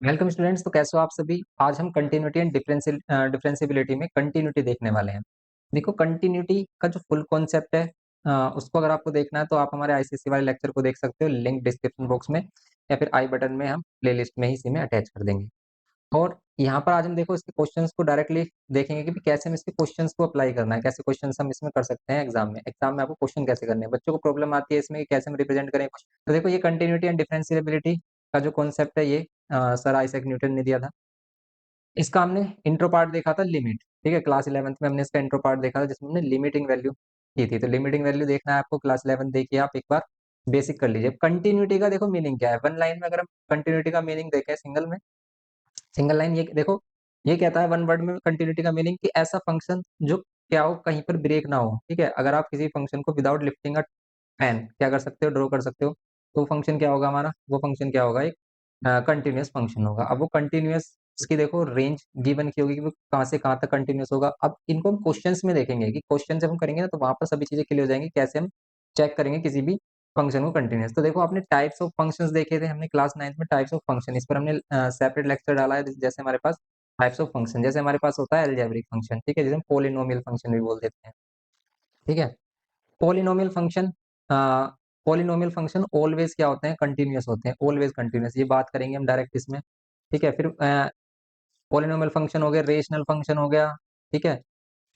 Welcome students. तो कैसे हो आप सभी। आज हम कंटिन्यूटी एंड डिफरेंशियबिलिटी में कंटिन्यूटी देखने वाले हैं। देखो, कंटिन्यूटी का जो फुल कॉन्सेप्ट है, उसको अगर आपको देखना है तो आप हमारे आईसीएससी वाले लेक्चर को देख सकते हो, लिंक डिस्क्रिप्शन बॉक्स में या फिर आई बटन में हम प्लेलिस्ट में ही इसी में अटैच कर देंगे। और यहाँ पर आज हम देखो इसके क्वेश्चंस को डायरेक्टली देखेंगे कि भी कैसे हम इसके क्वेश्चंस को अप्लाई करना है, कैसे क्वेश्चंस हम इसमें कर सकते हैं एग्जाम में आपको क्वेश्चन कैसे करने हैं। बच्चों को प्रॉब्लम आती है इसमें कि कैसे हम रिप्रेजेंट करें कुछ। तो देखो, ये कंटिन्यूटी एंड डिफरेंशिएबिलिटी का जो कॉन्सेप्ट है, ये सर आइजैक न्यूटन ने दिया था। इसका हमने इंट्रो पार्ट देखा था, लिमिट। ठीक है, क्लास 11th में हमने इसका इंट्रो पार्ट देखा था जिसमें हमने लिमिटिंग वैल्यू की थी। तो लिमिटिंग वैल्यू देखना है आपको, क्लास 11 देखिए, आप एक बार बेसिक कर लीजिए। कंटिन्यूटी का देखो मीनिंग क्या है, वन लाइन में अगर हम कंटिन्यूटी का मीनिंग देखें, सिंगल लाइन, ये देखो, ये कहता है वन वर्ड में कंटिन्यूटी का मीनिंग कि ऐसा फंक्शन जो क्या हो, कहीं पर ब्रेक ना हो। ठीक है, अगर आप किसी फंक्शन को विदाउट लिफ्टिंग अ पेन क्या कर सकते हो, ड्रॉ कर सकते हो, तो फंक्शन क्या होगा हमारा, वो फंक्शन क्या होगा, एक कंटिन्यूअस फंक्शन होगा। अब वो कंटिन्यूअस की देखो रेंज गिवन की होगी कि वो कहाँ से कहाँ तक कंटिन्यूअस होगा। अब इनको हम क्वेश्चंस में देखेंगे कि क्वेश्चन जब हम करेंगे ना तो वहां पर सभी चीजें क्लियर हो जाएंगी, कैसे हम चेक करेंगे किसी भी फंक्शन को कंटिन्यूअस। तो देखो, आपने टाइप्स ऑफ फंक्शंस देखे थे, हमने क्लास 9th में टाइप्स ऑफ फंक्शन, इस पर हमने सेपरेट लेक्चर डाला है। जैसे हमारे पास टाइप्स ऑफ फंक्शन, जैसे हमारे पास होता है अलजेब्रिक फंक्शन, ठीक है, जिसे हम पोलिनोमियल फंक्शन भी बोल देते हैं। ठीक है, polynomial function, polynomial function always क्या होते हैं, कंटिन्यूअस होते हैं, ऑलवेज कंटिन्यूअस, ये बात करेंगे हम डायरेक्ट इसमें। ठीक है, फिर पॉलिनोमियल फंक्शन हो गया, रेशनल फंक्शन हो गया। ठीक है,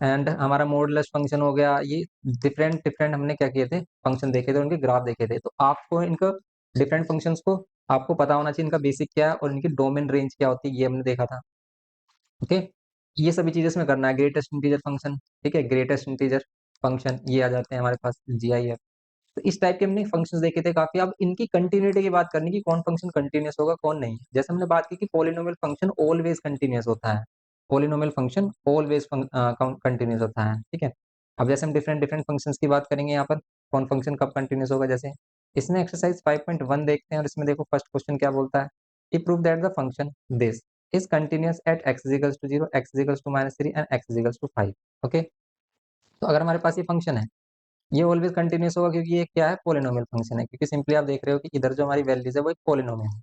एंड हमारा मॉडुलस फंक्शन हो गया। ये डिफरेंट डिफरेंट हमने क्या किए थे, फंक्शन देखे थे, उनके ग्राफ देखे थे। तो आपको इनको डिफरेंट फंक्शंस को आपको पता होना चाहिए, इनका बेसिक क्या है और इनकी डोमेन रेंज क्या होती है, ये हमने देखा था। ओके, ये सभी चीजें इसमें करना है। ग्रेटेस्ट इंटीजर फंक्शन, ठीक है, ग्रेटेस्ट इंटीजर फंक्शन ये आ जाते हैं हमारे पास, GIF। तो इस टाइप के हमने फंक्शंस देखे थे काफी। अब इनकी कंटिन्यूटी की बात करनी कि कौन फंक्शन कंटिन्यूअस होगा कौन नहीं। जैसे हमने बात की कि पॉलिनोमियल फंक्शन ऑलवेज कंटिन्यूअस होता है, पॉलिनोमियल फंक्शन ऑलवेज कंटिन्यूअस होता है। ठीक है, अब जैसे हम डिफरेंट डिफरेंट फंक्शंस की बात करेंगे यहाँ पर, कौन फंक्शन कब कंटिन्यूअस होगा। जैसे इसमें एक्सरसाइज 5.1 देखते हैं और इसमें देखो फर्स्ट क्वेश्चन क्या बोलता है कि prove that the function this is continuous eight x is equals to 0, x is equals to -3 and x is equals to 5। Okay, तो अगर हमारे पास ये फंक्शन है, ये ऑलवेज कंटिन्यूअस होगा क्योंकि ये क्या है, पोलिनोमियल फंक्शन है। क्योंकि सिंपली आप देख रहे हो कि इधर जो हमारी वैल्यूज है वो एक पोलिनोमियल है।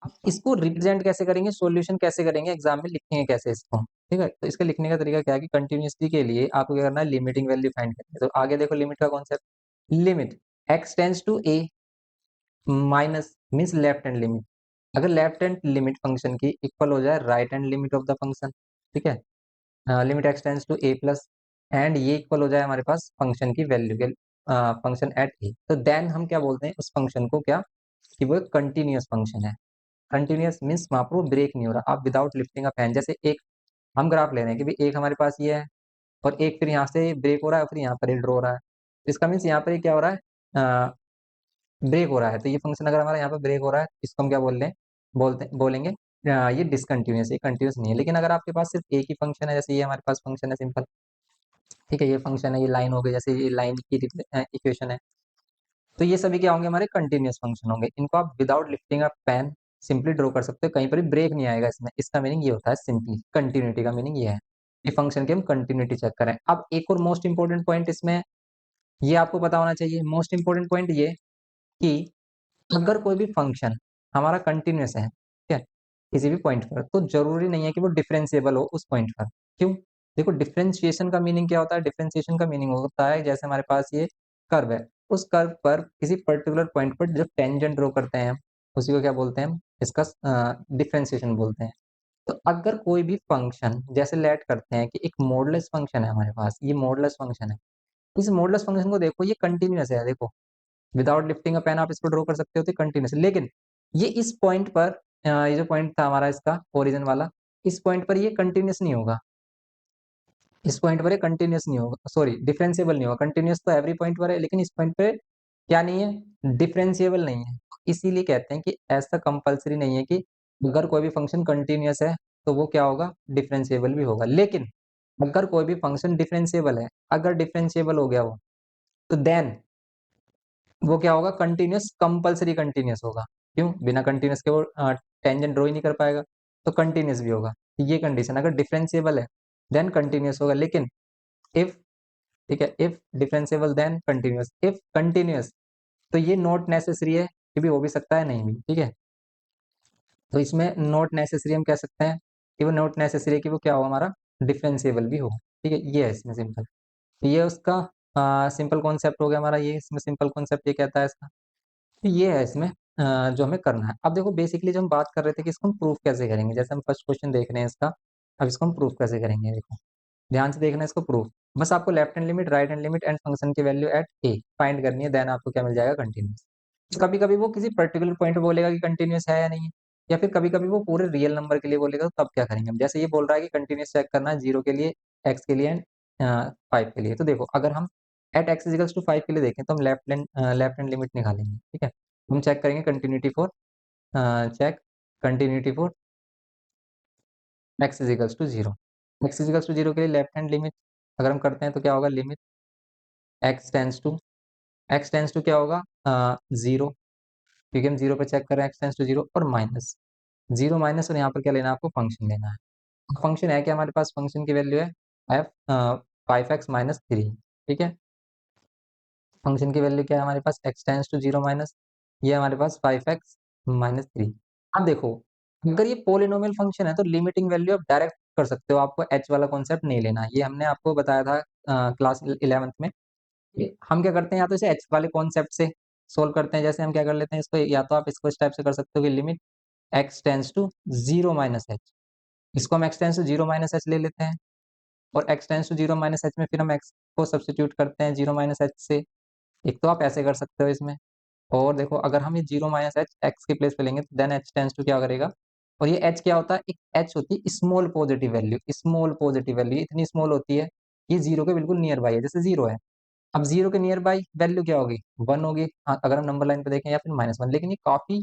अब इसको रिप्रेजेंट कैसे करेंगे, सॉल्यूशन कैसे करेंगे, एग्जाम में लिखेंगे कैसे इसको। ठीक है, तो इसके लिखने का तरीका क्या है कि कंटिन्यूअसली के लिए आपको क्या करना है, लिमिटिंग वैल्यू फाइंड करनी है। तो आगे देखो लिमिट का concept, limit x tends to a minus means left hand limit. अगर लेफ्ट हैंड लिमिट फंक्शन की इक्वल हो जाए right hand limit of the function, ठीक है, limit x tends to a plus, and ये इक्वल हो जाए हमारे पास फंक्शन की वैल्यू के, फंक्शन एट a, तो देन हम क्या बोलते हैं उस फंक्शन को, क्या कि वो एक कंटिन्यूअस फंक्शन है। कंटिन्यूअस मीन्स वहां पर वो ब्रेक नहीं हो रहा, आप विदाउट लिफ्टिंग अ फैन। जैसे एक हम ग्राफ ले रहे हैं कि भाई एक हमारे पास ये है और एक फिर यहाँ से ब्रेक हो रहा है और फिर यहाँ पर ये ड्रॉ हो रहा है। इसका मीन्स यहाँ पर ये क्या हो रहा है, ब्रेक हो रहा है। तो ये फंक्शन अगर हमारा यहाँ पर ब्रेक हो रहा है, इसको हम क्या बोल रहे हैं, बोलेंगे ये डिसकंटिन्यूअस, ये कंटिन्यूअस नहीं है। लेकिन अगर आपके पास सिर्फ एक ही फंक्शन है, जैसे ये हमारे पास फंक्शन है सिंपल, ठीक है, ये फंक्शन है, ये लाइन हो गई, जैसे ये लाइन की इक्वेशन है, तो ये सभी क्या होंगे, हमारे कंटिन्यूअस फंक्शन होंगे। इनको आप without lifting a pen simply draw कर सकते हो, कहीं पर भी ब्रेक नहीं आएगा इसमें। इसका मीनिंग ये होता है, सिंपली कंटिन्यूटी का मीनिंग ये है कि फंक्शन की हम कंटिन्यूटी चेक करें। अब एक और मोस्ट इंपॉर्टेंट पॉइंट इसमें ये आपको पता होना चाहिए, मोस्ट इंपॉर्टेंट पॉइंट ये कि अगर कोई भी फंक्शन हमारा कंटिन्यूअस है, ठीक है, किसी भी पॉइंट पर, तो जरूरी नहीं है कि वो डिफरेंशिएबल हो उस पॉइंट पर। क्यों, देखो डिफरेंशिएशन का मीनिंग क्या होता है, डिफरेंशिएशन का मीनिंग होता है जैसे हमारे पास ये कर्व है, उस कर्व पर किसी पर्टिकुलर पॉइंट पर जो टेंजेंट ड्रॉ करते हैं हम, उसी को क्या बोलते हैं हम, इसका डिफरेंशिएशन बोलते हैं। तो अगर कोई भी फंक्शन, जैसे लेट करते हैं कि एक मॉडुलस फंक्शन है हमारे पास, ये मॉडुलस फंक्शन है, इस मॉडुलस फंक्शन को देखो, ये कंटिन्यूअस है। देखो विदाउट लिफ्टिंग अ पेन आप इसको ड्रॉ कर सकते हो तो कंटिन्यूस, लेकिन ये इस पॉइंट पर, ये जो पॉइंट था हमारा इसका ओरिजिन वाला, इस पॉइंट पर ये कंटिन्यूस नहीं होगा। इस पॉइंट पर ये कंटिन्यूस नहीं होगा, सॉरी, डिफरेंशिएबल नहीं होगा। कंटिन्यूस तो एवरी पॉइंट पर है, लेकिन इस पॉइंट पे क्या नहीं है, डिफरेंशिएबल नहीं है। इसीलिए कहते हैं कि ऐसा कंपलसरी नहीं है कि अगर कोई भी फंक्शन कंटिन्यूस है तो वो क्या होगा, डिफरेंशिएबल भी होगा। लेकिन अगर कोई भी फंक्शन डिफरेंशिएबल है, अगर डिफरेंशिएबल हो गया वो, तो देन वो क्या होगा, कंटिन्यूअस, कंपल्सरी कंटिन्यूअस होगा। क्यों, बिना कंटिन्यूअस के वो टेंजेंट ड्रॉ ही नहीं कर पाएगा, तो कंटिन्यूअस भी होगा। ये कंडीशन, अगर डिफरेंशिएबल है देन कंटिन्यूअस होगा, लेकिन इफ, ठीक है, if differentiable then continuous, if continuous तो ये नॉट नेसेसरी है कि भी हो भी सकता है नहीं भी। ठीक है, तो इसमें नॉट नेसेसरी हम कह सकते हैं कि वो नॉट नेसेसरी कि वो क्या हो हमारा डिफरेंशिएबल भी हो। ठीक है, ये है इसमें सिंपल। तो ये उसका सिंपल कॉन्सेप्ट हो गया हमारा, ये इसमें सिंपल कॉन्सेप्ट ये कहता है इसका। तो ये है इसमें जो हमें करना है। अब देखो बेसिकली जो हम बात कर रहे थे कि इसको हम प्रूफ कैसे करेंगे, जैसे हम फर्स्ट क्वेश्चन देख रहे हैं इसका, अब इसको हम प्रूफ कैसे करेंगे, देखो ध्यान से देखना इसको प्रूफ। बस आपको left hand limit, right hand limit and function की वैल्यू एट ए फाइंड करनी है, देन आपको क्या मिल जाएगा, कंटिन्यूस। कभी कभी वो किसी पर्टिकुलर पॉइंट पे बोलेगा कि कंटिन्यूस है या नहीं है, या फिर कभी कभी वो पूरे रियल नंबर के लिए बोलेगा, तो तब क्या करेंगे हम, जैसे ये बोल रहा है कि कंटिन्यूस चेक करना है 0 के लिए, x के लिए एंड 5 के लिए। तो देखो अगर हम एट x इजिकल्स टू 5 के लिए देखें तो हम लेफ्ट हैंड लिमिट निकालेंगे। ठीक है, हम चेक करेंगे continuity for check continuity for x इजिकल्स to 0। x इजिकल्स to 0 के लिए लेफ्ट हैंड लिमिट अगर हम करते हैं तो क्या होगा, लिमिट x टेंस टू क्या होगा, 0, क्योंकि हम 0 पे चेक कर रहे हैं, x टेंस टू 0 और माइनस 0 माइनस, और यहाँ पर क्या लेना है आपको, फंक्शन लेना है। फंक्शन है क्या हमारे पास, फंक्शन की वैल्यू है f 5x-3। ठीक है, फंक्शन की वैल्यू क्या है हमारे पास, x टेंस टू 0 माइनस, ये हमारे पास 5x-3। अब देखो अगर ये पोलिनोमियल फंक्शन है तो लिमिटिंग वैल्यू आप डायरेक्ट कर सकते हो, आपको h वाला कॉन्सेप्ट नहीं लेना। ये हमने आपको बताया था क्लास 11th में। हम क्या करते हैं, या तो इसे h वाले कॉन्सेप्ट से सोल्व करते हैं, जैसे हम क्या कर लेते हैं इसको, या तो आप इसको इस टाइप से कर सकते हो कि limit x tends to 0 minus h, इसको हम x tends to 0 minus h ले लेते हैं, और x tends to 0 minus h में फिर हम x को सब्स्टिट्यूट करते हैं 0 माइनस h से। एक तो आप ऐसे कर सकते हो इसमें, और देखो अगर हम ये 0 माइनस h x के प्लेस पे लेंगे तो देन h टेंस टू क्या करेगा, और ये h क्या होता है, एक h होती है small positive value, small positive value इतनी स्मॉल होती है, ये 0 के बिल्कुल नियर बाई है, जैसे 0 है। अब 0 के नियर बाई वैल्यू क्या होगी, 1 होगी, अगर हम नंबर लाइन पे देखें, या फिर -1। लेकिन ये काफी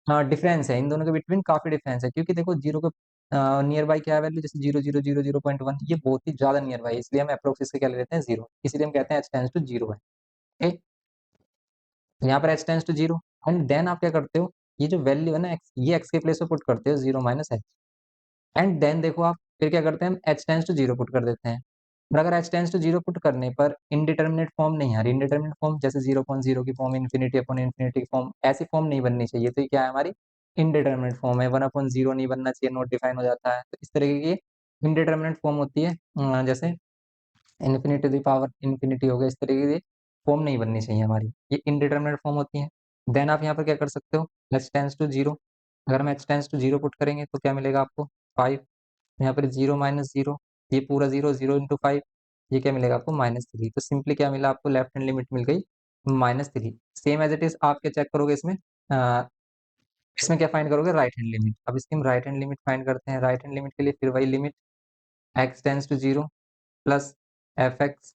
डिफरेंस है इन दोनों के बिटवीन, काफी डिफरेंस है, क्योंकि देखो 0 के नियर बाई क्या है वैल्यू, जैसे 0,000,0.1, ये बहुत ही ज्यादा नियर बाई है, इसलिए हम अप्रोक्स इसके क्या ले लेते हैं, 0, इसलिए हम कहते हैं h टेंस टू 0 है। ठीक, तो यहाँ पर h tends to 0, and then आप क्या करते हो, ये जो वैल्यू है ना x, ये x के प्लेस पे पुट करते हो 0 माइनस h, एंड देन देखो आप फिर क्या करते हैं, हम h टेंस टू 0 पुट कर देते हैं। और अगर h टेंस टू 0 पुट करने पर इनडिटर्मिनेट फॉर्म नहीं आ रही, इनडिटर्मिनेट फॉर्म जैसे 0.0 की फॉर्म, इन्फिनिटी अपॉन इन्फिनिटी की फॉर्म, ऐसी फॉर्म नहीं बननी चाहिए, तो ये क्या है हमारी इनडिटर्मिनेट फॉर्म है, 1/0 नहीं बनना चाहिए, नॉट डिफाइन हो जाता है, तो इस तरीके की इनडिटर्मिनेट फॉर्म होती है। जैसे infinity to the power infinity हो गया, इस तरीके की फॉर्म नहीं बननी चाहिए हमारी, ये इनडिटर्मिनेट फॉर्म होती है। देन आप यहाँ पर क्या कर सकते हो, h टेंस टू 0, अगर हम h टेंस टू 0 पुट करेंगे तो क्या मिलेगा आपको, 5, यहाँ पर 0 माइनस 0, ये पूरा 0, 0 इंटू 5, ये क्या मिलेगा आपको, -3। तो सिंपली क्या मिला आपको, लेफ्ट हैंड लिमिट मिल गई -3। सेम एज इट इज आप क्या चेक करोगे इसमें, इसमें क्या फाइंड करोगे, राइट हैंड लिमिट। अब इसकी हम राइट हैंड लिमिट फाइंड करते हैं, राइट हैंड लिमिट के लिए फिर वही limit x tends to 0 plus F X,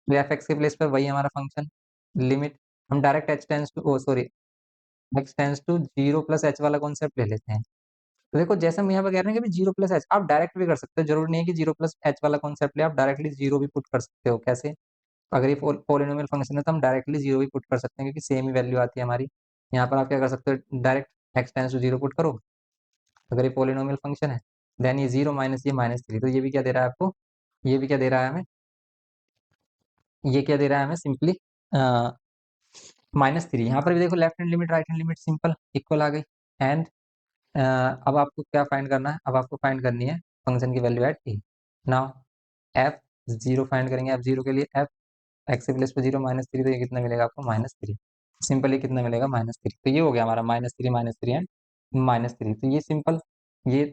तो एफ एक्स के प्लेस पर वही हमारा फंक्शन, लिमिट हम direct h tends to, oh sorry, x tends to 0 plus h वाला कॉन्सेप्ट ले लेते हैं। तो देखो जैसे हम यहाँ पे कह रहे हैं कि 0 प्लस एच आप डायरेक्ट भी कर सकते हो, जरूरी नहीं है कि 0 प्लस एच वाला कॉन्सेप्ट ले, आप डायरेक्टली 0 भी पुट कर सकते हो। कैसे, अगर ये पोलिनोमियल फंक्शन है तो हम डायरेक्टली 0 भी पुट कर सकते हैं, क्योंकि सेम ही वैल्यू आती है हमारी। यहाँ पर आप क्या कर सकते हो, direct x tends to 0 put करो, अगर ये पोलिनोमियल फंक्शन है, देन ये 0 माइनस ये -3, तो ये भी क्या दे रहा है आपको, ये भी क्या दे रहा है हमें, ये क्या दे रहा है हमें, सिंपली -3। यहाँ पर भी देखो left hand limit, right hand limit simple equal आ गई, एंड अब आपको क्या फाइंड करना है, अब आपको फाइंड करनी है फंक्शन की वैल्यू एट ए। नाउ एफ 0 फाइंड करेंगे, एफ 0 के लिए एफ एक्स प्लस पे 0 -3, तो ये कितना मिलेगा आपको, -3। सिंपली कितना मिलेगा, -3। तो ये हो गया हमारा -3 एंड -3। तो ये सिंपल, ये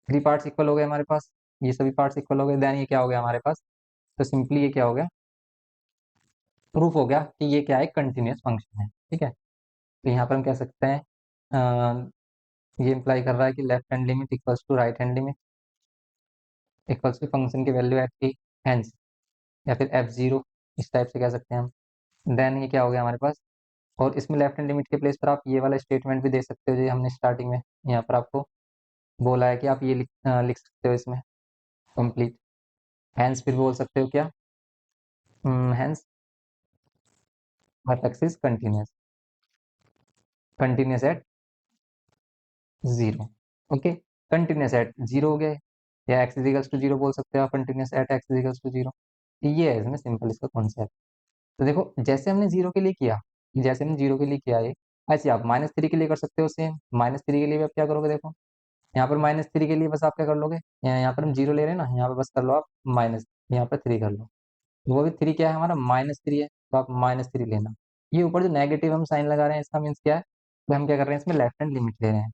3 पार्ट्स इक्वल हो गए हमारे पास, ये सभी पार्ट्स इक्वल हो गए, देन ये क्या हो गया हमारे पास, तो सिंपली ये क्या हो गया, प्रूफ हो गया कि ये क्या है, कंटिन्यूस फंक्शन है। ठीक है, तो यहाँ पर हम कह सकते हैं ये इम्प्लाई कर रहा है कि left hand limit equals to right hand limit equals to function की वैल्यू एट टी, हेंस, या फिर f0, इस टाइप से कह सकते हैं हम। देन ये क्या हो गया हमारे पास, और इसमें लेफ्ट हैंड लिमिट के प्लेस पर आप ये वाला स्टेटमेंट भी दे सकते हो जो हमने स्टार्टिंग में यहाँ पर आपको बोला है कि आप ये लिख सकते हो इसमें, कंप्लीट। हेंस फिर बोल सकते हो क्या, hence f is continuous, continuous at 0। Okay, continuous at 0 हो गए, या x इजिकल्स टू 0 बोल सकते हो आप, कंटिन्यूस एट x इजिकल्स टू 0। ये है इसमें सिंपल इसका कॉन्सेप्ट। तो देखो जैसे हमने 0 के लिए किया, जैसे हमने 0 के लिए किया ये, ऐसे आप -3 के लिए कर सकते हो सेम। -3 के लिए भी आप क्या करोगे, देखो यहाँ पर -3 के लिए बस आप क्या कर लोगे, यहाँ पर हम 0 ले रहे हैं ना, यहाँ पर बस कर लो आप माइनस, यहाँ पर 3 कर लो। वो भी 3 क्या है हमारा, -3 है, तो आप -3 लेना। ये ऊपर जो नेगेटिव हम साइन लगा रहे हैं, इसका मीन्स क्या है, तो हम क्या कर रहे हैं, इसमें लेफ्ट हैंड लिमिट ले रहे हैं।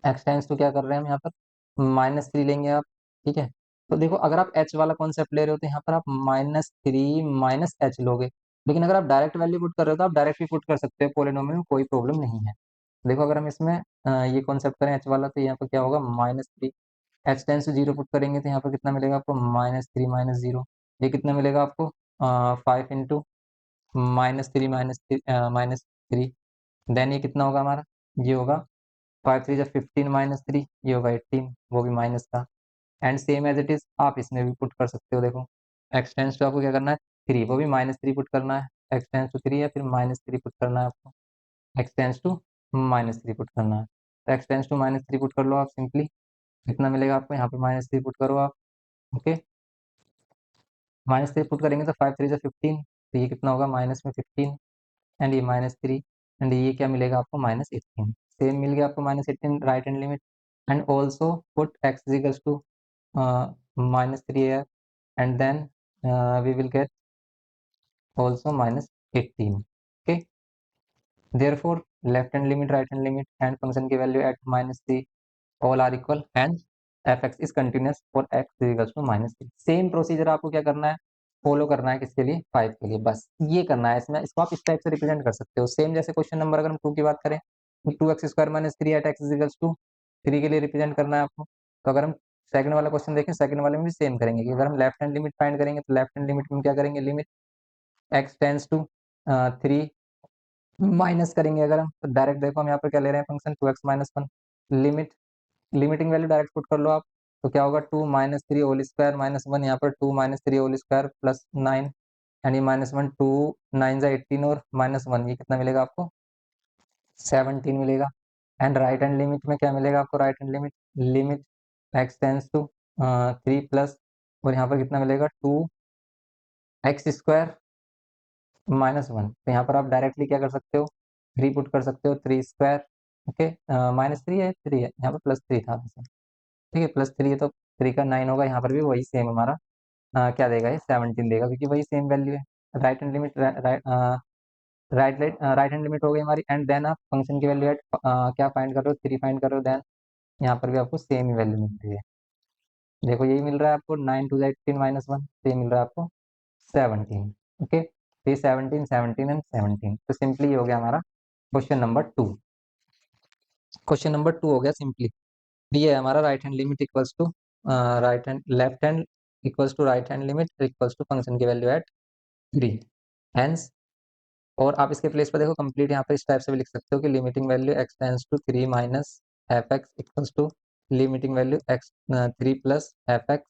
एक्स टेंस तो क्या कर रहे हैं हम यहाँ पर, -3 लेंगे आप, ठीक है। तो देखो अगर आप एच वाला कॉन्सेप्ट ले रहे हो तो यहाँ पर आप -3 माइनस एच लोगे, लेकिन अगर आप डायरेक्ट वैल्यू पुट कर रहे हो तो आप डायरेक्ट भी पुट कर सकते हो पोलिनोमियल में, कोई प्रॉब्लम नहीं है। देखो अगर हम इसमें ये कॉन्सेप्ट करें एच वाला, तो यहाँ पर क्या होगा, -3, एच टेंस टू 0 पुट करेंगे तो यहाँ पर कितना मिलेगा आपको, -3 -0, ये कितना मिलेगा आपको, 5 इंटू -3 -3, देन ये कितना होगा हमारा, ये होगा 5 3 15 -3, ये होगा 18, वो भी माइनस का। And same as it is आप इसमें भी पुट कर सकते हो, देखो एक्स टेंस टू आपको क्या करना है 3, वो भी -3 पुट करना है, एक्स टेंस टू 3 या फिर -3 पुट करना है आपको, एक्स टेंस टू -3 पुट करना है, तो एक्स टेंस टू -3 पुट कर लो आप सिंपली, कितना मिलेगा आपको, यहाँ पे -3 पुट करो आप, ओके। -3 पुट करेंगे तो 5 3 15, तो ये कितना होगा, माइनस में 15, एंड ये -3, एंड ये क्या मिलेगा आपको, -18, सेम मिल गया आपको -18 right hand limit. And also put x is equals to -3 here, and then we will get also -18, okay। therefore left hand limit, right hand limit and function की value at -3 all are equal and fx is continuous for x is equals to -3। Same procedure आपको क्या करना है, follow करना है, किसके लिए, 5 के लिए, बस ये करना है। इसमें इसको आप इस टाइप से रिप्रेजेंट कर सकते हो, सेम जैसे क्वेश्चन नंबर अगर हम 2 की बात करें, तो 2x² -3 at x is equals to 3 के लिए रिप्रेजेंट करना है आपको। तो अगर हम सेकंड वाला क्वेश्चन देखें, सेकंड वाले में भी सेम करेंगे कि अगर हम लेफ्ट हैंड लिमिट फाइंड करेंगे तो लेफ्ट हैंड लिमिट में क्या करेंगे, limit x tends to 3 minus करेंगे अगर हम, तो डायरेक्ट देखो हम यहाँ पर क्या ले रहे हैं function 2x-1, limit, limiting value direct put कर लो आप, तो क्या होगा 2 -3 होल स्क्वायर -1, यहाँ पर 2 -3 होल स्क्वायर प्लस 9, यानी -1, 2 9 जा 18 और -1, ये कितना मिलेगा आपको, 17 मिलेगा। एंड राइट हैंड लिमिट में क्या मिलेगा आपको, right hand limit, limit x tends to 3 plus, और यहाँ पर कितना मिलेगा 2x² -1, तो यहाँ पर आप डायरेक्टली क्या कर सकते हो, 3 पुट कर सकते हो, 3 स्क्वायर, ओके, -3 है, 3 है, यहाँ पर +3 था वैसे, ठीक है, +3 है तो 3 का 9 होगा, यहाँ पर भी वही सेम हमारा क्या देगा, ये 17 देगा, क्योंकि वही सेम वैल्यू है। Right hand limit, right hand limit हो गई हमारी, एंड देन आप फंक्शन की वैल्यू एट क्या फाइंड कर रहे हो, 3 फाइंड कर रहे हो, देन यहाँ पर भी आपको सेम ही वैल्यू मिल रही है। देखो यही मिल रहा है आपको 9 2 18 -1, तो ये मिल रहा है आपको 17, ओके। तो ये 17 17 एंड 17, तो सिंपली हो गया हमारा क्वेश्चन नंबर 2। क्वेश्चन नंबर 2 हो गया सिंपली, ये है हमारा right hand limit equals to right hand, left hand equals to right hand limit equals to function की वैल्यू एट 3, हेंस। और आप इसके प्लेस पर देखो कंप्लीट यहाँ पर इस टाइप से भी लिख सकते हो कि limiting value x tends to 3 minus F x equals to limiting value x 3 plus F x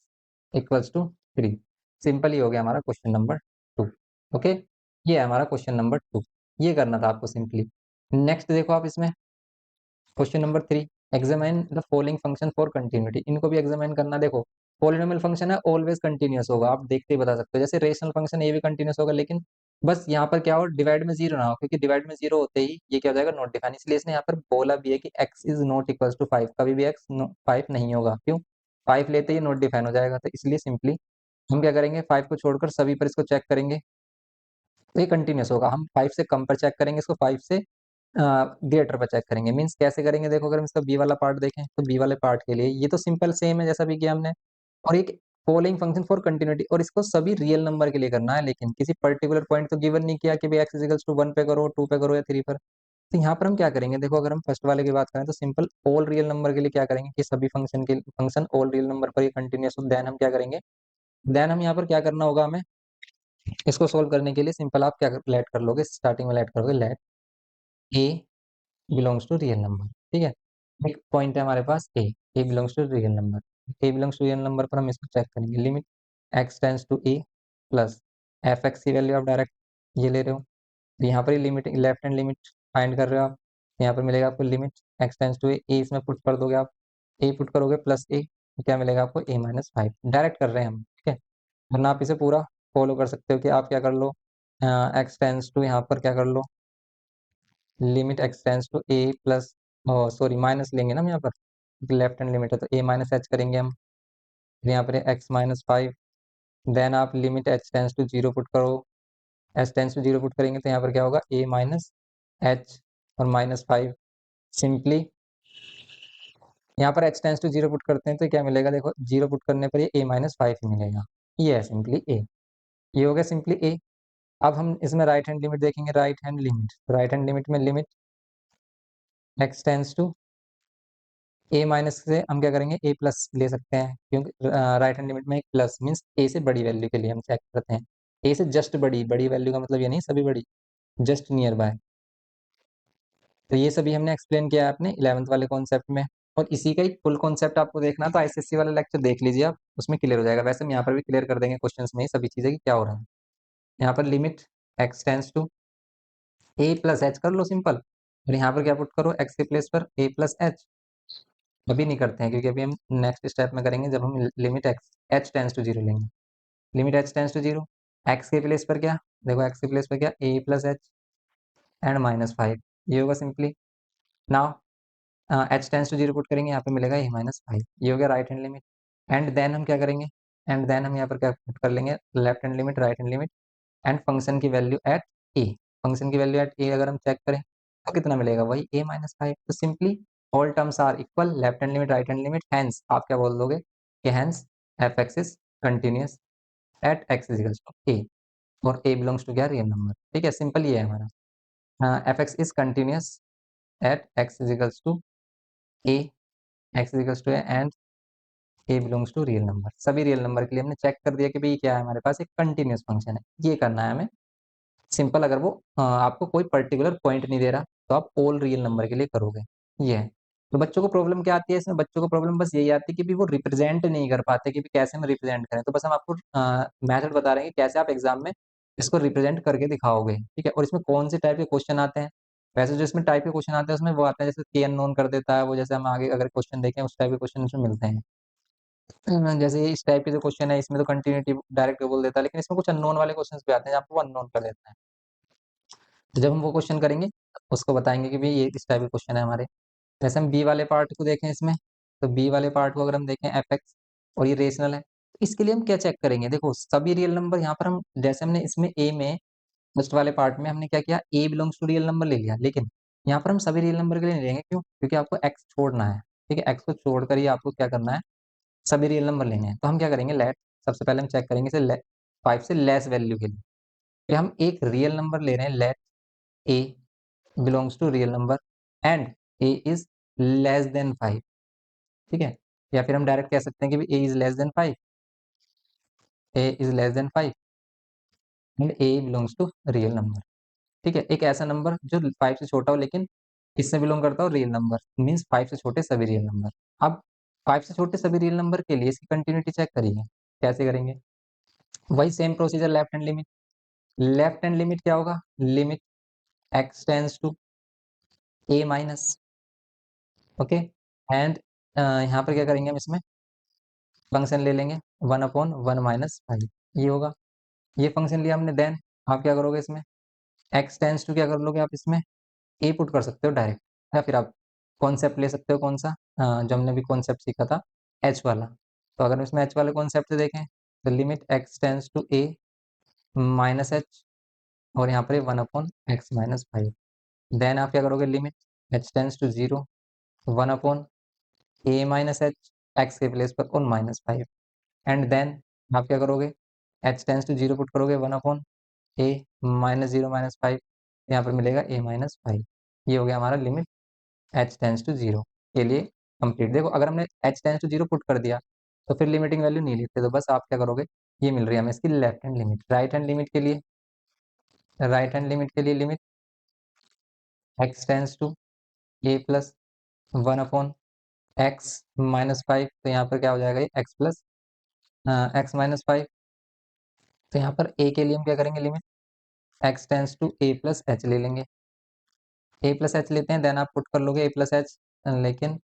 equals to 3। Simple ही हो गया हमारा क्वेश्चन नंबर 2, ओके। ये है हमारा क्वेश्चन नंबर 2, ये करना था आपको सिंपली। नेक्स्ट देखो आप इसमें question number 3, examine the following function for continuity, इनको भी एग्जामिन करना। देखो पॉलिनोमियल फंक्शन है, ऑलवेज कंटिन्यूअस होगा, आप देखते ही बता सकते हो, जैसे रेशनल फंक्शन ये भी कंटिन्यूअस होगा, लेकिन बस यहाँ पर क्या हो, डिवाइड में 0 ना हो, क्योंकि डिवाइड में 0 होते ही ये क्या हो जाएगा, नॉट डिफाइन। इसलिए इसने यहाँ पर बोला भी है कि x is not equal to 5, कभी भी x 5 नहीं होगा, क्यों, 5 लेते ही नॉट डिफाइन हो जाएगा, तो इसलिए सिंपली हम क्या करेंगे, 5 को छोड़कर सभी पर इसको चेक करेंगे, तो ये कंटिन्यूस होगा। हम 5 से कम पर चेक करेंगे इसको, 5 से ग्रेटर पर चेक करेंगे। मीन्स कैसे करेंगे, देखो अगर हम इसका बी वाला पार्ट देखें तो बी वाले पार्ट के लिए ये तो सिंपल सेम है जैसा भी किया हमने, और एक फॉलोइंग फंक्शन फॉर कंटिन्यूटी, और इसको सभी रियल नंबर के लिए करना है, लेकिन किसी पर्टिकुलर पॉइंट तो गिवन नहीं किया कि भाई x इक्वल्स टू 1 पे करो, 2 पे करो या 3 पर। तो यहाँ पर हम क्या करेंगे, देखो अगर हम फर्स्ट वाले की बात करें तो सिंपल ऑल रियल नंबर के लिए क्या करेंगे कि सभी फंक्शन ऑल रियल नंबर पर ये कंटिन्यूस हो, देन हम क्या करेंगे, देन हम यहाँ पर क्या करना होगा हमें, इसको सोल्व करने के लिए सिंपल आप क्या लेट कर लोगे, स्टार्टिंग में लेट करोगे, let A belongs to real number, ठीक है। एक पॉइंट है हमारे पास A belongs to real number, A belongs to real number पर हम इसको चेक करेंगे, limit x tends to A plus F x की वैल्यू आप डायरेक्ट ये ले रहे हो, तो यहाँ पर limit, left hand limit find कर रहे हो आप, यहाँ पर मिलेगा आपको limit x tends to A, इसमें पुट कर दोगे आप, ए पुट करोगे प्लस ए, तो क्या मिलेगा आपको a-5, डायरेक्ट कर रहे हैं हम, ठीक है। वरना आप इसे पूरा फॉलो कर सकते हो कि आप क्या कर लो, एक्स टेंस टू यहाँ पर क्या कर लो, limit x tends to A plus, sorry minus लेंगे ना हम यहाँ पर, लेफ्ट हैंड लिमिट है तो ए माइनस एच करेंगे हम, फिर यहाँ पर एक्स माइनस 5, देन आप limit H tends to zero put करो, H tends to zero put करेंगे तो यहाँ पर क्या होगा, ए माइनस एच और -5। सिंपली यहाँ पर h tends to zero put करते हैं तो क्या मिलेगा, देखो जीरो पुट करने पर ये ए माइनस 5 ही मिलेगा, ये है सिंपली ए, ये हो गया सिंपली ए। अब हम इसमें राइट हैंड लिमिट देखेंगे, राइट हैंड लिमिट में limit x tends to a minus से हम क्या करेंगे, ए प्लस ले सकते हैं, क्योंकि राइट हैंड लिमिट में एक प्लस मीन्स ए से बड़ी वैल्यू के लिए हम चेक करते हैं, ए से जस्ट बड़ी, बड़ी वैल्यू का मतलब ये नहीं सभी बड़ी, जस्ट नियर बाय। तो ये सभी हमने एक्सप्लेन किया है अपने 11th वाले कॉन्सेप्ट में, और इसी का ही फुल कॉन्सेप्ट आपको देखना तो आईसीएससी वाला लेक्चर देख लीजिए आप, उसमें क्लियर हो जाएगा। वैसे हम यहाँ पर भी क्लियर कर देंगे क्वेश्चंस में ही सभी चीजें कि क्या हो रहा है। यहाँ पर limit x tends to A plus h कर लो सिंपल, और यहाँ पर क्या पुट करो, एक्स के प्लेस पर ए प्लस एच। अभी नहीं करते हैं क्योंकि अभी हम नेक्स्ट स्टेप में करेंगे जब हम limit X H tends to zero लेंगे। Limit H tends to zero, x के प्लेस पर क्या, देखो एक्स के प्लेस पर क्या, ए प्लस एच एंड -5, ये होगा simply. Now h tends to zero put करेंगे, यहाँ पे मिलेगा ए -5, ये हो गया right hand limit. And then हम क्या करेंगे, एंड देन हम यहाँ पर क्या पुट कर लेंगे, left hand limit, right hand limit and function की वैल्यू एट ए। फंक्शन की वैल्यू एट ए अगर हम चेक करें तो कितना मिलेगा, वही ए -5। तो simply all terms are equal, left hand limit, right hand limit, hence आप क्या बोल दोगे कि hence F x is continuous at x is to A, और ए बिलोंग्स टू क्या, रियल नंबर। ठीक है, सिंपल ये है हमारा, F x is continuous at x is to A, X is to A and A belongs to real number. सभी real number के लिए हमने चेक कर दिया कि भाई क्या है, हमारे पास एक कंटिन्यूस फंक्शन है, ये करना है हमें सिंपल। अगर वो आपको कोई पर्टिकुलर पॉइंट नहीं दे रहा तो आप ऑल रियल नंबर के लिए करोगे, ये है। तो बच्चों को प्रॉब्लम क्या आती है इसमें, बच्चों को प्रॉब्लम बस यही आती है कि भी वो रिप्रेजेंट नहीं कर पाते कि भी कैसे हम रिप्रेजेंट करें। तो बस हम आपको मेथड बता रहे हैं कि कैसे आप एग्जाम में इसको रिप्रेजेंट करके दिखाओगे, ठीक है। और इसमें कौन से टाइप के क्वेश्चन आते हैं, वैसे जो इसमें टाइप के क्वेश्चन आते हैं उसमें वो आते हैं जैसे के अननोन कर देता है वो, जैसे हम आगे अगर क्वेश्चन देखें उस टाइप के क्वेश्चन इसमें मिलते हैं। जैसे इस टाइप के जो क्वेश्चन है इसमें तो कंटिन्यूटी डायरेक्ट बोल देता है, लेकिन इसमें कुछ अननोन वाले क्वेश्चन भी आते हैं जहाँ पे वो अननोन कर देता है। तो जब हम वो क्वेश्चन करेंगे उसको बताएंगे कि भाई ये इस टाइप के क्वेश्चन है हमारे। जैसे हम बी वाले पार्ट को देखें इसमें, तो बी वाले पार्ट को अगर हम देखें एफ एक्स और ये रेशनल है, तो इसके लिए हम क्या चेक करेंगे, देखो सभी रियल नंबर यहाँ पर हम, जैसे हमने इसमें ए में फर्स्ट वाले पार्ट में हमने क्या किया, ए बिलोंग्स टू रियल नंबर ले लिया, लेकिन यहाँ पर हम सभी रियल नंबर के लिए नहीं लेंगे, क्यों, क्योंकि आपको एक्स छोड़ना है, ठीक है। एक्स को छोड़कर ही आपको क्या करना है, सभी रियल नंबर लेने हैं। तो हम क्या करेंगे, लेट सबसे पहले हम चेक करेंगे इसे 5 से लेस वैल्यू के लिए, कि हम एक रियल नंबर ले रहे हैं, let A belongs to real number and a is less than 5, ठीक है। या फिर हम डायरेक्ट कह सकते हैं कि A is less than 5, A is less than 5 and A belongs to real number, ठीक है। एक ऐसा नंबर जो 5 से छोटा हो लेकिन इससे बिलोंग करता हो रियल नंबर, मीन्स 5 से छोटे सभी रियल नंबर। अब 5 से छोटे सभी रियल नंबर के लिए इसकी कंटिन्यूटी चेक करिए, कैसे करेंगे, वही same procedure, left hand limit. Left hand limit क्या होगा, limit x tends to a minus, okay. And यहाँ पर क्या करेंगे हम, इसमें फंक्शन ले लेंगे 1/1 - 5, ये होगा, ये फंक्शन लिया हमने। देन आप क्या करोगे इसमें, एक्स टेंस टू क्या कर लोगे आप इसमें, ए पुट कर सकते हो डायरेक्ट, या फिर आप कॉन्सेप्ट ले सकते हो, कौन सा, जो हमने भी कॉन्सेप्ट सीखा था, एच वाला। तो अगर इसमें एच वाले कॉन्सेप्ट से देखें तो limit x tends to a minus h, और यहाँ पर 1/x - 5। देन आप क्या करोगे, limit H tends to zero 1/a minus h, x के प्लेस पर और -5। एंड देन आप क्या करोगे, h tends to zero put करोगे 1/a -0 - 5, यहाँ पर मिलेगा a-5। ये हो गया हमारा limit H tends to zero के लिए कंप्लीट। देखो अगर हमने h tends to zero put कर दिया तो फिर लिमिटिंग वैल्यू नहीं लिखते, तो बस आप क्या करोगे, ये मिल रही है हमें इसकी left hand limit. Right hand limit के लिए, राइट हैंड लिमिट के लिए limit x tends to A plus 1/x - 5, तो यहाँ पर क्या हो जाएगा, ये एक्स प्लस x - 5। तो यहाँ पर a के लिए हम क्या करेंगे, limit x tends to A plus h ले लेंगे, ए प्लस एच लेते हैं, देन आप पुट कर लोगे ए प्लस एच, लेकिन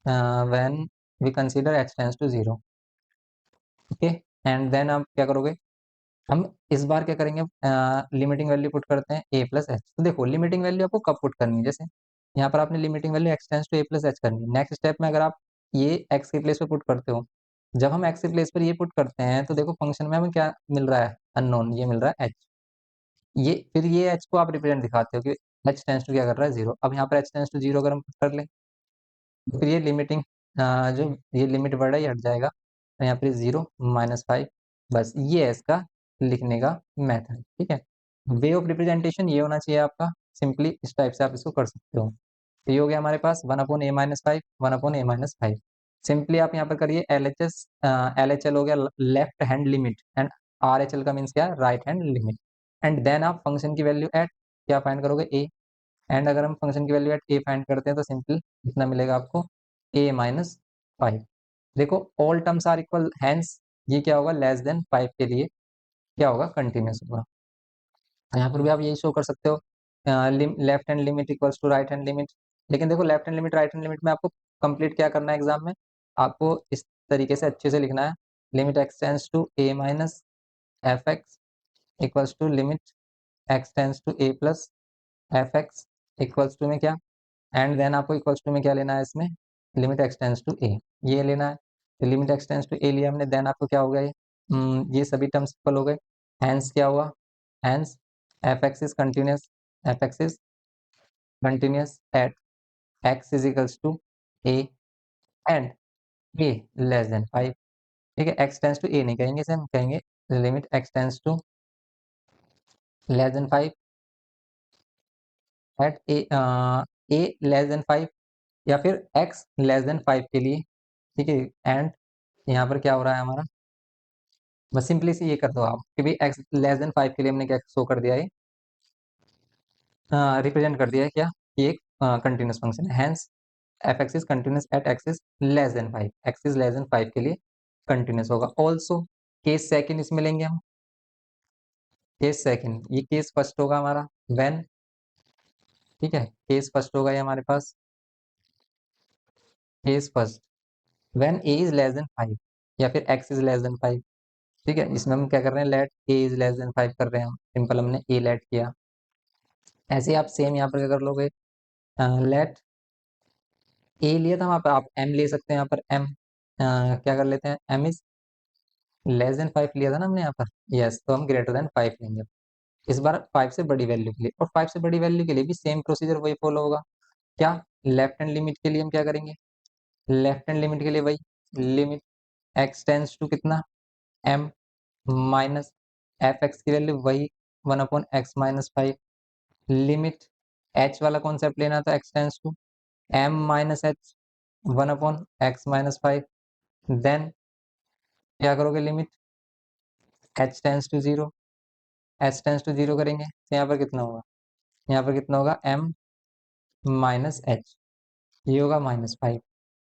when we consider x tends to zero, okay. And then आप क्या करोगे, हम इस बार क्या करेंगे, लिमिटिंग वैल्यू पुट करते हैं a प्लस एच। तो देखो लिमिटिंग वैल्यू आपको कब पुट करनी है, जैसे यहाँ पर आपने limiting value x tends to a plus h करनी है। नेक्स्ट स्टेप में अगर आप ये x के प्लेस पे पुट करते हो, जब हम x के प्लेस पर ये पुट करते हैं तो देखो फंक्शन में हमें क्या मिल रहा है, अननोन, ये मिल रहा है h। ये फिर ये h को आप रिप्रेजेंट दिखाते हो कि h टेंस टू क्या कर रहा है, जीरो। अब यहाँ पर h टेंस टू जीरो अगर हम पुट कर लें तो फिर ये लिमिटिंग जो ये लिमिट वर्ड है ये हट जाएगा, तो यहाँ पर जीरो माइनस फाइव। बस ये है इसका लिखने का मेथड, ठीक है। वे ऑफ रिप्रेजेंटेशन ये होना चाहिए आपका, सिंपली इस टाइप से आप इसको कर सकते हो। तो ये हो गया हमारे पास one upon a minus five, one upon a minus five. Simply आप यहाँ पर करिए L H S, L H L हो गया left hand limit, and R H L का मीन्स क्या है, right hand limit. And then आप फंक्शन की वैल्यू एट क्या फाइंड करोगे, ए। एंड अगर हम फंक्शन की वैल्यू एट ए फाइंड करते हैं तो सिंपल कितना मिलेगा आपको, ए माइनस फाइव। देखो all terms are equal, hence ये क्या होगा, लेस देन फाइव के लिए क्या होगा, कंटिन्यूस होगा। यहाँ पर भी आप यही शो कर सकते हो, left hand limit equals to right hand limit. लेकिन देखो left hand limit right hand limit में आपको कंप्लीट क्या करना है एग्जाम में, आपको इस तरीके से अच्छे से लिखना है, limit x tends to a minus F x equals to limit x tends to A plus F x equals to में क्या, एंड देन आपको इक्वल्स टू में क्या लेना है इसमें, limit x tends to a, ये लेना है। तो limit x tends to a लिया हमने, देन आपको क्या हो गया ये, ये सभी टर्म्स इक्वल हो गए। हैंस क्या हुआ, hence F x is continuous, f x is continuous at x is equals to A and a less than five. ठीक है, एक्स टेंस टू ए नहीं कहेंगे इसे, हम कहेंगे limit x tends to less than five at a less than five, या फिर x less than five के लिए। ठीक है, एंड यहाँ पर क्या हो रहा है हमारा, बस सिंपली से ये कर दो आप कि भाई x लेस देन फाइव के लिए हमने क्या शो कर दिया है, रिप्रेजेंट कर दिया है क्या, कि एक कंटिन्यूस फंक्शन है। Hence F x is continuous at x is less than five, x is less than five के लिए कंटिन्यूस होगा। ऑल्सो केस सेकंड इसमें लेंगे हम, केस सेकंड, ये केस फर्स्ट होगा हमारा व्हेन, ठीक है, केस फर्स्ट होगा ये हमारे पास, case first when A is less than five या फिर X is less than five. ठीक है, इसमें हम क्या कर रहे हैं, let A is less than five कर रहे हैं हम, सिंपल हमने ए लेट किया। ऐसे ही आप सेम यहाँ पर क्या कर लोगे, लेट ए लिया था वहाँ पर, आप एम ले सकते हैं यहाँ पर, एम क्या कर लेते हैं, m is less than five लिया था ना हमने यहाँ पर, यस, तो हम ग्रेटर देन फाइव लेंगे इस बार, फाइव से बड़ी वैल्यू के लिए। और फाइव से बड़ी वैल्यू के लिए भी सेम प्रोसीजर वही फॉलो होगा, क्या, लेफ्ट हैंड लिमिट के लिए हम क्या करेंगे, लेफ्ट हैंड लिमिट के लिए वही लिमिट एक्स टेंस टू कितना, एम माइनस एफ एक्स की वैल्यू वही one upon x minus five, limit h वाला कॉन्सेप्ट लेना था, x tends to m minus h one upon x minus five. Then क्या करोगे, limit H tends to zero, h tends to zero करेंगे तो यहाँ पर कितना होगा, यहाँ पर कितना होगा, एम माइनस एच, ये होगा माइनस फाइव,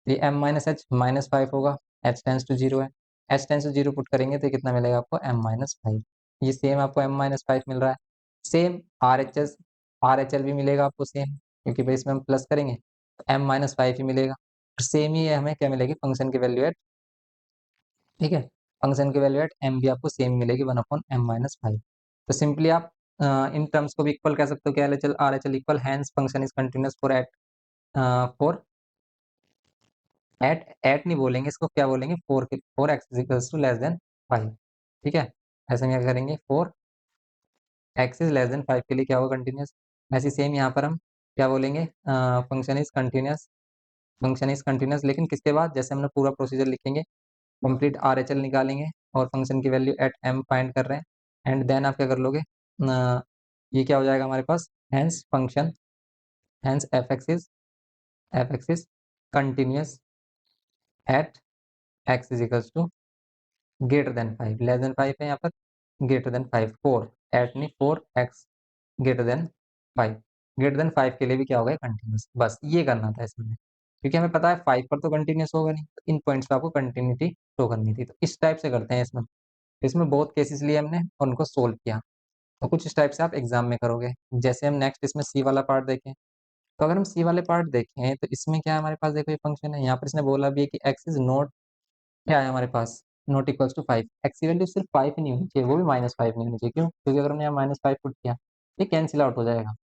ये m minus h minus five होगा, एच टेंस टू जीरो है, h tends to zero put करेंगे तो कितना मिलेगा आपको, एम माइनस फाइव। ये सेम आपको एम माइनस फाइव मिल रहा है। Same R H S, R H L भी मिलेगा आपको सेम, क्योंकि भाई इसमें हम प्लस करेंगे तो एम माइनस फाइव ही मिलेगा। सेम ही है, हमें क्या मिलेगी, फंक्शन की वैल्यू एट, ठीक है, फंक्शन की वैल्यू एट एम भी आपको सेम मिलेगी, one upon m minus five. तो सिंपली आप इन टर्म्स को भी इक्वल कह सकते हो कि L H L R H L equal, hence function is continuous for at, for at नहीं बोलेंगे इसको, क्या बोलेंगे, फोर के, for x is equals to less than five. ठीक है, ऐसे में क्या करेंगे, for x is less than five के लिए क्या होगा, कंटिन्यूस। ऐसे सेम यहाँ पर हम क्या बोलेंगे, function is continuous, function is continuous, लेकिन किसके बाद, जैसे हमने पूरा प्रोसीजर लिखेंगे, कंप्लीट आर एच एल निकालेंगे और फंक्शन की वैल्यू एट एम फाइंड कर रहे हैं, एंड देन आप क्या कर लोगे, ये क्या हो जाएगा हमारे पास, hence function, hence F x is continuous at x is equals to greater than five, less than five है यहाँ पर, greater than five, for at नहीं, for X greater than five, greater than five के लिए भी क्या होगा, continuous. बस ये करना था इसमें, क्योंकि हमें पता है फाइव पर तो कंटिन्यूस होगा नहीं, तो इन पॉइंट्स पे आपको कंटिन्यूटी शो करनी थी। तो इस टाइप से करते हैं इसमें, इसमें बहुत केसेस लिए हमने और उनको सोल्व किया। तो कुछ इस टाइप से आप एग्जाम में करोगे। जैसे हम नेक्स्ट इसमें सी वाला पार्ट देखें, तो अगर हम सी वाले पार्ट देखें तो इसमें क्या है हमारे पास, देखो ये फंक्शन है यहाँ पर, इसने बोला भी है कि एक्स इज नॉट, क्या है हमारे पास, नॉट इक्वल्स टू 5, एक्स की वैल्यू सिर्फ 5 ही नहीं होनी चाहिए, वो भी -5 नहीं होनी चाहिए। क्यों? क्योंकि अगर हमने यहाँ -5 पुट किया, ये कैंसिल आउट हो जाएगा।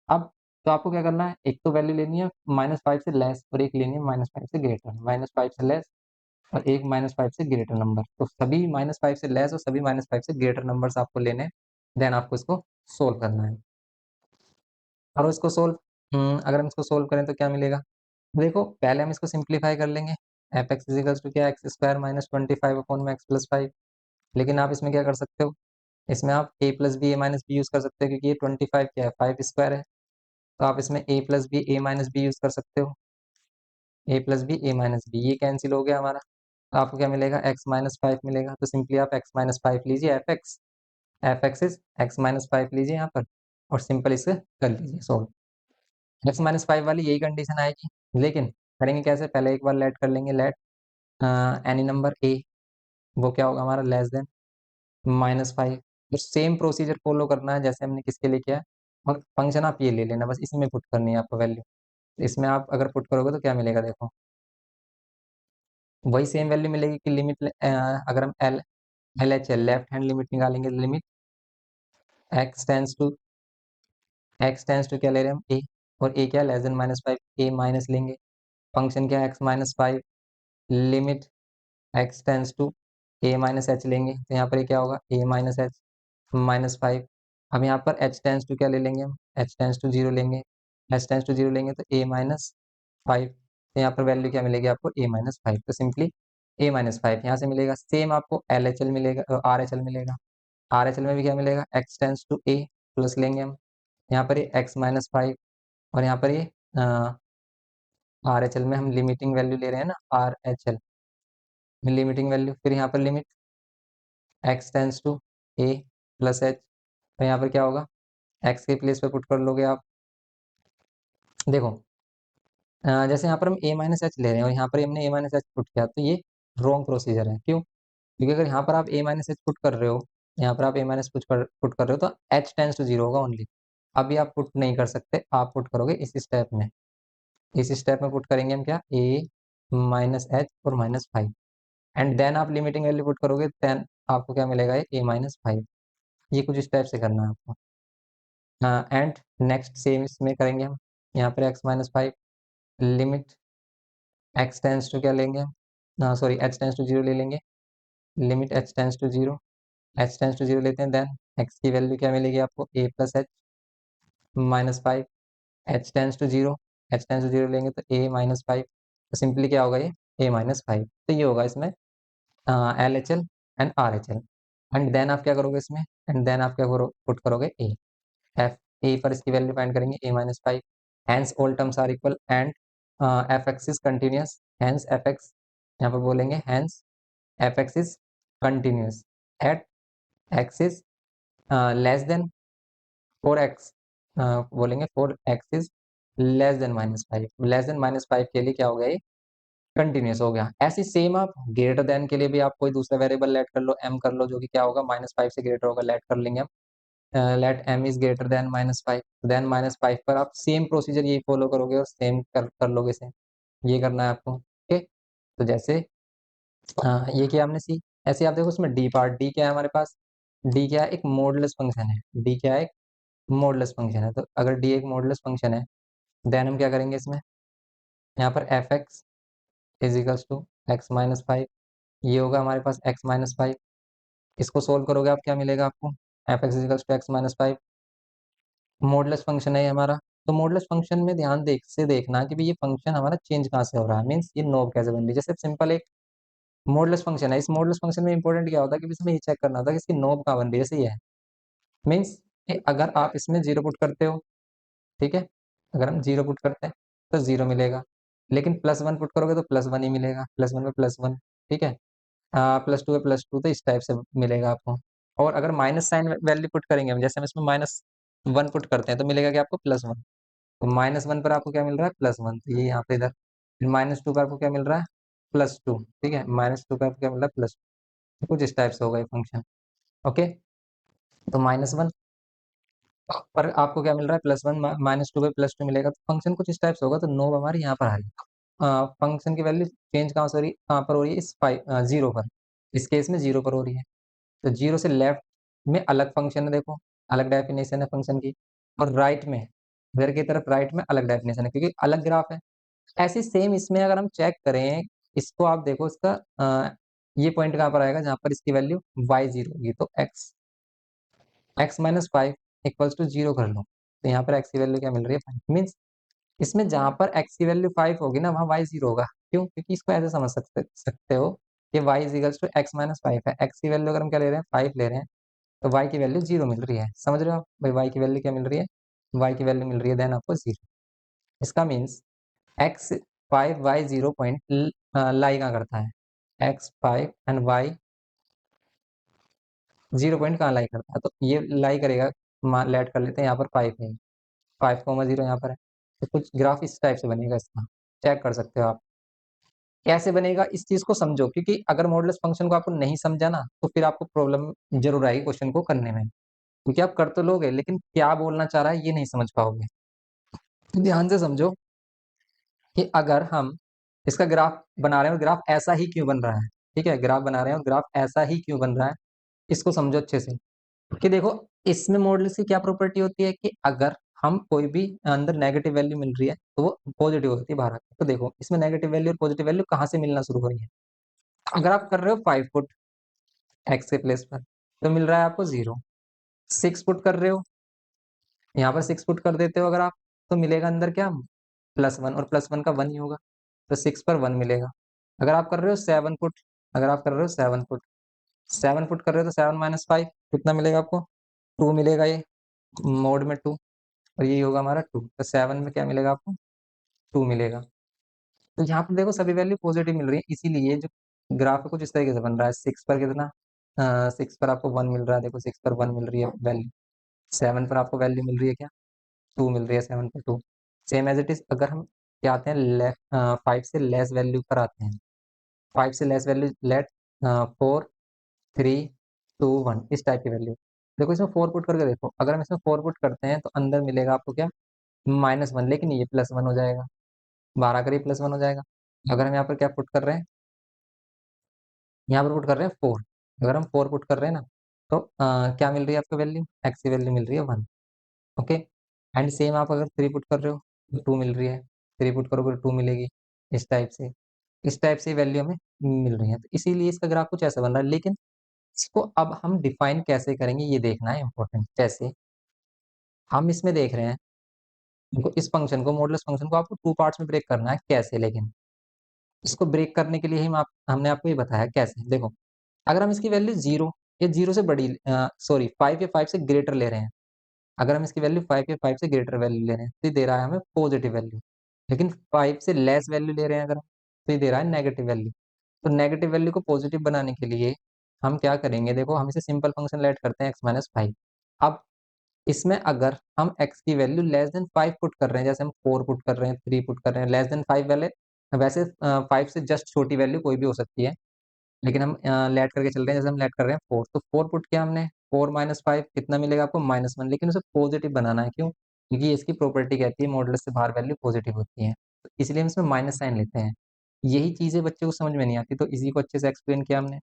अब तो आपको क्या करना है, एक तो वैल्यू लेनी है -5 से लेस और एक लेनी है -5 से ग्रेटर। -5 से लेस और एक -5 से ग्रेटर नंबर, तो सभी -5 से लेस और सभी -5 से ग्रेटर नंबर्स आपको लेने हैं। देन आपको इसको सोल्व करना है। और इसको सोल्व अगर हम इसको सोल्व करें तो क्या मिलेगा? देखो पहले हम इसको सिंप्लीफाई कर लेंगे। एफ एक्स इजिकल्स टू क्या, एक्स स्क्वायर माइनस 25 अपॉन में एक्स प्लस 5। लेकिन आप इसमें क्या कर सकते हो, इसमें आप A plus B A minus B use कर सकते हो, क्योंकि ये 25 क्या है, 5 स्क्वायर है। तो आप इसमें A plus B A minus B use कर सकते हो। A plus B A minus B, ये कैंसिल हो गया हमारा। तो आपको क्या मिलेगा, एक्स माइनस 5 मिलेगा। तो सिंपली आप एक्स माइनस 5 लीजिए, F x is x minus 5 लीजिए यहाँ पर, और सिंपल इसे कर लीजिए सॉल्व। एक्स माइनस 5 वाली यही कंडीशन आएगी, लेकिन करेंगे कैसे, पहले एक बार लेट कर लेंगे, लेट एनी नंबर ए, वो क्या होगा हमारा, लेस देन -5। तो सेम प्रोसीजर फॉलो करना है जैसे हमने किसके लिए किया है। और फंक्शन आप ये ले लेना, बस इसमें पुट करनी है आपको वैल्यू। इसमें आप अगर पुट करोगे तो क्या मिलेगा, देखो वही सेम वैल्यू मिलेगी कि लिमिट, अगर हम L H L left hand limit निकालेंगे, लिमिट एक्स टेंस टू, क्या ले रहे हैं हम, ए, और ए क्या, लेस देन -5, ए माइनस लेंगे। फंक्शन क्या है, x minus 5, limit x tends to a minus h लेंगे, तो यहाँ पर ये क्या होगा, ए माइनस एच -5। अब यहाँ पर एच टेंस टू क्या ले लेंगे हम, एच टेंस टू 0 लेंगे। एच टेंस टू 0 लेंगे तो A-5, तो यहाँ पर वैल्यू क्या मिलेगी आपको, A-5। तो सिंपली A-5 यहाँ से मिलेगा। सेम आपको LHL मिलेगा, RHL मिलेगा। RHL में भी क्या मिलेगा, x tends to A plus लेंगे हम, यहाँ पर ये x-5, और यहाँ पर ये RHL में हम लिमिटिंग वैल्यू ले रहे हैं ना, RHL में लिमिटिंग वैल्यू, फिर यहाँ पर limit x tends to A plus h, तो यहाँ पर क्या होगा, एक्स के प्लेस पे पुट कर लोगे आप। देखो जैसे यहाँ पर हम A-H ले रहे हैं और यहाँ पर हमने A-H पुट किया, तो ये रॉन्ग प्रोसीजर है। क्यों? क्योंकि अगर यहाँ पर आप A-H पुट कर रहे हो, यहाँ पर आप A- पुट कर रहे हो, तो h टेंस टू 0 होगा ओनली। अभी आप पुट नहीं कर सकते, आप पुट करोगे इस स्टेप में। इस स्टेप में पुट करेंगे हम क्या, A-H और -5, एंड देन आप लिमिटिंग वैल्यू पुट करोगे, देन आपको क्या मिलेगा, ये A-5। ये कुछ स्टेप से करना है आपको। एंड नेक्स्ट सेम इसमें करेंगे हम, यहाँ पर x-5, limit x tends to क्या लेंगे, सॉरी एच टेंस टू 0 ले लेंगे। Limit H tends to 0, h tends to 0 लेते हैं, देन एक्स की वैल्यू क्या मिलेगी आपको, a plus h -5। H tends to 0, h tends to 0 लेंगे तो A-5। तो सिंपली क्या होगा ये, A-5। तो ये होगा इसमें LHL and RHL। And then आप क्या करोगे इसमें, एंड देन आप क्या करो, पुट करोगे ए, एफ ए पर इसकी वैल्यू फाइंड करेंगे, A-5। Hence all terms are equal, and f x is continuous, hence F x, यहाँ पर बोलेंगे hence F x is continuous at x is less than 4x, बोलेंगे 4x is less than -5। Less than -5 के लिए क्या हो गया, ये कंटिन्यूस हो गया। ऐसे सेम आप ग्रेटर देन के लिए भी आप कोई दूसरा वेरिएबल लेट कर लो, m कर लो, जो कि क्या होगा, -5 से ग्रेटर होगा, लेट कर लेंगे हम। Let m is greater than -5, then -5 पर आप सेम प्रोसीजर यही फॉलो करोगे और सेम कर लोगे सेम। ये करना है आपको, ओके। तो जैसे ये किया हमने सी। ऐसे आप देखो उसमें डी पार्ट, डी क्या है हमारे पास, डी क्या है, एक मॉडुलस फंक्शन है। डी क्या है, एक मॉडुलस फंक्शन है। तो अगर डी एक मॉडुलस फंक्शन है, देन हम क्या करेंगे इसमें, यहाँ पर f x is equals to x-5, ये होगा हमारे पास x-5। इसको सोल्व करोगे आप, क्या मिलेगा आपको, f x is equals to x-5। Modulus function है ये हमारा। तो मॉडुलस फंक्शन में ध्यान से देखना कि भाई ये फंक्शन हमारा चेंज कहाँ से हो रहा है, मीन्स ये नोब कैसे बन रही है। जैसे सिंपल एक मॉडुलस फंक्शन है, इस मॉडुलस फंक्शन में इंपॉर्टेंट क्या होता है कि इसमें ये चेक करना होता है कि इसकी नोब कहाँ बन रही है। जैसे ये है, मीन्स अगर आप इसमें 0 पुट करते हो, ठीक है, अगर हम 0 पुट करते हैं तो 0 मिलेगा, लेकिन +1 पुट करोगे तो +1 ही मिलेगा, +1 पे +1, ठीक है। +2 पे +2, तो इस टाइप से मिलेगा आपको। और अगर माइनस साइन वैल्यू पुट करेंगे हम, जैसे हम इसमें -1 पुट करते हैं तो मिलेगा क्या आपको, +1। तो -1 पर आपको क्या मिल रहा है, +1, तो ये यहाँ पे इधर। फिर -2 पर आपको क्या मिल रहा है, +2, ठीक है। -2 पर आपको क्या मिल रहा है, +2। कुछ इस टाइप से होगा ये फंक्शन, ओके। तो -1 पर आपको क्या मिल रहा है, +1, -2 पे +2 मिलेगा, तो फंक्शन कुछ इस टाइप से होगा। तो नोब हमारी यहाँ पर आ रही है। फंक्शन की वैल्यू चेंज कहाँ से हो रही है, कहाँ पर हो रही है, इस 0 पर। इस केस में 0 पर हो रही है। तो 0 से लेफ्ट में अलग फंक्शन है देखो, अलग डेफिनेशन है फंक्शन की, और राइट में, इधर की तरफ राइट में अलग डेफिनेशन है क्योंकि अलग ग्राफ है। ऐसे सेम इसमें अगर हम चेक करें, इसको आप देखो, इसका ये पॉइंट कहाँ पर आएगा जहाँ पर इसकी वैल्यू y0 होगी, तो x minus five equals to 0 कर लो, तो यहाँ पर x की वैल्यू क्या मिल रही है, 5। मीन्स इसमें जहां पर x की वैल्यू 5 होगी ना, वहाँ y0 होगा। क्यों? क्योंकि इसको ऐसे समझ सकते हो कि y is equals to x minus five है। x की वैल्यू अगर हम क्या ले रहे हैं, 5 ले रहे हैं, तो y की वैल्यू 0 मिल रही है। समझ रहे हो आप? भाई y की वैल्यू क्या मिल रही है, y की वैल्यू मिल रही है देन आपको 0। इसका मीन्स x 5 y 0 पॉइंट लाई कहाँ करता है, x 5 एंड y 0 पॉइंट कहाँ लाई करता है, तो ये लाई करेगा, मान लेट कर लेते हैं, यहाँ पर 5 है, 5,0 यहाँ पर है, तो कुछ ग्राफ इस टाइप से बनेगा। इसका चेक कर सकते हो आप कैसे बनेगा, इस चीज को समझो, क्योंकि अगर मॉडुलस फंक्शन को आपको नहीं समझा ना, तो फिर आपको प्रॉब्लम जरूर आएगी क्वेश्चन को करने में, क्योंकि आप कर तो लोगे लेकिन क्या बोलना चाह रहा है ये नहीं समझ पाओगे। तो ध्यान से समझो कि अगर हम इसका ग्राफ बना रहे हैं और ग्राफ ऐसा ही क्यों बन रहा है, ठीक है, ग्राफ बना रहे हैं और ग्राफ ऐसा ही क्यों बन रहा है, इसको समझो अच्छे से। कि देखो, इसमें मॉडुलस की क्या प्रॉपर्टी होती है कि अगर हम कोई भी अंदर नेगेटिव वैल्यू मिल रही है तो वो पॉजिटिव होती है बाहर आके। तो देखो, इसमें नेगेटिव वैल्यू और पॉजिटिव वैल्यू कहाँ से मिलना शुरू हो रही है। अगर आप कर रहे हो 5 फुट एक्स के प्लेस पर, तो मिल रहा है आपको 0। 6 फुट कर रहे हो, यहाँ पर 6 फुट कर देते हो अगर आप, तो मिलेगा अंदर क्या, +1, और +1 का 1 ही होगा, तो 6 पर 1 मिलेगा। अगर आप कर रहे हो 7 फुट, अगर आप कर रहे हो 7 फुट, 7 फुट कर रहे हो, तो 7 माइनस 5 कितना मिलेगा आपको, 2 मिलेगा, ये मोड में 2, और यही होगा हमारा 2, तो 7 में क्या मिलेगा आपको, 2 मिलेगा। तो यहाँ पर देखो सभी वैल्यू पॉजिटिव मिल रही है, इसीलिए जो ग्राफ है कुछ इस तरीके से बन रहा है। 6 पर कितना, 6 पर आपको 1 मिल रहा है, देखो 6 पर 1 मिल रही है वैल्यू, 7 पर आपको वैल्यू मिल रही है क्या, 2 मिल रही है, 7 पर 2। सेम एज इट इज अगर हम क्या आते हैं, 5 से लेस वैल्यू पर आते हैं, 5 से लेस वैल्यू, लेट 4 3 2 1, इस टाइप की वैल्यू। देखो इसमें 4 पुट करके देखो, अगर हम इसमें 4 पुट करते हैं तो अंदर मिलेगा आपको क्या, -1, लेकिन ये +1 हो जाएगा, 12 करीब +1 हो जाएगा। अगर हम यहाँ पर क्या पुट कर रहे हैं, यहाँ पर पुट कर रहे हैं 4, अगर हम 4 पुट कर रहे हैं ना, तो क्या मिल रही है आपको वैल्यू, एक्स की वैल्यू मिल रही है 1। ओके, एंड सेम आप अगर 3 पुट कर रहे हो तो 2 मिल रही है, 3 पुट करोगे तो 2 मिलेगी, इस टाइप से वैल्यू हमें मिल रही है। तो इसीलिए इसका ग्राफ कुछ ऐसा बन रहा है, लेकिन इसको अब हम डिफाइन कैसे करेंगे ये देखना है इंपॉर्टेंट। जैसे हम इसमें देख रहे हैं, देखो इस फंक्शन को, मॉडुलस फंक्शन को आपको 2 पार्ट्स में ब्रेक करना है, कैसे, लेकिन इसको ब्रेक करने के लिए हमने आपको ये बताया कैसे। देखो, अगर हम इसकी वैल्यू 0 या 0 से बड़ी, सॉरी 5 या 5 से ग्रेटर ले रहे हैं, अगर हम इसकी वैल्यू 5 या 5 से ग्रेटर वैल्यू ले रहे हैं, तो ये दे रहा है हमें पॉजिटिव वैल्यू। लेकिन 5 से लेस वैल्यू ले रहे हैं अगर हम, तो ये दे रहा है नेगेटिव वैल्यू। तो नेगेटिव वैल्यू को पॉजिटिव बनाने के लिए हम क्या करेंगे, देखो हम इसे सिंपल फंक्शन लेट करते हैं x-5। अब इसमें अगर हम x की वैल्यू लेस देन 5 पुट कर रहे हैं, जैसे हम 4 पुट कर रहे हैं, 3 पुट कर रहे हैं, लेस देन 5 वाले, वैसे 5 से जस्ट छोटी वैल्यू कोई भी हो सकती है, लेकिन हम लेट करके चल रहे हैं, जैसे हम लेट कर रहे हैं 4, तो 4 पुट किया हमने, 4 माइनस 5 कितना मिलेगा आपको, -1, लेकिन उसे पॉजिटिव बनाना है। क्यों? क्योंकि इसकी प्रॉपर्टी कहती है मॉडुलस से बाहर वैल्यू पॉजिटिव होती है, तो इसलिए हम इसमें माइनस साइन लेते हैं। यही चीजें बच्चे को समझ में नहीं आती, तो इसी को अच्छे से एक्सप्लेन किया हमने,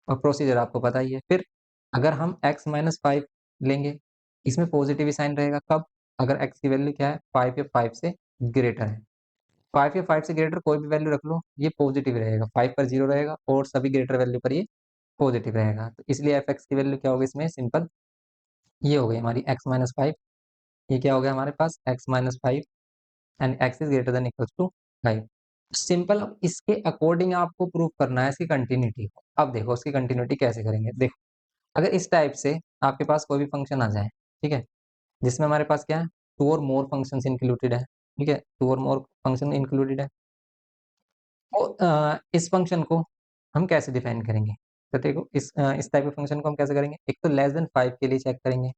और प्रोसीजर आपको पता ही है। फिर अगर हम x-5 लेंगे, इसमें पॉजिटिव ही साइन रहेगा, कब, अगर x की वैल्यू क्या है, 5 या 5 से ग्रेटर है। 5 या 5 से ग्रेटर कोई भी वैल्यू रख लो, ये पॉजिटिव रहेगा, 5 पर 0 रहेगा, और सभी ग्रेटर वैल्यू पर ये पॉजिटिव रहेगा। तो इसलिए एफ एक्स की वैल्यू क्या होगी इसमें, सिंपल, ये हो गई हमारी x-5। ये क्या हो गया हमारे पास, x-5 and x is greater than equal to 5। Simple, अब इसके अकॉर्डिंग आपको प्रूव करना है इसकी कंटिन्यूटी को। अब देखो उसकी कंटिन्यूटी कैसे करेंगे, देखो अगर इस टाइप से आपके पास कोई भी फंक्शन आ जाए, ठीक है, जिसमें हमारे पास क्या है, 2 और मोर फंक्शंस इंक्लूडेड है, ठीक है, 2 और मोर फंक्शन इंक्लूडेड है, तो इस फंक्शन को हम कैसे डिफाइन करेंगे, तो देखो इस टाइप के फंक्शन को हम कैसे करेंगे, एक तो लेस देन 5 के लिए चेक करेंगे,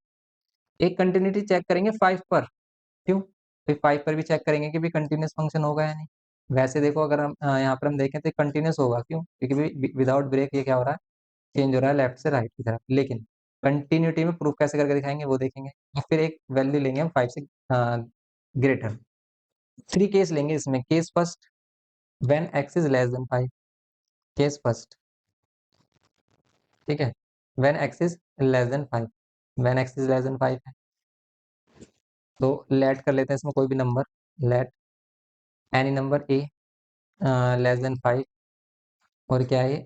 एक कंटिन्यूटी चेक करेंगे 5 पर। क्यों? फिर 5 पर भी चेक करेंगे कि भी कंटीन्यूअस फंक्शन होगा या नहीं। वैसे देखो अगर हम यहाँ पर हम देखें तो कंटीन्यूअस होगा, क्यों, क्योंकि विदाउट ब्रेक ये क्या हो रहा है, चेंज हो रहा है लेफ्ट से राइट की तरफ। लेकिन कंटिन्यूटी में प्रूफ कैसे करके दिखाएंगे वो देखेंगे, और फिर एक वैल्यू लेंगे हम 5 से ग्रेटर। 3 केस लेंगे इसमें, case first, when x is less than 5, case first, ठीक है। When x is less than 5, when x is less than 5 है, तो लेट कर लेते हैं इसमें कोई भी number, let any number a less than 5, और क्या है,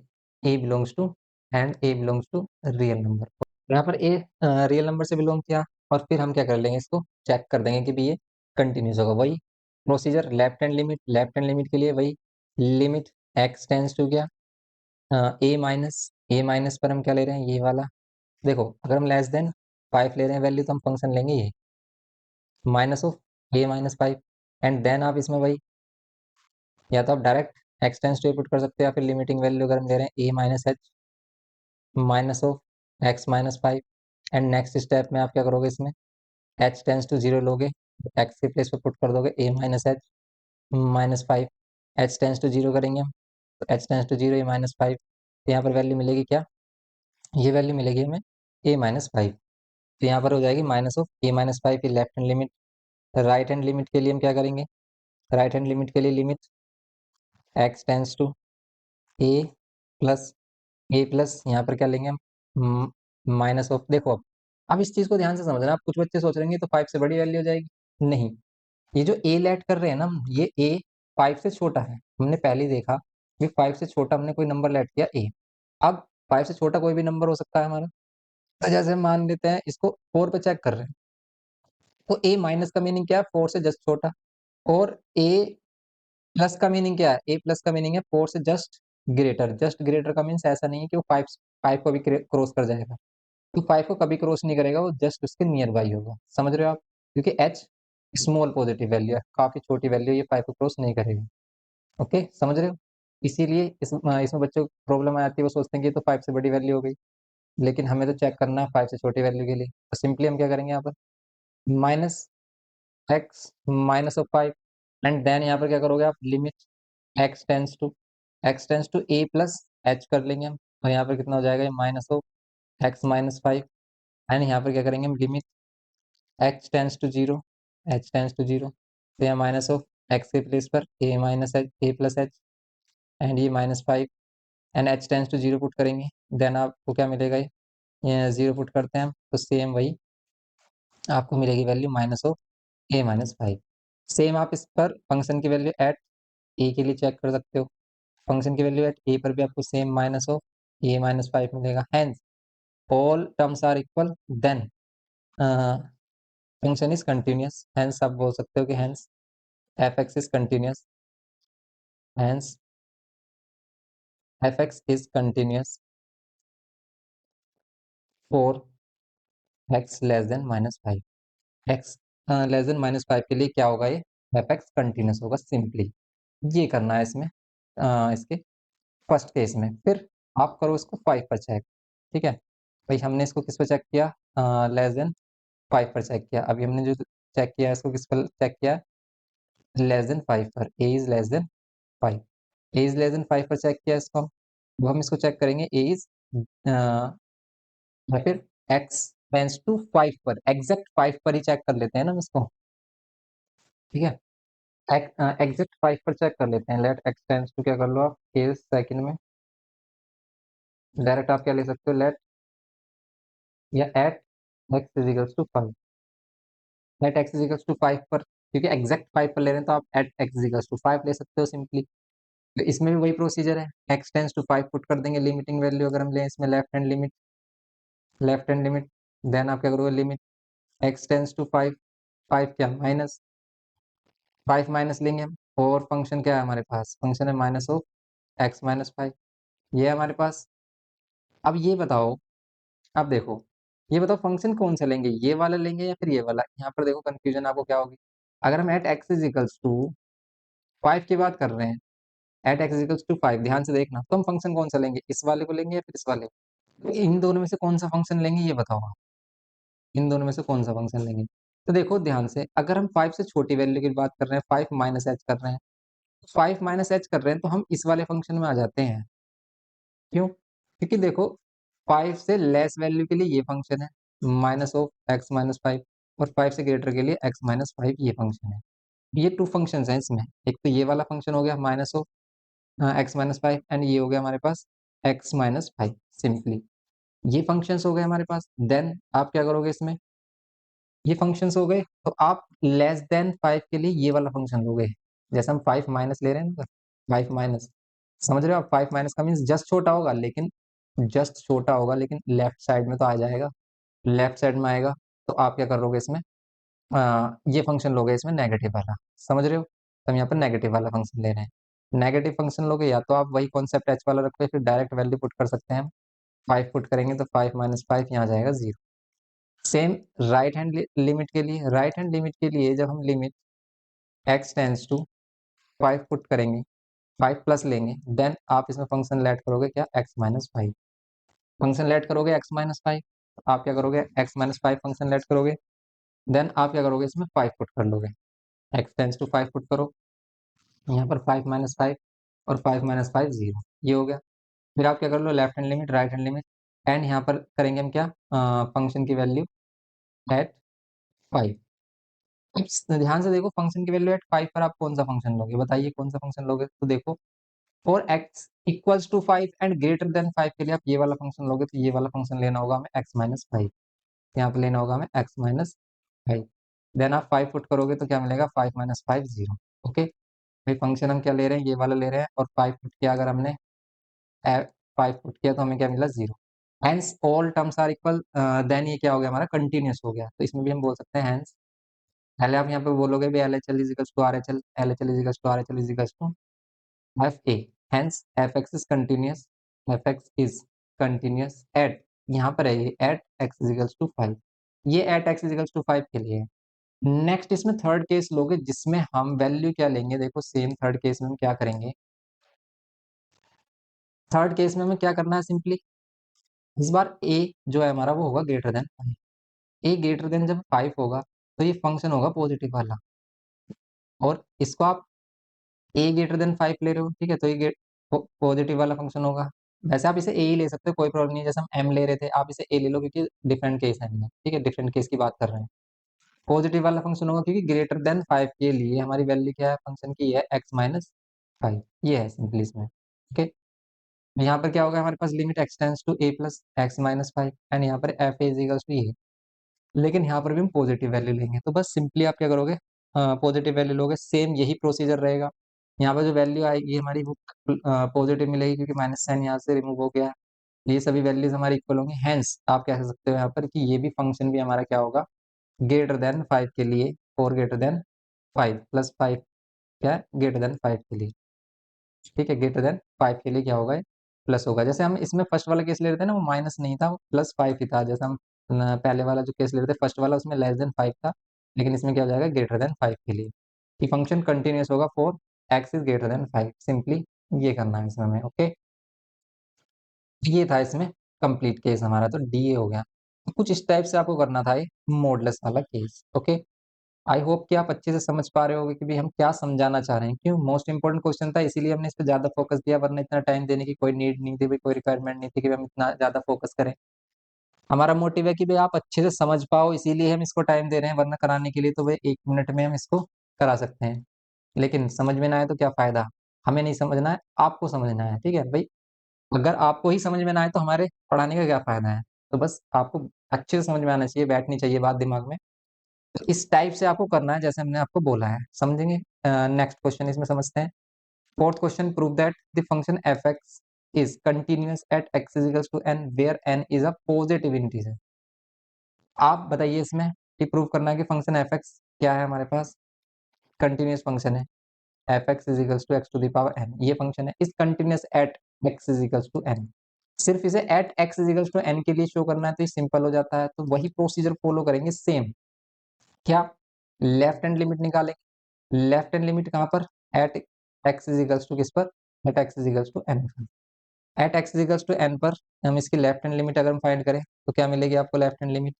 a belongs to, and A belongs to real number. यहाँ पर ए रियल नंबर से बिलोंग किया, और फिर हम क्या कर लेंगे, इसको चेक कर देंगे कि भी ये कंटिन्यूस होगा। वही procedure, left hand limit, left hand limit के लिए वही लिमिट एक्स टेंस टू क्या, ए माइनस, ए माइनस पर हम क्या ले रहे हैं, ये वाला। देखो अगर हम लेस देन 5 ले रहे हैं वैल्यू, तो हम फंक्शन लेंगे ये minus of a minus 5, and then आप इसमें वही, या तो आप direct x tends to a put कर सकते हो, या फिर लिमिटिंग वैल्यू अगर हम ले रहे हैं a minus h minus of x minus 5, and next step में आप क्या करोगे, इसमें एच टेंस टू जीरो लोगे, एक्स के प्लेस पे पुट कर दोगे a minus h minus 5, h tends to zero करेंगे हम, तो h tends to zero a minus 5, तो यहाँ पर वैल्यू मिलेगी क्या, ये वैल्यू मिलेगी हमें ए माइनस 5। तो यहाँ पर हो जाएगी माइनस ऑफ ए माइनस 5 की left hand limit. Right hand limit के लिए हम क्या करेंगे, राइट हैंड लिमिट के लिए limit x tends to A plus, a plus यहाँ पर क्या लेंगे हम, माइनस ऑफ। देखो अब इस चीज को ध्यान से समझना, आप कुछ बच्चे सोच रहे हैं तो 5 से बड़ी वैल्यू हो जाएगी, नहीं। ये जो ए लेट कर रहे हैं ना हम, ये ए 5 से छोटा है, हमने पहले ही देखा कि 5 से छोटा हमने कोई नंबर लेट किया ए। अब 5 से छोटा कोई भी नंबर हो सकता है हमारा, तो जैसे हम मान लेते हैं इसको 4 पे चेक कर रहे हैं, तो ए माइनस का मीनिंग क्या है, 4 से जस्ट छोटा, और ए प्लस का मीनिंग क्या है, ए प्लस का मीनिंग है 4 से जस्ट ग्रेटर। जस्ट ग्रेटर का मीन्स ऐसा नहीं है कि वो 5 5 को भी क्रॉस कर जाएगा, तो 5 को कभी क्रॉस नहीं करेगा, वो जस्ट उसके नियर बाई होगा, समझ रहे हो आप, क्योंकि एच स्मॉल पॉजिटिव वैल्यू है, काफी छोटी वैल्यू, ये 5 को क्रॉस नहीं करेगी। ओके, समझ रहे हो। इसीलिए इसमें बच्चों को प्रॉब्लम आती है, वो सोचते हैं कि ये तो 5 से बड़ी वैल्यू हो गई, लेकिन हमें तो चेक करना है 5 से छोटी वैल्यू के लिए, तो सिंपली हम क्या करेंगे यहाँ पर, minus x minus of 5, and then यहाँ पर क्या करोगे आप, limit x tends to A plus h कर लेंगे हम, और यहाँ पर कितना हो जाएगा, minus of x minus 5, and यहाँ पर क्या करेंगे हम, limit x tends to zero, h tends to zero, तो यहाँ माइनस ऑफ एक्स के प्लेस पर a minus h, a plus h, and ये minus 5, and h tends to zero put करेंगे, देन आपको क्या मिलेगा, ये जीरो पुट करते हैं हम, तो सेम वही आपको मिलेगी value minus of a minus 5। Same आप इस पर फंक्शन की वैल्यू एट ए के लिए चेक कर सकते हो, फंक्शन की वैल्यू एट ए पर भी आपको same minus of a minus 5 मिलेगा, hence all terms are equal, then function is continuous, hence आप बोल सकते हो कि hence F x is continuous, hence F x is continuous for x less than minus 5, x less than minus 5 के लिए क्या होगा, ये एफ एक्स कंटिन्यूअस होगा, सिंपली ये करना है इसमें, इसके फर्स्ट केस में। फिर आप करो इसको 5 पर चेक, ठीक है भाई, हमने इसको किस पर चेक किया, लेस देन 5 पर चेक किया, अभी हमने जो चेक किया है इसको किस पर चेक किया, लेस देन 5 पर, a is less than 5, A is less than 5 पर चेक किया इसको हम, अब हम इसको चेक करेंगे ए इज, या फिर एक्स टेंस टू 5 पर, एग्जैक्ट 5 पर ही चेक कर लेते हैं ना हम इसको, ठीक है, एग्जैक्ट 5 पर चेक कर लेते हैं, लेट एक्स टेंस टू क्या कर लो आप, ए सेकंड में डायरेक्ट आप क्या ले सकते हो, लेट या at x is equals to 5, at x is equals to 5 पर, क्योंकि एग्जैक्ट 5 पर ले रहे हैं तो आप at x is equals to 5 ले सकते हो सिंपली। तो इसमें भी वही प्रोसीजर है, एक्स टेंस टू 5 पुट कर देंगे, लिमिटिंग वैल्यू अगर हम लें इसमें left hand limit, left hand limit, then आप क्या करोगे, लिमिट एक्स टेंस टू 5, 5 क्या माइनस 5 माइनस लेंगे हम, और फंक्शन क्या है हमारे पास, फंक्शन है माइनस ऑफ एक्स माइनस 5, ये है हमारे पास। अब ये बताओ, अब देखो, ये बताओ फंक्शन कौन सा लेंगे, ये वाला लेंगे या फिर ये वाला, यहाँ पर देखो कंफ्यूजन आपको क्या होगी। अगर हम at x is equals to 5 की बात कर रहे हैं, at x is equals to 5, ध्यान से देखना, तो हम फंक्शन कौन सा लेंगे, इस वाले को लेंगे या फिर इस वाले को? तो इन दोनों में से कौन सा फंक्शन लेंगे, ये बताओ आप, इन दोनों में से कौन सा फंक्शन लेंगे। तो देखो ध्यान से, अगर हम 5 से छोटी वैल्यू की बात कर रहे हैं, 5 माइनस एच कर रहे हैं, 5 माइनस एच कर रहे हैं, तो हम इस वाले फंक्शन में आ जाते हैं, क्यों, क्योंकि देखो 5 से लेस वैल्यू के लिए ये फंक्शन है माइनस ऑफ एक्स माइनस 5, और 5 से ग्रेटर के लिए एक्स माइनस 5 ये फंक्शन है। ये 2 फंक्शंस हैं इसमें, एक तो ये वाला फंक्शन हो गया minus of x minus 5, and ये हो गया हमारे पास एक्स माइनस 5 सिंपली। ये फंक्शंस हो गए हमारे पास। देन आप क्या करोगे इसमें, ये फंक्शंस हो गए, तो आप लेस देन 5 के लिए ये वाला फंक्शन लोगे। जैसे हम 5 माइनस ले रहे हैं ना, 5 माइनस, समझ रहे हो आप? 5 माइनस का मीन्स जस्ट छोटा होगा, लेकिन जस्ट छोटा होगा लेकिन लेफ्ट साइड में तो आ जाएगा, लेफ्ट साइड में आएगा। तो आप क्या करोगे इसमें, ये फंक्शन लोगे इसमें नेगेटिव वाला, समझ रहे हो? तो हम यहाँ पर नेगेटिव वाला फंक्शन ले रहे हैं। नेगेटिव फंक्शन लोगे या तो आप वही कॉन्सेप्ट एच वाला रखोगे, फिर डायरेक्ट वैल्यू पुट कर सकते हैं हम। 5 पुट करेंगे तो 5 माइनस 5 यहाँ आ जाएगा 0। सेम राइट हैंड लिमिट के लिए, राइट हैंड लिमिट के लिए जब हम limit x tends to 5 put करेंगे, 5 प्लस लेंगे, देन आप इसमें फंक्शन लेट करोगे क्या, x माइनस 5। फंक्शन लेट करोगे x माइनस 5, आप क्या करोगे, x माइनस 5 फंक्शन लेट करोगे, देन आप क्या करोगे इसमें 5 पुट कर लोगे, x टेंस टू 5 पुट करो, यहाँ पर 5 माइनस 5 और 5 माइनस 5 0, ये हो गया। फिर आप क्या कर लो, left hand limit right hand limit, and यहाँ पर करेंगे हम क्या, फंक्शन की वैल्यू एट 5। ध्यान से देखो, फंक्शन की वैल्यू एट 5 पर आप कौन सा फंक्शन लोगे, बताइए कौन सा फंक्शन लोगे? तो देखो, for x equals to 5 and greater than 5 के लिए आप ये वाला फंक्शन लोगे, तो ये वाला फंक्शन लेना होगा हमें x माइनस 5, यहाँ पे लेना होगा हमें x माइनस 5। देन आप 5 पुट करोगे तो क्या मिलेगा, 5 माइनस 5 0। ओके, भाई फंक्शन हम क्या ले रहे हैं, ये वाला ले रहे हैं, और 5 पुट किया अगर हमने, 5 पुट किया तो हमें क्या मिला, 0। Hence all terms are equal, then ये क्या हो गया हमारा, कंटिन्यूअस हो गया। तो इसमें भी हम बोल सकते हैं हेंस, पहले आप यहाँ पे बोलोगे भी L H L is equals to R H L, L H L is equals to R H L is equals to f a. Hence f x is continuous, f x is continuous at, यहाँ पर है ये at x is equals to 5, ये at x is equals to 5 के लिए है। Next इसमें third case लोगे, जिसमें हम वैल्यू क्या लेंगे, देखो सेम थर्ड केस में हम क्या करेंगे, थर्ड केस में हमें क्या करना है, सिंपली इस बार ए जो है हमारा वो होगा ग्रेटर देन 5। ए ग्रेटर देन जब 5 होगा तो ये फंक्शन होगा पॉजिटिव वाला, और इसको आप ए ग्रेटर देन 5 ले रहे हो, ठीक है, तो ये पॉजिटिव वाला फंक्शन होगा। वैसे आप इसे ए ही ले सकते हो, कोई प्रॉब्लम नहीं है, जैसे हम एम ले रहे थे, आप इसे ए ले लो क्योंकि डिफरेंट केस है इनमें, ठीक है, डिफरेंट केस की बात कर रहे हैं। पॉजिटिव वाला फंक्शन होगा क्योंकि ग्रेटर देन 5 के लिए हमारी वैल्यू क्या है फंक्शन की, है एक्स माइनस 5, ये है सिंपली इसमें। ओके, यहाँ पर क्या होगा, हमारे पास limit x tends to A plus x minus 5, and यहाँ पर एफ इज इक्वल्स टू ये, लेकिन यहाँ पर भी हम पॉजिटिव वैल्यू लेंगे। तो बस सिंपली आप क्या करोगे, पॉजिटिव वैल्यू लोगे, सेम यही प्रोसीजर रहेगा। यहाँ पर जो वैल्यू आएगी हमारी वो पॉजिटिव मिलेगी क्योंकि माइनस साइन यहाँ से रिमूव हो गया है। ये सभी वैल्यूज हमारी इक्वल होंगी, हेंस आप क्या कह सकते हो यहाँ पर कि ये भी फंक्शन भी हमारा क्या होगा, ग्रेटर देन 5 के लिए, और ग्रेटर देन 5 प्लस 5 क्या है, ग्रेटर देन 5 के लिए, ठीक है, ग्रेटर देन 5 के लिए क्या होगा, प्लस होगा। जैसे हम इसमें फर्स्ट वाला केस ले रहे थे ना, वो माइनस नहीं था, वो प्लस 5 ही था। जैसे हम पहले वाला जो केस ले रहे थे फर्स्ट वाला, उसमें लेस देन 5 था, लेकिन इसमें क्या हो जाएगा, ग्रेटर देन 5 के लिए, कि फंक्शन कंटिन्यूअस होगा for x is greater than 5, simply ये करना है इसमें हमें। ओके, ये था इसमें कंप्लीट केस हमारा, तो डी ए हो गया। तो कुछ इस टाइप से आपको करना था ये मॉडुलस वाला केस। ओके, आई होप कि आप अच्छे से समझ पा रहे होगे कि भाई हम क्या समझाना चाह रहे हैं, क्यों मोस्ट इंपोर्टेंट क्वेश्चन था, इसीलिए हमने इस पे ज्यादा फोकस दिया, वरना इतना टाइम देने की कोई नीड नहीं थी भाई, कोई रिक्वायरमेंट नहीं थी कि हम इतना ज्यादा फोकस करें। हमारा मोटिव है कि भाई आप अच्छे से समझ पाओ, इसीलिए हम इसको टाइम दे रहे हैं, वरना कराने के लिए तो भाई 1 मिनट में हम इसको करा सकते हैं, लेकिन समझ में ना आए तो क्या फायदा। हमें नहीं समझना है, आपको समझना है, ठीक है भाई। अगर आपको ही समझ में ना आए तो हमारे पढ़ाने का क्या फायदा है। तो बस आपको अच्छे से समझ में आना चाहिए, बैठनी चाहिए बात दिमाग में। तो इस टाइप से आपको करना है जैसे हमने आपको बोला है, समझेंगे? नेक्स्ट क्वेश्चन इसमें समझते हैं। Fourth question, prove that the function f x is continuous at x is equals to n where n is a positive integer. आप बताइए इसमें कि प्रूव करना है कि फंक्शन एफ एक्स क्या है, हमारे पास कंटिन्यूअस फंक्शन है, f x is equals to x to the power n, ये फंक्शन है, is continuous at x is equals to n. सिर्फ इसे at x is equals to n के लिए शो करना है, तो ये सिंपल हो जाता है। तो वही प्रोसीजर फॉलो करेंगे सेम। क्या, लेफ्ट हैंड लिमिट निकालेंगे, लेफ्ट हैंड लिमिट कहाँ पर, at x is equals to किस पर, at x is equals to n पर। At x is equals to n पर हम इसकी लेफ्ट हैंड लिमिट अगर हम फाइंड करें तो क्या मिलेगी आपको left hand limit,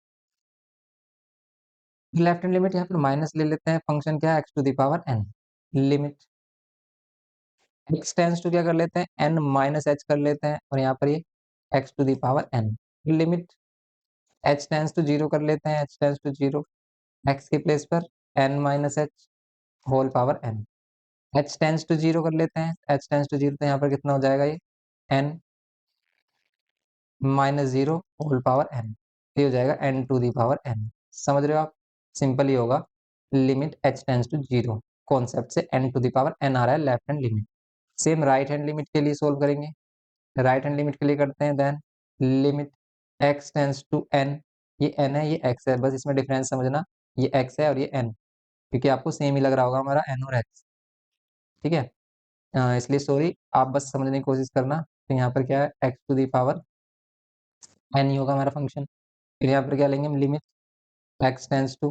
left hand limit यहाँ पर माइनस ले लेते हैं, फंक्शन क्या है, x to the power n, limit x tends to क्या कर लेते हैं, एन माइनस एच कर लेते हैं, और यहाँ पर ये x to the power n, limit H tends to zero कर लेते हैं, h tends to zero, x के प्लेस पर n minus h whole power n, h tends to zero कर लेते हैं, एच टेंस टू जीरो, तो यहाँ पर कितना हो जाएगा ये, एन -0 होल पावर n, ये हो जाएगा n to the power n। समझ रहे हो आप? सिंपल ही होगा, limit h tends to 0 concept से n to the power n आ रहा है left hand limit. Same right hand limit के लिए सोल्व करेंगे। राइट हैंड लिमिट के लिए करते हैं, then limit x tends to n, ये n है ये x है, बस इसमें डिफरेंस समझना, ये x है और ये n, क्योंकि आपको सेम ही लग रहा होगा हमारा n और x, ठीक है। इसलिए सॉरी, आप बस समझने की कोशिश करना। तो यहाँ पर क्या है, x to the power n ही होगा हमारा फंक्शन। फिर यहाँ पर क्या लेंगे हम, लिमिट x टेंड्स टू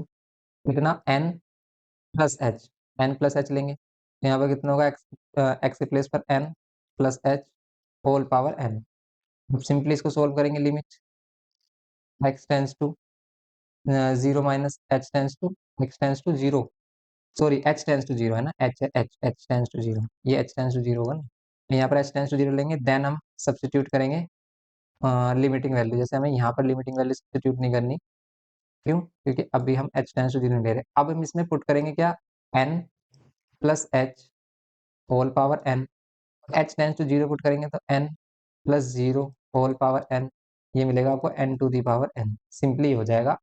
कितना, n plus h, n plus h लेंगे। तो यहाँ पर कितना होगा, x के प्लेस पर n plus h whole power n। अब सिंपली इसको सोल्व करेंगे, limit x tends to 0 minus h tends to x tends to 0, sorry h tends to 0 है ना, h टेंड्स टू 0, ये h टेंड्स टू 0 होगा ना। तो यहाँ पर h टेंड्स टू 0 लेंगे, देन हम सब्स्टिट्यूट करेंगे लिमिटिंग वैल्यू। जैसे हमें यहाँ पर लिमिटिंग वैल्यू सब्स्टिट्यूट नहीं करनी, क्यों? क्योंकि अभी हम h टेंड्स टू 0 नहीं ले रहे। अब हम इसमें पुट करेंगे क्या, n plus h whole power n, h tends to 0 put करेंगे तो n plus 0 whole power n, ये मिलेगा आपको n to the power n। Simply हो जाएगा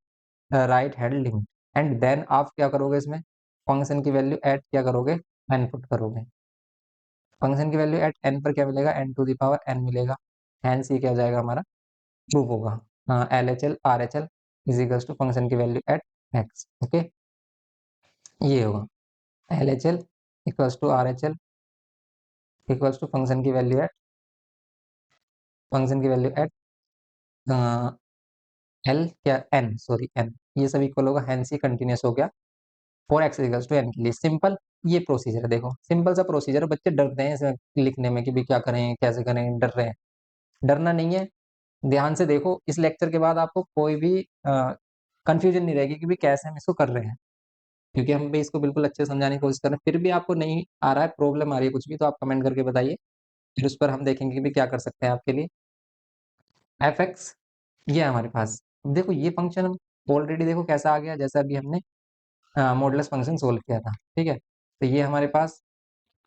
right hand limit. And then आप क्या करोगे, इसमें फंक्शन की वैल्यू एट क्या करोगे, n पुट करोगे। फंक्शन की वैल्यू एट n पर क्या मिलेगा, n to the power n मिलेगा। हैंस ये क्या हो जाएगा हमारा, प्रूफ होगा। L H L R H L is equals to function की वैल्यू एट x, ओके, ये होगा L H L equals to R H L equals to function की वैल्यू एट एल क्या एन, सॉरी एन, ये सब equal होगा, hence ये continuous हो गया for x equals to n के लिए। सिंपल ये प्रोसीजर है, देखो सिंपल सा प्रोसीजर है। बच्चे डरते हैं इसे लिखने में कि भी क्या करें कैसे करें, डर रहे हैं। डरना नहीं है, ध्यान से देखो, इस लेक्चर के बाद आपको कोई भी कंफ्यूजन नहीं रहेगी कि भी कैसे हम इसको कर रहे हैं, क्योंकि हम भी इसको बिल्कुल अच्छे से समझाने की कोशिश कर रहे हैं। फिर भी आपको नहीं आ रहा है, प्रॉब्लम आ रही है कुछ भी, तो आप कमेंट करके बताइए, फिर उस पर हम देखेंगे कि भी क्या कर सकते हैं आपके लिए। एफ एक्स ये है हमारे पास। देखो ये फंक्शन हम ऑलरेडी देखो कैसा आ गया, जैसा अभी हमने मॉडुलस फंक्शन सोल्व किया था, ठीक है। तो ये हमारे पास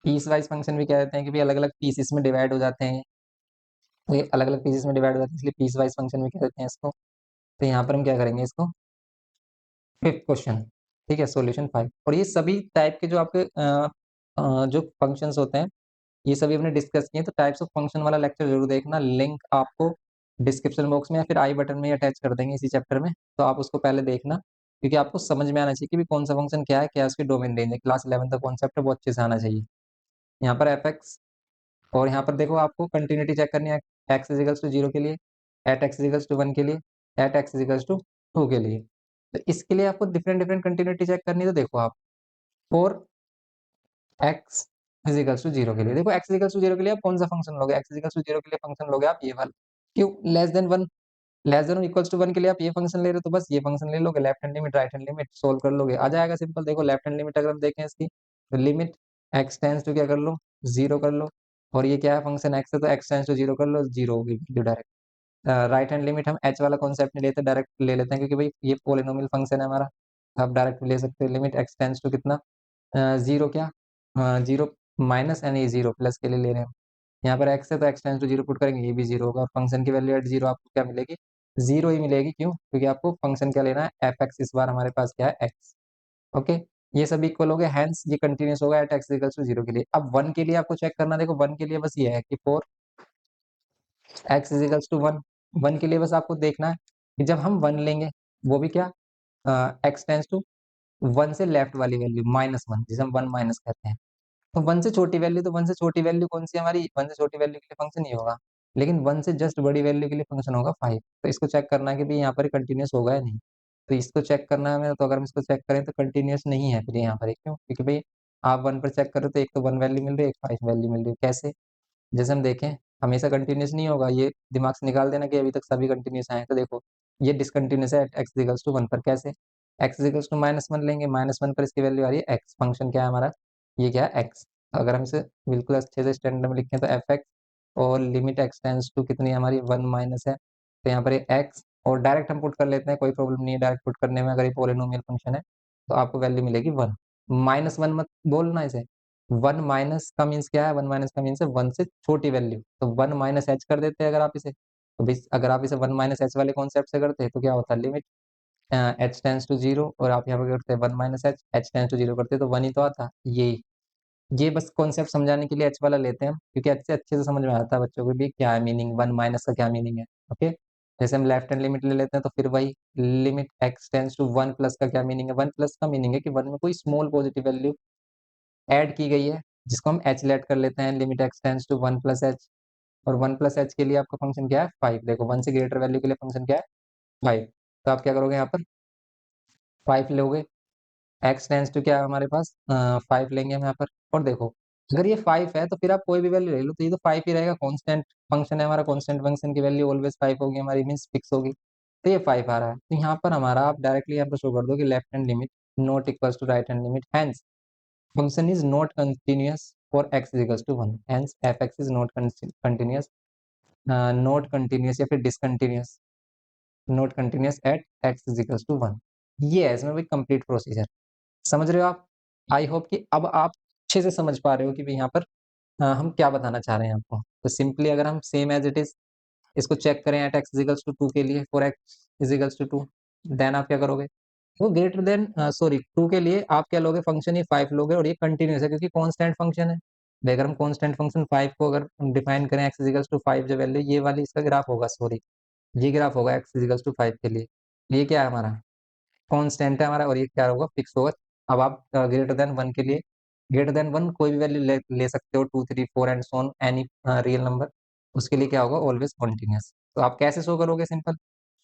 पीस वाइज फंक्शन भी कह देते हैं कि भी अलग अलग पीसेस में डिवाइड हो जाते हैं, तो ये अलग अलग पीसेस में डिवाइड हो जाते हैं, इसलिए पीस वाइज फंक्शन भी कह देते हैं इसको। तो यहाँ पर हम क्या करेंगे इसको, फिफ्थ क्वेश्चन, ठीक है, सॉल्यूशन 5। और ये सभी टाइप के जो आपके जो फंक्शंस होते हैं, ये सभी हमने डिस्कस किए। तो टाइप्स ऑफ फंक्शन वाला लेक्चर जरूर देखना, लिंक आपको डिस्क्रिप्शन बॉक्स में या फिर आई बटन में अटैच कर देंगे इसी चैप्टर में, तो आप उसको पहले देखना, क्योंकि आपको समझ में आना चाहिए कि भी कौन सा फंक्शन क्या है, क्या उसकी डोमेन रेंज है। क्लास 11 तक कॉन्सेप्ट है, वो अच्छे से आना चाहिए। यहाँ पर एफ एक्स, और यहाँ पर देखो आपको कंटिन्यूटी चेक करनी है, एक्स इजिकल्स टू 0 के लिए, एट एक्स इजिकल्स टू 1 के लिए, एट एक्स इजिकल्स टू 2 के लिए। तो इसके लिए आपको डिफरेंट डिफरेंट कंटिन्यूटी चेक करनी है। तो देखो आप, फोर एक्स इजिकल्स टू 0 के लिए, देखो एक्स इजिकल्स टू 0 के लिए आप कौन सा फंक्शन लोगे, एक्स इजिकल्स टू 0 के लिए फंक्शन लोगे आप ये वाला। क्यों, less than 1, less than equals to 1 के लिए आप ये फंक्शन ले रहे हो, तो बस ये फंक्शन ले लोगे, left hand limit right hand limit solve कर लोगे, आ जाएगा सिंपल। देखो लेफ्ट हैंड लिमिट अगर हम देखें इसकी, तो लिमिट एक्स टेंस टू क्या कर लो, 0 कर लो, और ये क्या है फंक्शन एक्स है, तो एक्स टेंस टू 0 कर लो, 0 होगी value direct. Right hand limit हम एच वाला कॉन्सेप्ट नहीं लेते, डायरेक्ट ले लेते हैं, क्योंकि भाई ये पोलिनोमियल फंक्शन है हमारा, आप डायरेक्ट ले सकते हैं। लिमिट एक्स टेंस टू कितना, 0 क्या, 0 माइनस यानी 0 प्लस के लिए ले रहे हैं। यहाँ पर x है तो x टेंस टू 0 पुट करेंगे, ये भी 0 होगा, और फंक्शन की वैल्यू एट 0 आपको क्या मिलेगी, 0 ही मिलेगी। क्यों, क्योंकि आपको फंक्शन क्या लेना है, एफ एक्स, इस बार हमारे पास क्या है, x, ओके। ये सभी इक्वल हो गए, हैंस ये कंटिन्यूस होगा एट एक्स इक्वल्स टू 0 के लिए। अब 1 के लिए आपको चेक करना, देखो 1 के लिए बस ये है कि फोर एक्स इक्वल्स टू 1, 1 के लिए बस आपको देखना है कि जब हम 1 लेंगे, वो भी क्या, एक्स टेंस टू 1 से लेफ्ट वाली वैल्यू -1, जिसे हम 1 माइनस कहते हैं। तो 1 से छोटी वैल्यू, तो 1 से छोटी वैल्यू कौन सी है हमारी, 1 से छोटी वैल्यू के लिए फंक्शन ही होगा। लेकिन 1 से जस्ट बड़ी वैल्यू के लिए फंक्शन होगा 5। तो इसको चेक करना है कि भाई यहाँ पर कंटिन्यूस होगा या नहीं। तो इसको चेक करना है हमें, तो अगर हम इसको चेक करें तो कंटिन्यूस नहीं है फिर यहाँ पर, क्यों, क्योंकि भाई आप 1 पर चेक करो तो एक तो 1 वैल्यू मिल रही है, एक 5 वैल्यू मिल रही है। कैसे, जैसे हम देखें, हमेशा कंटिन्यूस नहीं होगा, ये दिमाग से निकाल देना कि अभी तक सभी कंटिन्यूस आए हैं। तो देखो ये डिसकंटिन्यूस है एक्स इक्वल्स टू 1 पर। कैसे, एक्स इक्वल्स टू -1 लेंगे, -1 पर इसकी वैल्यू आ रही है एक्स, फंक्शन क्या है हमारा, ये क्या है एक्स। अगर हम इसे बिल्कुल अच्छे से स्टैंडर्ड में लिखें तो एफ एक्स, और लिमिट एक्स टेंस टू कितनी है हमारी, 1 माइनस है, तो यहाँ पर ये एक्स, और डायरेक्ट हम पुट कर लेते हैं, कोई प्रॉब्लम नहीं है डायरेक्ट पुट करने में, अगर ये पोलिनोमियल फंक्शन है तो आपको वैल्यू मिलेगी 1। -1 मत बोलना इसे, 1 माइनस का मीन्स क्या है, 1 माइनस का मीन्स है 1 से छोटी वैल्यू, तो 1 माइनस एच कर देते हैं अगर आप इसे, तो अगर आप इसे 1 माइनस एच वाले कॉन्सेप्ट से करते हैं तो क्या होता है, limit H tends to zero, और आप यहाँ पे करते हैं 1 minus h, h tends to zero करते हैं तो 1 ही तो आता। ये बस कॉन्सेप्ट समझाने के लिए एच वाला लेते हैं हम, क्योंकि अच्छे अच्छे से समझ में आता है बच्चों को भी क्या है मीनिंग, 1 माइनस का क्या मीनिंग है। ओके, जैसे हम लेफ्ट हैंड लिमिट ले लेते हैं तो फिर वही limit x tends to 1 plus का क्या मीनिंग है, 1 प्लस का मीनिंग है कि 1 में कोई स्मॉल पॉजिटिव वैल्यू ऐड की गई है, जिसको हम एच लेट कर लेते हैं, limit x tends to 1 plus एच। और 1 प्लस एच के लिए आपका फंक्शन क्या है, 5। देखो 1 से ग्रेटर वैल्यू के लिए फंक्शन क्या है, 5। तो आप क्या करोगे यहाँ पर, 5 लोगे, एक्स टेंस टू क्या है हमारे पास, 5 लेंगे हम यहाँ पर। और देखो अगर ये 5 है तो फिर आप कोई भी वैल्यू ले लो तो ये तो 5 ही रहेगा, कांस्टेंट फंक्शन है हमारा, कांस्टेंट फंक्शन की वैल्यू ऑलवेज 5 होगी हमारी, मींस फिक्स होगी। तो ये 5 आ रहा है, तो यहाँ पर हमारा आप डायरेक्टली यहाँ पर शो कर दो कि left hand limit not equals to right hand limit, hence function is not continuous for x is equals to 1, hence f x is not continuous, not continuous या फिर discontinuous, not continuous at x is equals to 1। ये है इसमें भी complete procedure. समझ रहे हो आप? आई होप कि अब आप अच्छे से समझ पा रहे हो कि भाई यहाँ पर हम क्या बताना चाह रहे हैं आपको। तो सिंपली अगर हम सेम एज इट इज इसको चेक करें एट एक्स इजिकल्स टू 2 के लिए, for x is equals to 2, then आप क्या करोगे, वो ग्रेटर देन सॉरी 2 के लिए आप क्या लोगे, फंक्शन ही 5 लोगे, और ये कंटिन्यूस है क्योंकि कांस्टेंट फंक्शन है। भाई अगर हम कांस्टेंट फंक्शन 5 को अगर डिफाइन करें एक्स इजिकल्स टू 5 जो वैल्यू, ये वाली इसका ग्राफ होगा, सॉरी ये ग्राफ होगा एक्स इजिकल्स टू 5 के लिए। ये क्या है हमारा, कांस्टेंट है हमारा, और ये क्या होगा, फिक्स होगा। अब आप ग्रेटर देन 1 के लिए, ग्रेटर देन 1 कोई भी वैल्यू ले सकते हो, 2 3 4 and so on, any real number, उसके लिए क्या होगा, ऑलवेज कॉन्टिन्यूअस। तो आप कैसे शो करोगे, सिंपल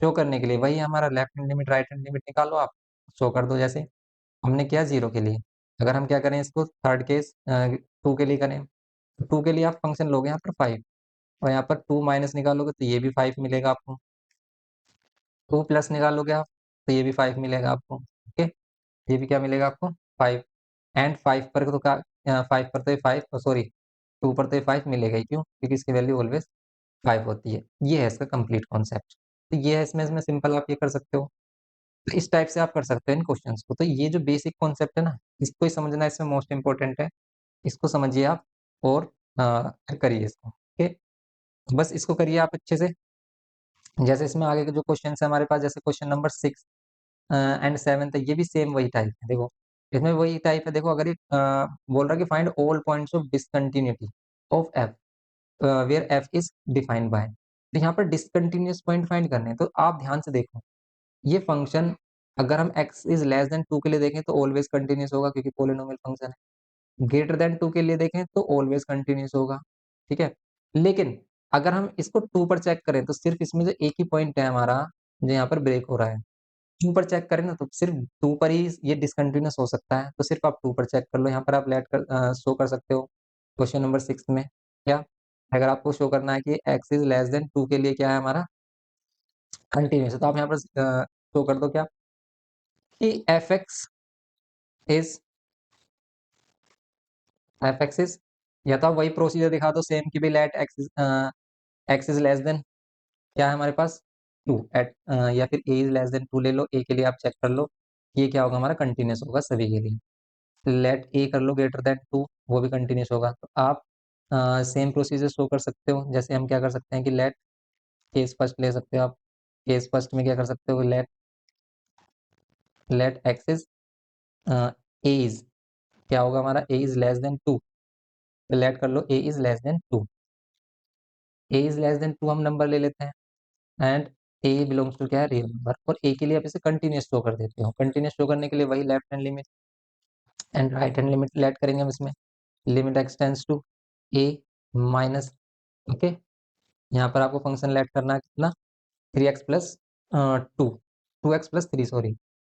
शो करने के लिए वही हमारा left hand limit right hand limit निकालो, आप शो कर दो। जैसे हमने किया 0 के लिए, अगर हम क्या करें इसको थर्ड केस 2 के लिए करें, तो 2 के लिए आप फंक्शन लोगे यहाँ पर 5, और यहाँ पर 2 माइनस निकालोगे तो ये भी 5 मिलेगा आपको, 2 प्लस निकालोगे आप तो ये भी 5 मिलेगा आपको। ओके, ये भी क्या मिलेगा आपको, 5। एंड 5 पर तो क्या, 5 पर तो ये 5, सॉरी 2 पर तो ये 5 मिलेगा ही, क्यों, क्योंकि इसकी वैल्यू ऑलवेज 5 होती है। ये है इसका कंप्लीट कॉन्सेप्ट। तो ये है इसमें सिंपल आप ये कर सकते हो। तो इस टाइप से आप कर सकते हैं इन क्वेश्चंस को। तो ये जो बेसिक कॉन्सेप्ट है ना, इसको ही समझना इसमें मोस्ट इंपॉर्टेंट है। इसको समझिए आप, और फिर करिए इसको। ओके, बस इसको करिए आप अच्छे से। जैसे इसमें आगे के जो क्वेश्चन है हमारे पास, जैसे क्वेश्चन नंबर 6 एंड 7 है, ये भी सेम वही टाइप है। देखो इसमें वही टाइप है, देखो अगर ये बोल रहा है कि find all points of discontinuity of f where f is defined by, तो यहाँ पर डिसकंटिन्यूअस पॉइंट फाइंड करने हैं। तो आप ध्यान से देखो, ये फंक्शन अगर हम x इज लेस देन 2 के लिए देखें तो ऑलवेज कंटिन्यूअस होगा, क्योंकि पोलिनोमियल फंक्शन है। ग्रेटर देन 2 के लिए देखें तो ऑलवेज कंटिन्यूअस होगा, ठीक है। लेकिन अगर हम इसको 2 पर चेक करें तो सिर्फ इसमें जो एक ही पॉइंट है हमारा, जो यहाँ पर ब्रेक हो रहा है, 2 पर चेक करें ना तो सिर्फ 2 पर ही ये डिसकंटिन्यूअस हो सकता है। तो सिर्फ आप 2 पर चेक कर लो, यहाँ पर आप लेट कर शो कर सकते हो क्वेश्चन नंबर 6 में। क्या, अगर आपको शो करना है कि x इज लेस देन 2 के लिए क्या है हमारा, कंटिन्यूअस है, तो आप यहाँ पर शो कर दो क्या, कि इज एफ एक्स इज, या तो आप वही प्रोसीजर दिखा दो सेम कि भी let x is less than क्या है हमारे पास, 2 एट, या फिर ए इज लेस देन 2 ले लो, ए के लिए आप चेक कर लो, ये क्या होगा हमारा, कंटिन्यूअस होगा सभी के लिए। लेट ए कर लो ग्रेटर देन 2, वो भी कंटिन्यूअस होगा। तो आप सेम प्रोसीजर शो कर सकते हो। जैसे हम क्या कर सकते हैं कि लेट केस फर्स्ट ले सकते हो आप, केस फर्स्ट में क्या कर सकते हो, let x is a is क्या होगा हमारा, ए इज लेस देन 2, तो लेट कर लो a is less than 2, a is less than 2 हम नंबर ले लेते हैं, एंड ए बिलोंग्स टू क्या है, रियल नंबर, और ए के लिए आप इसे कंटिन्यूअस शो कर देते हो। कंटिन्यूअस शो करने के लिए वही left hand limit and right hand limit let करेंगे हम इसमें, limit x tends to a minus, okay, यहाँ पर आपको फंक्शन लेट करना है कितना, 3x plus 2, 2x plus 3, sorry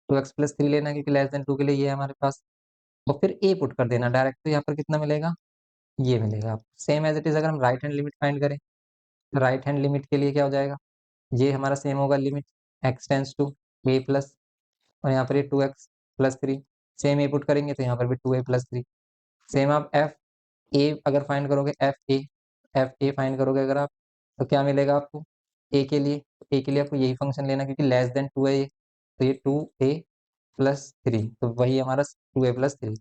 2x plus 3 लेना है क्योंकि लेस देन 2 के लिए ये है हमारे पास, और फिर ए पुट कर देना डायरेक्ट। तो यहाँ पर कितना मिलेगा, ये मिलेगा आपको। सेम एज इट इज अगर हम राइट हैंड लिमिट फाइंड करें, राइट हैंड लिमिट के लिए क्या हो जाएगा, ये हमारा सेम होगा, limit x tends to A plus, और यहाँ पर ये 2x प्लस 3, सेम ए पुट करेंगे तो यहाँ पर भी 2a प्लस 3। सेम आप एफ ए अगर फाइंड करोगे, एफ ए फाइंड करोगे अगर आप, तो क्या मिलेगा आपको, ए के लिए आपको यही फंक्शन लेना क्योंकि लेस देन 2 है ये, तो ये 2a प्लस 3, तो वही हमारा 2a प्लस 3।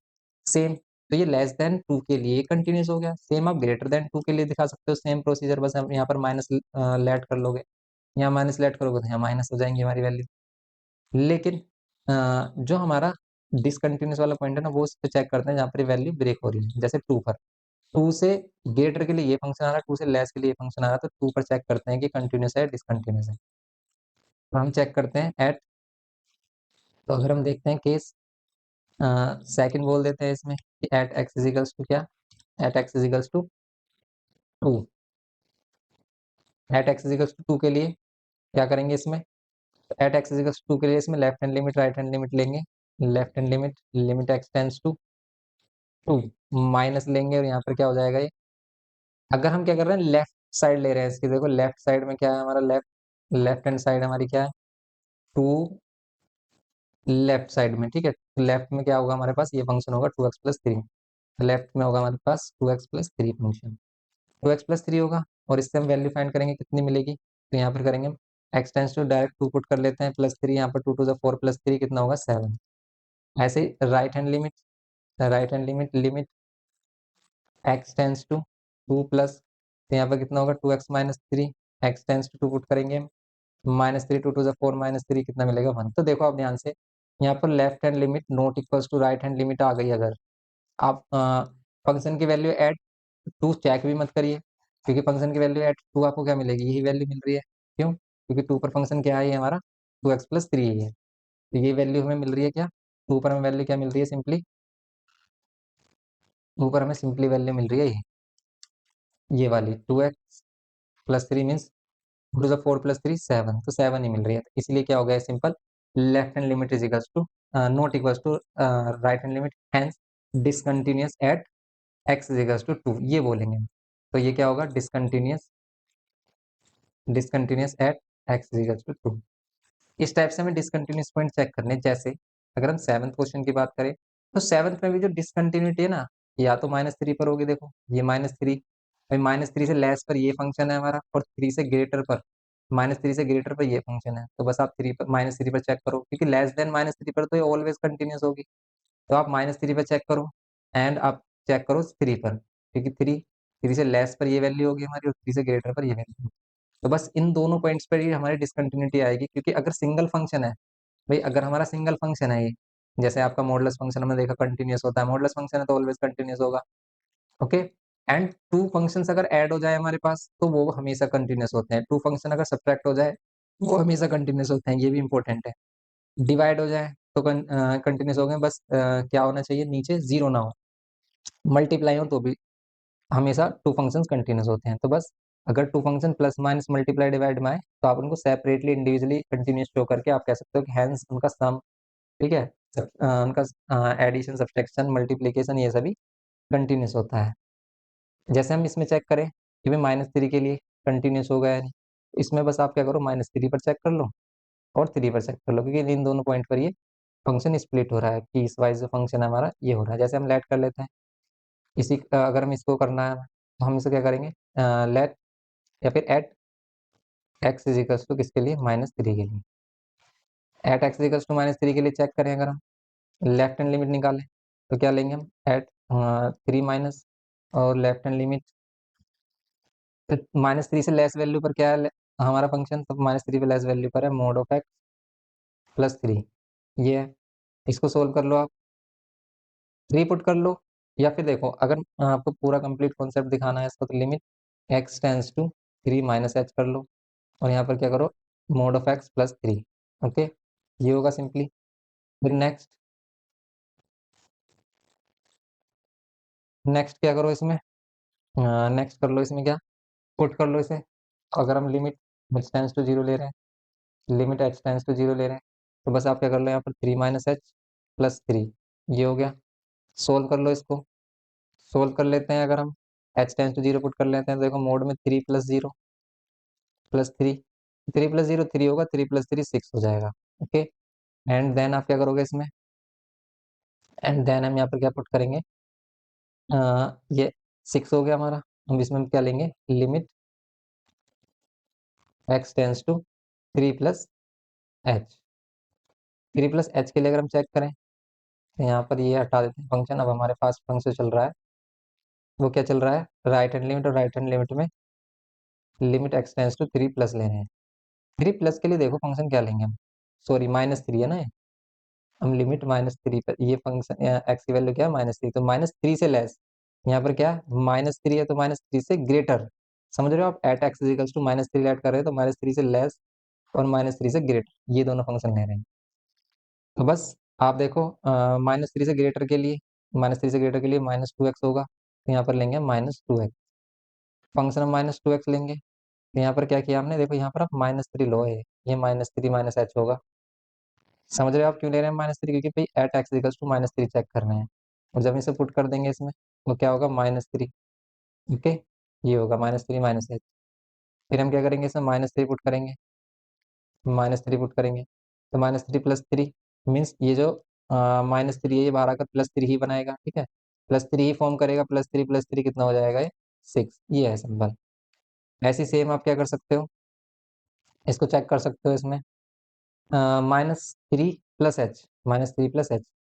सेम तो ये लेस देन 2 के लिए कंटिन्यूस हो गया। सेम आप ग्रेटर देन 2 के लिए दिखा सकते हो, सेम प्रोसीजर, बस आप यहाँ पर माइनस लेट कर लोगे, यहाँ माइनस लेट करोगे तो यहाँ माइनस हो जाएंगी हमारी वैल्यू। लेकिन जो हमारा डिसकंटिन्यूस वाला पॉइंट है ना, वो उस पे चेक करते हैं जहाँ पर वैल्यू ब्रेक हो रही है, जैसे 2 पर। 2 से ग्रेटर के लिए ये फंक्शन आ रहा है, 2 से लेस के लिए ये फंक्शन आ रहा है, तो 2 पर चेक करते हैं कि कंटिन्यूस है डिसकंटिन्यूस है। तो हम चेक करते हैं एट, तो अगर हम देखते हैं केस सेकंड बोल देते हैं इसमें कि एट एक्स इजिकल्स टू क्या, at x is equals to 2। At x is equals to 2 के लिए क्या करेंगे इसमें, एट एक्स इजिकल्स टू 2 के लिए इसमें left hand limit right hand limit लेंगे। Left hand limit, limit x tends to 2, minus लेंगे और यहाँ पर क्या हो जाएगा ये, अगर हम क्या कर रहे हैं लेफ्ट साइड ले रहे हैं इसकी, देखो लेफ्ट साइड में क्या है हमारा, लेफ्ट लेफ्ट हैंड साइड हमारी क्या है 2, लेफ्ट साइड में, ठीक है। लेफ्ट में क्या होगा हमारे पास, ये फंक्शन होगा 2x+3, लेफ्ट में होगा हमारे पास 2x+3 फंक्शन, 2x+3 होगा। और इससे हम वैल्यू फाइंड करेंगे कितनी मिलेगी, तो यहाँ पर करेंगे हम x tends to direct 2 put कर लेते हैं, +3, यहाँ पर 2 to the 4 +3 कितना होगा 7। ऐसे ही right hand limit, right hand limit, limit x tends to 2 plus, तो यहाँ पर कितना होगा 2x-3, x tends to 2 put करेंगे हम, -3, 2 to the 4 -3 कितना मिलेगा 1। तो देखो आप ध्यान से, यहाँ पर left hand limit not equals to right hand limit आ गई, अगर आप फंक्शन की वैल्यू एट 2 चेक भी मत करिए, क्योंकि फंक्शन की वैल्यू एट 2 आपको क्या मिलेगी, यही वैल्यू मिल रही है। क्यों, क्योंकि 2 पर फंक्शन क्या है, ये हमारा 2x+3 ही है, तो ये वैल्यू हमें मिल रही है क्या, 2 पर हमें वैल्यू क्या मिल रही है, सिंपली 2 पर हमें सिंपली वैल्यू मिल रही है ये वाली 2x+3 मीन्स 2 to the 4 +3 7, तो 7 ही मिल रही है, तो इसलिए क्या हो गया simple, left hand limit is equals to not equals to right hand limit, hence discontinuous at x is equals to 2, ये बोलेंगे। तो ये क्या होगा, discontinuous, discontinuous at x is equals to 2। इस टाइप से हमें डिसकंटिन्यूअस पॉइंट चेक करने हैं। जैसे अगर हम सेवंथ क्वेश्चन की बात करें, तो सेवंथ में भी जो डिसकंटिन्यूटी है ना, या तो -3 पर होगी, देखो ये -3, भाई -3 से लेस पर ये फंक्शन है हमारा, और 3 से ग्रेटर पर, -3 से ग्रेटर पर ये फंक्शन है, तो बस आप 3 पर -3 पर चेक करो, क्योंकि लेस देन -3 पर तो ये ऑलवेज कंटिन्यूस होगी। तो आप -3 पर चेक करो, एंड आप चेक करो 3 पर, क्योंकि 3 से लेस पर ये वैल्यू होगी हमारी, और 3 से ग्रेटर पर ये वैल्यू। तो बस इन दोनों पॉइंट्स पर ही हमारी डिसकंटिन्यूटी आएगी, क्योंकि अगर सिंगल फंक्शन है, भाई अगर हमारा सिंगल फंक्शन है ये, जैसे आपका मॉडुलस फंक्शन हमने देखा कंटिन्यूअस होता है, मॉडुलस फंक्शन है तो ऑलवेज कंटिन्यूअस होगा, ओके। एंड टू फंक्शंस अगर ऐड हो जाए हमारे पास, तो वो हमेशा कंटिन्यूअस होते हैं। टू फंक्शन अगर सब्ट्रैक्ट हो जाए, वो हमेशा कंटिन्यूअस होते हैं, ये भी इंपॉर्टेंट है। डिवाइड हो जाए तो कंटिन्यूअस हो गए, बस क्या होना चाहिए, नीचे जीरो ना हो, मल्टीप्लाई हो तो भी हमेशा टू फंक्शंस कंटिन्यूअस होते हैं। तो बस अगर two function plus minus multiply divide में आए, तो आप उनको सेपरेटली इंडिविजुअली कंटिन्यूअस शो करके आप कह सकते हो कि हैंस उनका सम, ठीक है, उनका एडिशन सब्ट्रैक्शन मल्टीप्लिकेशन ये सभी कंटिन्यूस होता है। जैसे हम इसमें चेक करें कि भाई -3 के लिए कंटिन्यूस हो गया है नहीं, इसमें बस आप क्या करो, -3 पर चेक कर लो और 3 पर चेक कर लो, क्योंकि इन दोनों पॉइंट पर ये फंक्शन स्प्लिट हो रहा है, पीस वाइज जो फंक्शन है हमारा ये हो रहा है। जैसे हम लेट कर लेते हैं, अगर हम इसको करना है तो हम इसे क्या करेंगे, लेट या फिर at x is equals to किसके लिए, -3 के लिए। At x is equals to -3 के लिए चेक करें, अगर हम लेफ्ट हैंड लिमिट निकालें तो क्या लेंगे हम, एट 3 और लेफ्ट हैंड लिमिट, तो -3 से लेस वैल्यू पर क्या है हमारा फंक्शन, तो -3 पे लेस वैल्यू पर है मोड ऑफ x+3, ये है। इसको सोल्व कर लो आप, 3 पुट कर लो, या फिर देखो अगर आपको पूरा कंप्लीट कॉन्सेप्ट दिखाना है इसको, तो limit x tends to 3 -h कर लो, और यहाँ पर क्या करो, मोड ऑफ x+3, ओके, ये होगा सिंपली। फिर नेक्स्ट, नेक्स्ट क्या करो इसमें, नेक्स्ट कर लो इसमें क्या, पुट कर लो इसे। अगर हम लिमिट h टेंस टू 0 ले रहे हैं, लिमिट h टेंस टू 0 ले रहे हैं, तो बस आप क्या कर लो यहाँ पर 3 -h+3, ये हो गया। सोल्व कर लो इसको, सोल्व कर लेते हैं, अगर हम h टेंस टू 0 पुट कर लेते हैं, तो देखो मोड में 3 + 0 + 3, 3 + 0 3 होगा, 3 + 3 6 हो जाएगा, ओके। एंड देन आप क्या करोगे इसमें, एंड देन हम यहाँ पर क्या पुट करेंगे, ये 6 हो गया हमारा। हम इसमें हम क्या लेंगे, limit x tends to 3 + h, 3 + h के लिए अगर हम चेक करें, तो यहाँ पर ये हटा देते हैं फंक्शन। अब हमारे पास फंक्शन चल रहा है, वो क्या चल रहा है, राइट हैंड लिमिट, और राइट हैंड लिमिट में limit x tends to 3 plus ले रहे हैं। 3 प्लस के लिए देखो फंक्शन क्या लेंगे हम, सॉरी -3 है ना ये। हम लिमिट -3 पर, ये फंक्शन एक्स की वैल्यू क्या है, -3, तो -3 से लेस। यहाँ पर क्या -3 है तो -3 से ग्रेटर। समझ रहे हो आप, at x is equals to -3 add कर रहे हैं तो -3 से लेस और -3 से ग्रेटर, ये दोनों फंक्शन ले रहे हैं। तो बस आप देखो, -3 से ग्रेटर के लिए, -2x होगा, तो यहाँ पर लेंगे -2x। फंक्शन हम -2x लेंगे, तो यहाँ पर क्या किया हमने, देखो यहाँ पर आप -3 लो है, ये -3 -h होगा। समझ रहे हो आप क्यों ले रहे हैं -3, क्योंकि भाई at x equals to -3 check करना है। और जब इसे पुट कर देंगे इसमें, तो क्या होगा -3। ओके, ये होगा -3 -h। फिर हम क्या करेंगे, इसमें -3 पुट करेंगे, -3 पुट करेंगे, तो -3 प्लस 3 मीन्स ये जो -3 है ये बाहर आकर +3 ही बनाएगा, ठीक है, +3 ही फॉर्म करेगा, +3 कितना हो जाएगा, ये 6। ये है सिंपल। ऐसे सेम आप क्या कर सकते हो, इसको चेक कर सकते हो इसमें, -3 प्लस एच,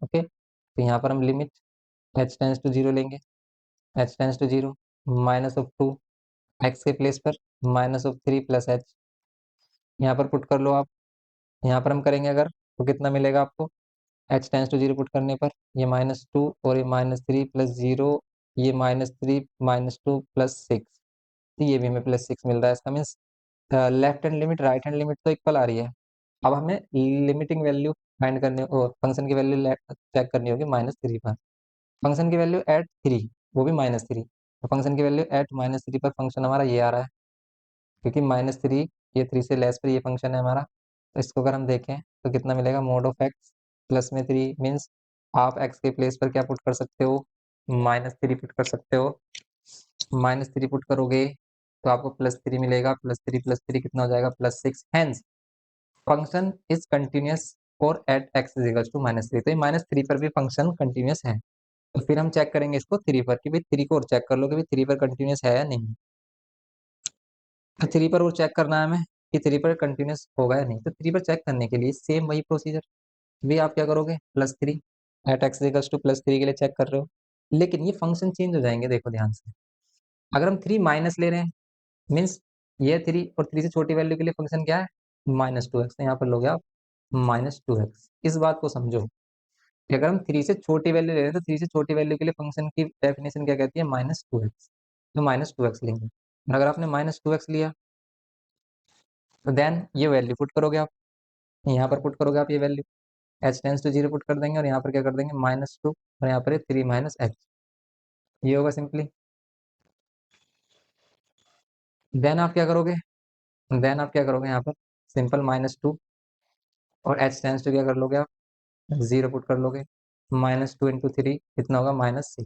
ओके। तो यहाँ पर हम limit H tends to zero लेंगे, h tends to zero, -2 x के प्लेस पर -3 प्लस एच, यहाँ पर पुट कर लो आप। यहाँ पर हम करेंगे अगर, तो कितना मिलेगा आपको, h tends to zero put करने पर ये -2 और ये -3 प्लस जीरो, ये -3 -2 प्लस 6, तो ये भी हमें +6 मिल रहा है। इसका means left hand limit right hand limit तो इक्वल आ रही है। अब हमें लिमिटिंग वैल्यू फाइंड करने, फंक्शन की वैल्यू चेक करनी होगी -3 पर। फंक्शन की वैल्यू एट 3, वो भी -3, तो फंक्शन की वैल्यू एट -3 पर फंक्शन हमारा ये आ रहा है, क्योंकि -3 ये 3 से लेस पर ये फंक्शन है हमारा। तो इसको अगर हम देखें तो कितना मिलेगा, मोड ऑफ एक्स प्लस में 3 मीन्स आप एक्स के प्लेस पर क्या पुट कर सकते हो, -3 पुट कर सकते हो। -3 पुट करोगे तो आपको +3 मिलेगा, +3 कितना हो जाएगा, +6। Hence function is continuous for at x is equal to -3, तो ये -3 पर भी फंक्शन कंटिन्यूअस है। तो फिर हम चेक करेंगे इसको 3 पर, कि भाई 3 को और चेक कर लो कि भाई 3 पर कंटिन्यूअस है या नहीं। तो 3 पर और चेक करना है हमें कि 3 पर कंटिन्यूअस होगा या नहीं। तो 3 पर चेक करने के लिए सेम वही प्रोसीजर, भी आप क्या करोगे, +3 एट एक्स इक्वल्स टू +3 के लिए चेक कर रहे हो, लेकिन ये फंक्शन चेंज हो जाएंगे, देखो ध्यान से। अगर हम 3 माइनस ले रहे हैं मीन्स ये 3 और 3 से छोटी वैल्यू के लिए फंक्शन क्या है, -2x, तो यहाँ पर लोगे आप -2x। इस बात को समझो कि अगर हम 3 से छोटी वैल्यू ले रहे हैं तो 3 से छोटी वैल्यू के लिए फंक्शन की डेफिनेशन क्या कहती है, -2x, तो -2x लेंगे। और अगर आपने -2x लिया तो देन ये वैल्यू पुट करोगे आप, यहाँ पर पुट करोगे आप ये value, h tends to zero put कर देंगे, और यहाँ पर क्या कर देंगे, -2, और यहाँ पर 3 -h, ये होगा सिंपली। देन आप क्या करोगे, यहाँ पर सिंपल -2 और एच टेंस टू क्या कर लोगे आप, 0 पुट कर लोगे, -2 इंटू 3 कितना होगा, -6,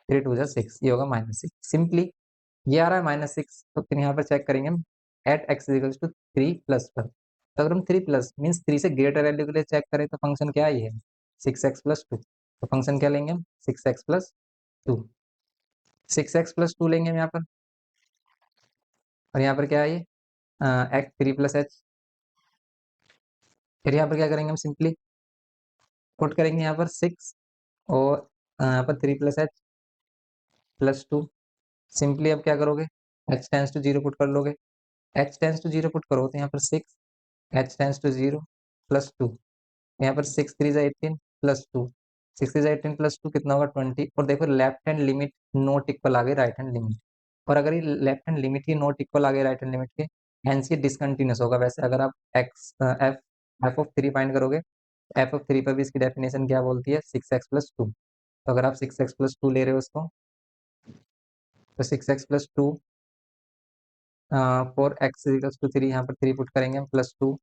3 2 जा 6, ये होगा -6 सिंपली। ये आ रहा है -6, तो फिर यहाँ पर चेक करेंगे हम at x equals to 3 plus पर। तो अगर हम 3 प्लस मीन्स 3 से ग्रेटर वैल्यू के लिए चेक करें तो फंक्शन क्या है, ये 6x+2, तो फंक्शन क्या लेंगे हम, 6x+2, 6x+2 लेंगे हम यहाँ पर। और यहाँ पर क्या है, ये एक्स 3 + h। फिर यहाँ पर क्या करेंगे हम, सिंपली पुट करेंगे यहाँ पर 6 और यहाँ पर 3 + h+2। सिंपली अब क्या करोगे, h टेंस टू 0 पुट कर लोगे, h टेंस टू 0 पुट करो तो यहाँ पर 6, h टेंस टू 0 +2, यहाँ पर 6 3 18 +2, 6 3 18 +2 कितना होगा, 20। और देखो left hand limit not equal आ गई राइट हैंड लिमिट, और अगर ये लेफ्ट हैंड लिमिट ही नॉट इक्वल आ गई राइट हैंड लिमिट के, हेंस ये डिसकंटिन्यूअस होगा। वैसे अगर आप x f f of 3 find करोगे, एफ ऑफ 3 पर भी इसकी डेफिनेशन क्या बोलती है, 6x+2। तो अगर आप 6x+2 ले रहे हो इसको, तो 6x+2 for x equals to 3, यहाँ पर 3 पुट करेंगे हम, +2, तो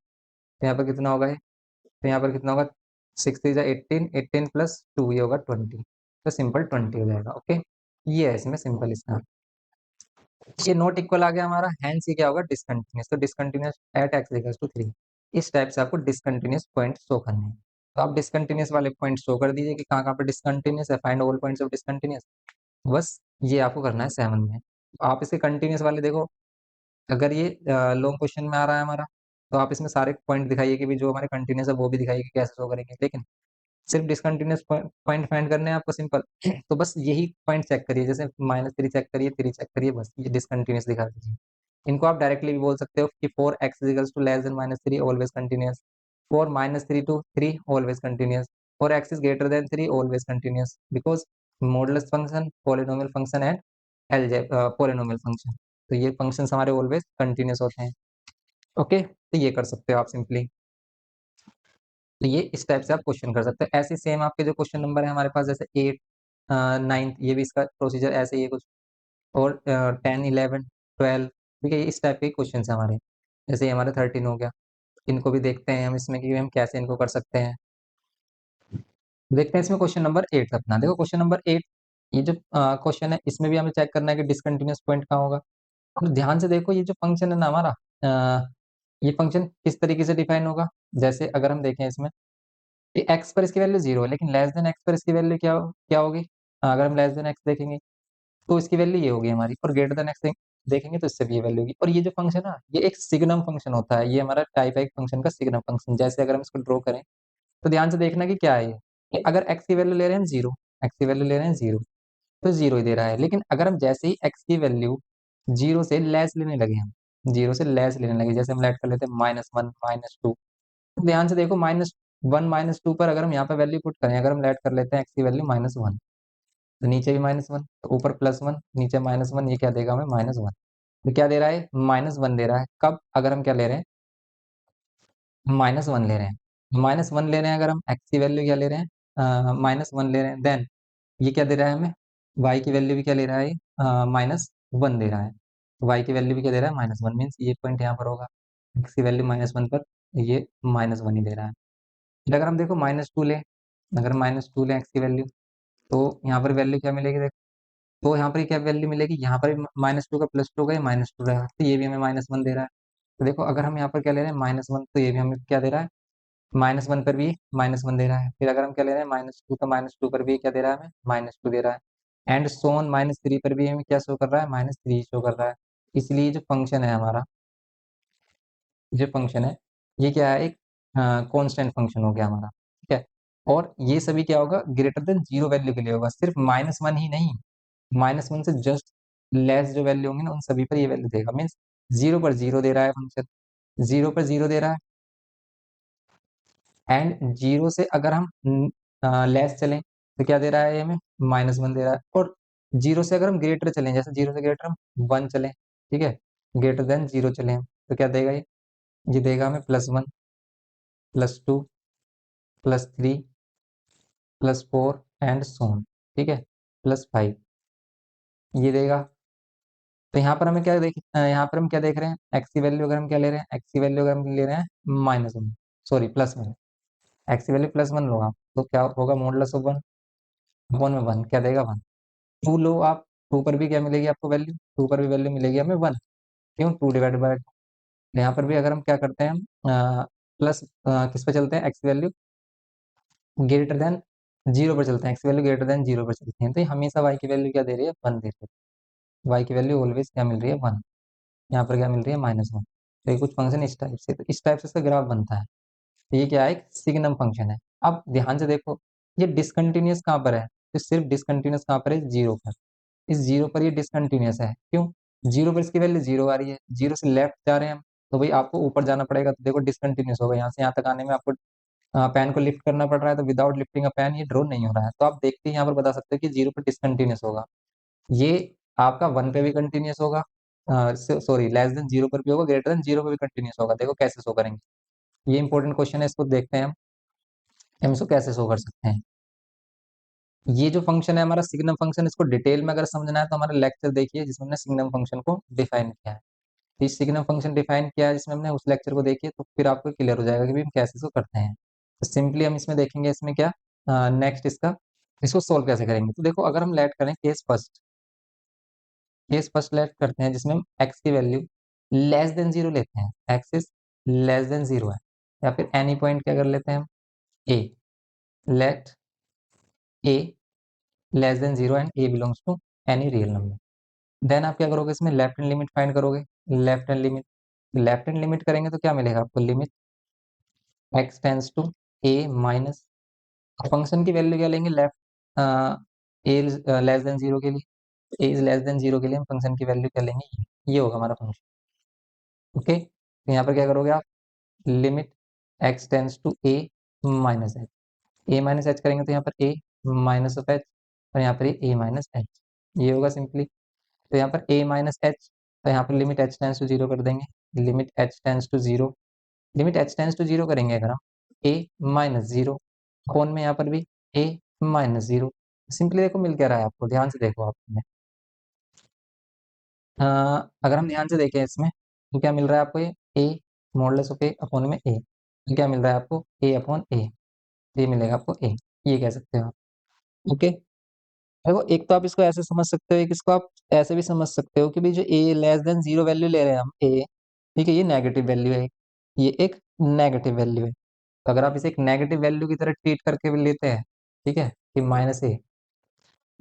यहाँ पर कितना होगा, तो यहाँ पर कितना होगा, 6 3 18, 18 + 2, ये होगा 20, तो सिंपल 20 हो जाएगा। ओके, ये है इसमें सिंपल इसका। ये नॉट इक्वल आ गया हमारा, हैंस ये क्या होगा, डिसकंटिन्यूअस, तो discontinuous at x equals to 3। इस टाइप से आपको डिसकंटिन्यूअस पॉइंट शो करने हैं। तो आप डिसकंटिन्यूअस वाले पॉइंट शो कर दीजिए कि कहाँ कहाँ पर डिसकंटिन्यूअस है, find all points of discontinuous. बस ये आपको करना है 7 में। आप इसके कंटिन्यूअस वाले देखो, अगर ये लॉन्ग क्वेश्चन में आ रहा है हमारा, तो आप इसमें सारे पॉइंट दिखाइए कि भी जो हमारे कंटिन्यूअस है वो भी दिखाइए कि कैसे शो करेंगे। लेकिन सिर्फ डिसकंटिन्यूअस पॉइंट फाइंड करने हैं आपको, सिंपल। तो बस यही पॉइंट चेक करिए, जैसे -3 चेक करिए, 3 चेक करिए, बस ये डिसकंटिन्यूअस दिखा दीजिए। इनको आप डायरेक्टली भी बोल सकते हो कि 4x equals to less than -3 always continuous, 4 -3 to 3 always continuous, 4x is greater than 3 always continuous, because modulus function, polynomial function and polynomial function, तो ये फंक्शंस हमारे ऑलवेज कंटिन्यूअस होते हैं। ओके, तो ये कर सकते हो आप सिंपली। तो ये इस टाइप से आप क्वेश्चन कर सकते हो। ऐसे सेम आपके जो क्वेश्चन नंबर है हमारे पास, जैसे 8, 9, ये भी इसका प्रोसीजर ऐसे ही है कुछ, और 10, 11, 12, ठीक है, इस टाइप के क्वेश्चन है हमारे। जैसे ये हमारा 13 हो गया, इनको भी देखते हैं हम इसमें कि हम कैसे इनको कर सकते हैं। देखते हैं इसमें क्वेश्चन नंबर 8 अपना। देखो क्वेश्चन नंबर 8, ये जो क्वेश्चन है इसमें भी हमें चेक करना है कि डिसकंटिन्यूअस पॉइंट कहाँ होगा। और ध्यान से देखो, ये जो फंक्शन है ना हमारा, ये फंक्शन किस तरीके से डिफाइन होगा। जैसे अगर हम देखें इसमें, ये एक्स पर इसकी वैल्यू 0 है, लेकिन लेस देन एक्स पर इसकी वैल्यू क्या होगी। अगर हम लेस देन एक्स देखेंगे तो इसकी वैल्यू ये होगी हमारी, और ग्रेटर देन एक्स देखेंगे तो इससे भी ये वैल्यू होगी। और ये जो फंक्शन है ना, ये एक सिग्नम फंक्शन होता है, ये हमारा टाइप है एक फंक्शन का, सिग्नम फंक्शन। जैसे अगर हम इसको ड्रॉ करें तो ध्यान से देखना कि क्या है ये, कि अगर एक्स की वैल्यू ले रहे हैं 0, एक्स की वैल्यू ले रहे हैं 0, तो 0 ही दे रहा है। लेकिन अगर हम जैसे ही एक्स की वैल्यू 0 से लेस लेने लगे, हम 0 से लेस लेने लगे, जैसे हम लेट कर लेते हैं -1, -2, तो ध्यान से देखो -1, -2 पर अगर हम यहाँ पे वैल्यू पुट करें, अगर हम लेट कर लेते हैं एक्स की वैल्यू -1, तो नीचे भी -1, तो ऊपर +1, नीचे -1, ये क्या देगा हमें -1। तो क्या दे रहा है, -1 दे रहा है। कब, अगर हम क्या ले रहे हैं, -1 ले रहे हैं, -1 ले रहे हैं, अगर हम एक्स की वैल्यू क्या ले रहे हैं, -1 ले रहे हैं, देन ये क्या दे रहा है हमें, वाई की वैल्यू भी क्या ले रहा है, -1 दे रहा है। वाई की वैल्यू भी क्या दे रहा है, -1, मीन्स ये पॉइंट यहाँ पर होगा, एक्स की वैल्यू -1 पर ये -1 ही दे रहा है। फिर अगर हम देखो -2 लें, अगर -2 लें एक्स की वैल्यू, तो यहाँ पर वैल्यू क्या मिलेगी, देखो, तो यहाँ पर क्या वैल्यू मिलेगी, यहाँ पर -2 का +2 का ये -2 रहेगा, तो ये भी हमें -1 दे रहा है। तो देखो अगर हम यहाँ पर क्या ले रहे हैं -1, तो ये भी हमें क्या दे रहा है, -1 पर भी -1 दे रहा है। फिर अगर हम क्या ले रहे हैं -2, तो -2 पर भी क्या दे रहा है हमें, -2 दे रहा है। एंड सोन -3 पर भी हमें क्या शो कर रहा है, -3 शो कर रहा है। इसलिए जो फंक्शन है हमारा, जो फंक्शन है, ये क्या है, एक कांस्टेंट फंक्शन हो गया हमारा, ठीक है। और ये सभी क्या होगा, ग्रेटर देन 0 वैल्यू के लिए होगा, सिर्फ -1 ही नहीं, -1 से जस्ट लेस जो वैल्यू होंगी ना, उन सभी पर ये वैल्यू देगा। मीन्स 0 पर 0 दे रहा है फंक्शन, 0 पर 0 दे रहा है, एंड 0 से अगर हम लेस चलें तो क्या दे रहा है ये हमें, -1 दे रहा है। और 0 से अगर हम ग्रेटर चलें, जैसे 0 से ग्रेटर हम 1 चलें, ठीक है, ग्रेटर देन 0 चलें हम, तो क्या देगा ये देगा हमें +1, +2, +3, +4 एंड सोन, ठीक है, +5 ये देगा। तो यहाँ पर हमें क्या यहाँ पर हम क्या देख रहे हैं, एक्स की वैल्यू अगर हम क्या ले रहे हैं, एक्स की वैल्यू अगर हम ले रहे हैं -1, सॉरी +1, एक्स की वैल्यू +1 लो आप, तो क्या होगा, मॉडुलस ऑफ 1, 1 में 1 क्या देगा, 1। 2 लो आप, 2 पर भी क्या मिलेगी आपको वैल्यू, 2 पर भी वैल्यू मिलेगी हमें 1, क्यों, 2 डिवाइडेड बाय 2। यहाँ पर भी अगर हम क्या करते हैं, हम प्लस किस पे चलते हैं, एक्स वैल्यू ग्रेटर देन 0 पर चलते हैं, एक्स वैल्यू ग्रेटर देन 0 पर चलते हैं, तो ये हमेशा वाई की वैल्यू क्या दे रही है, 1 दे रही है। वाई की वैल्यू ऑलवेज क्या मिल रही है, 1। यहाँ पर क्या मिल रही है, -1। तो ये कुछ फंक्शन इस टाइप से, तो इस टाइप से इसका ग्राफ बनता है। तो ये क्या है, एक सिग्नम फंक्शन है। अब ध्यान से देखो, ये डिसकंटिन्यूअस कहाँ पर है, तो सिर्फ डिसकंटिन्यूअस कहाँ पर है, 0 पर। इस 0 पर ये डिसकंटिन्यूअस है, क्यों, 0 पर इसकी वैल्यू 0 आ रही है, 0 से लेफ्ट जा रहे हैं हम, तो भाई आपको ऊपर जाना पड़ेगा, तो देखो डिसकंटिन्यूअस होगा, यहाँ से यहाँ तक आने में आपको पेन को लिफ्ट करना पड़ रहा है, तो विदाउट लिफ्टिंग अ पेन ये ड्रॉ नहीं हो रहा है। तो आप देखते ही यहाँ पर बता सकते हो कि 0 पर डिसकंटिन्यूअस होगा। ये आपका 1 पे भी कंटिन्यूअस होगा, सॉरी लेस देन 0 पर भी होगा, ग्रेटर देन 0 पर भी कंटिन्यूअस होगा। देखो कैसे शो करेंगे, ये इंपॉर्टेंट क्वेश्चन है, इसको देखते हैं हम इसको कैसे शो कर सकते हैं। ये जो फंक्शन है हमारा सिग्नम फंक्शन, इसको डिटेल में अगर समझना है तो हमारा लेक्चर देखिए, जिसमें हमने सिग्नम फंक्शन को डिफाइन किया है। तो इस सिग्नम फंक्शन डिफाइन किया है जिसमें हमने, उस लेक्चर को देखिए, तो फिर आपको क्लियर हो जाएगा कि भाई हम कैसे इसको करते हैं। तो सिंपली हम इसमें देखेंगे, इसमें क्या नेक्स्ट इसका, इसको सोल्व कैसे करेंगे। तो देखो अगर हम लेट करें केस फर्स्ट लेट करते हैं, जिसमें हम एक्स की वैल्यू लेस देन 0 लेते हैं, एक्स इज लेस देन 0 है, या फिर एनी पॉइंट क्या कर लेते हैं हम, a, let a less than 0 and A belongs to any real number. Then आप क्या करोगे, इसमें लेफ्ट हैंड लिमिट फाइंड करोगे, लेफ्ट हैंड लिमिट करेंगे तो क्या मिलेगा आपको, limit x tends to a minus function की वैल्यू क्या लेंगे, left a less than zero के लिए, a is less than zero के लिए हम फंक्शन की वैल्यू क्या लेंगे, ये होगा हमारा फंक्शन। ओके, तो यहाँ पर क्या करोगे आप, limit x tends to a minus h, a minus h करेंगे तो यहाँ पर ए माइनस ऑफ एच, और यहाँ पर ए माइनस एच, ये होगा सिंपली। तो यहाँ पर ए माइनस एच, तो यहाँ पर limit H tends to zero कर देंगे, limit H tends to zero, limit H tends to zero करेंगे अगर हम, ए माइनस जीरो, फोन में यहाँ पर भी ए माइनस जीरो, सिंपली देखो मिल क्या रहा है आपको, ध्यान से देखो आपने। अगर हम ध्यान से देखें इसमें तो क्या मिल रहा है आपको, ये ए मॉडुलस ऑफ ए अपॉन में ए, तो क्या मिल रहा है आपको, ए अपॉन ए, ये मिलेगा आपको ए, ये कह सकते हो आप। ओके, देखो एक तो आप इसको ऐसे समझ सकते हो, एक इसको आप ऐसे भी समझ सकते हो कि भाई जो ए लेस देन जीरो वैल्यू ले रहे हैं हम ए, ठीक है, ये नेगेटिव वैल्यू है, ये एक नेगेटिव वैल्यू है, तो अगर आप इसे एक नेगेटिव वैल्यू की तरह ट्रीट करके भी लेते हैं, ठीक है, कि माइनस ए,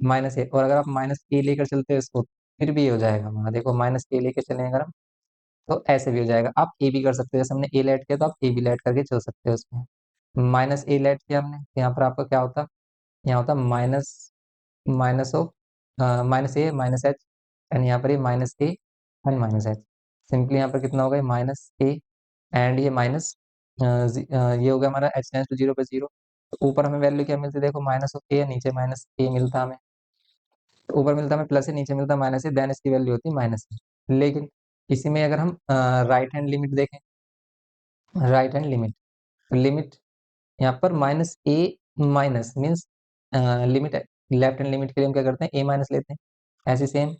माइनस ए, और अगर आप माइनस ए लेकर चलते हो इसको, फिर भी ये हो जाएगा हमारा, देखो माइनस ए लेकर चलें अगर हम, तो ऐसे भी हो जाएगा। आप ए भी कर सकते हो, जैसे हमने ए लेट किया तो आप ए भी लेट करके चल सकते हो उसमें, माइनस ए लेट किया हमने, तो यहाँ पर आपका क्या होता, यहाँ होता minus, minus of minus a minus H, and यहाँ पर ये minus A and minus H, simply यहाँ पर कितना होगा, माइनस ए एंड ये माइनस, ये हो गया हमारा एच टेंस टू जीरो पे जीरो, तो ऊपर हमें वैल्यू क्या मिलती है, देखो माइनस ऑफ ए, नीचे माइनस ए मिलता हमें, तो ऊपर मिलता हमें प्लस है, नीचे मिलता है माइनस है, देन इसकी वैल्यू होती है माइनस है। लेकिन इसी में अगर हम राइट हैंड लिमिट देखें, राइट हैंड लिमिट, लिमिट यहाँ पर minus a minus means limit, left hand limit के लिए हम क्या करते हैं, ए माइनस लेते हैं, ऐसे same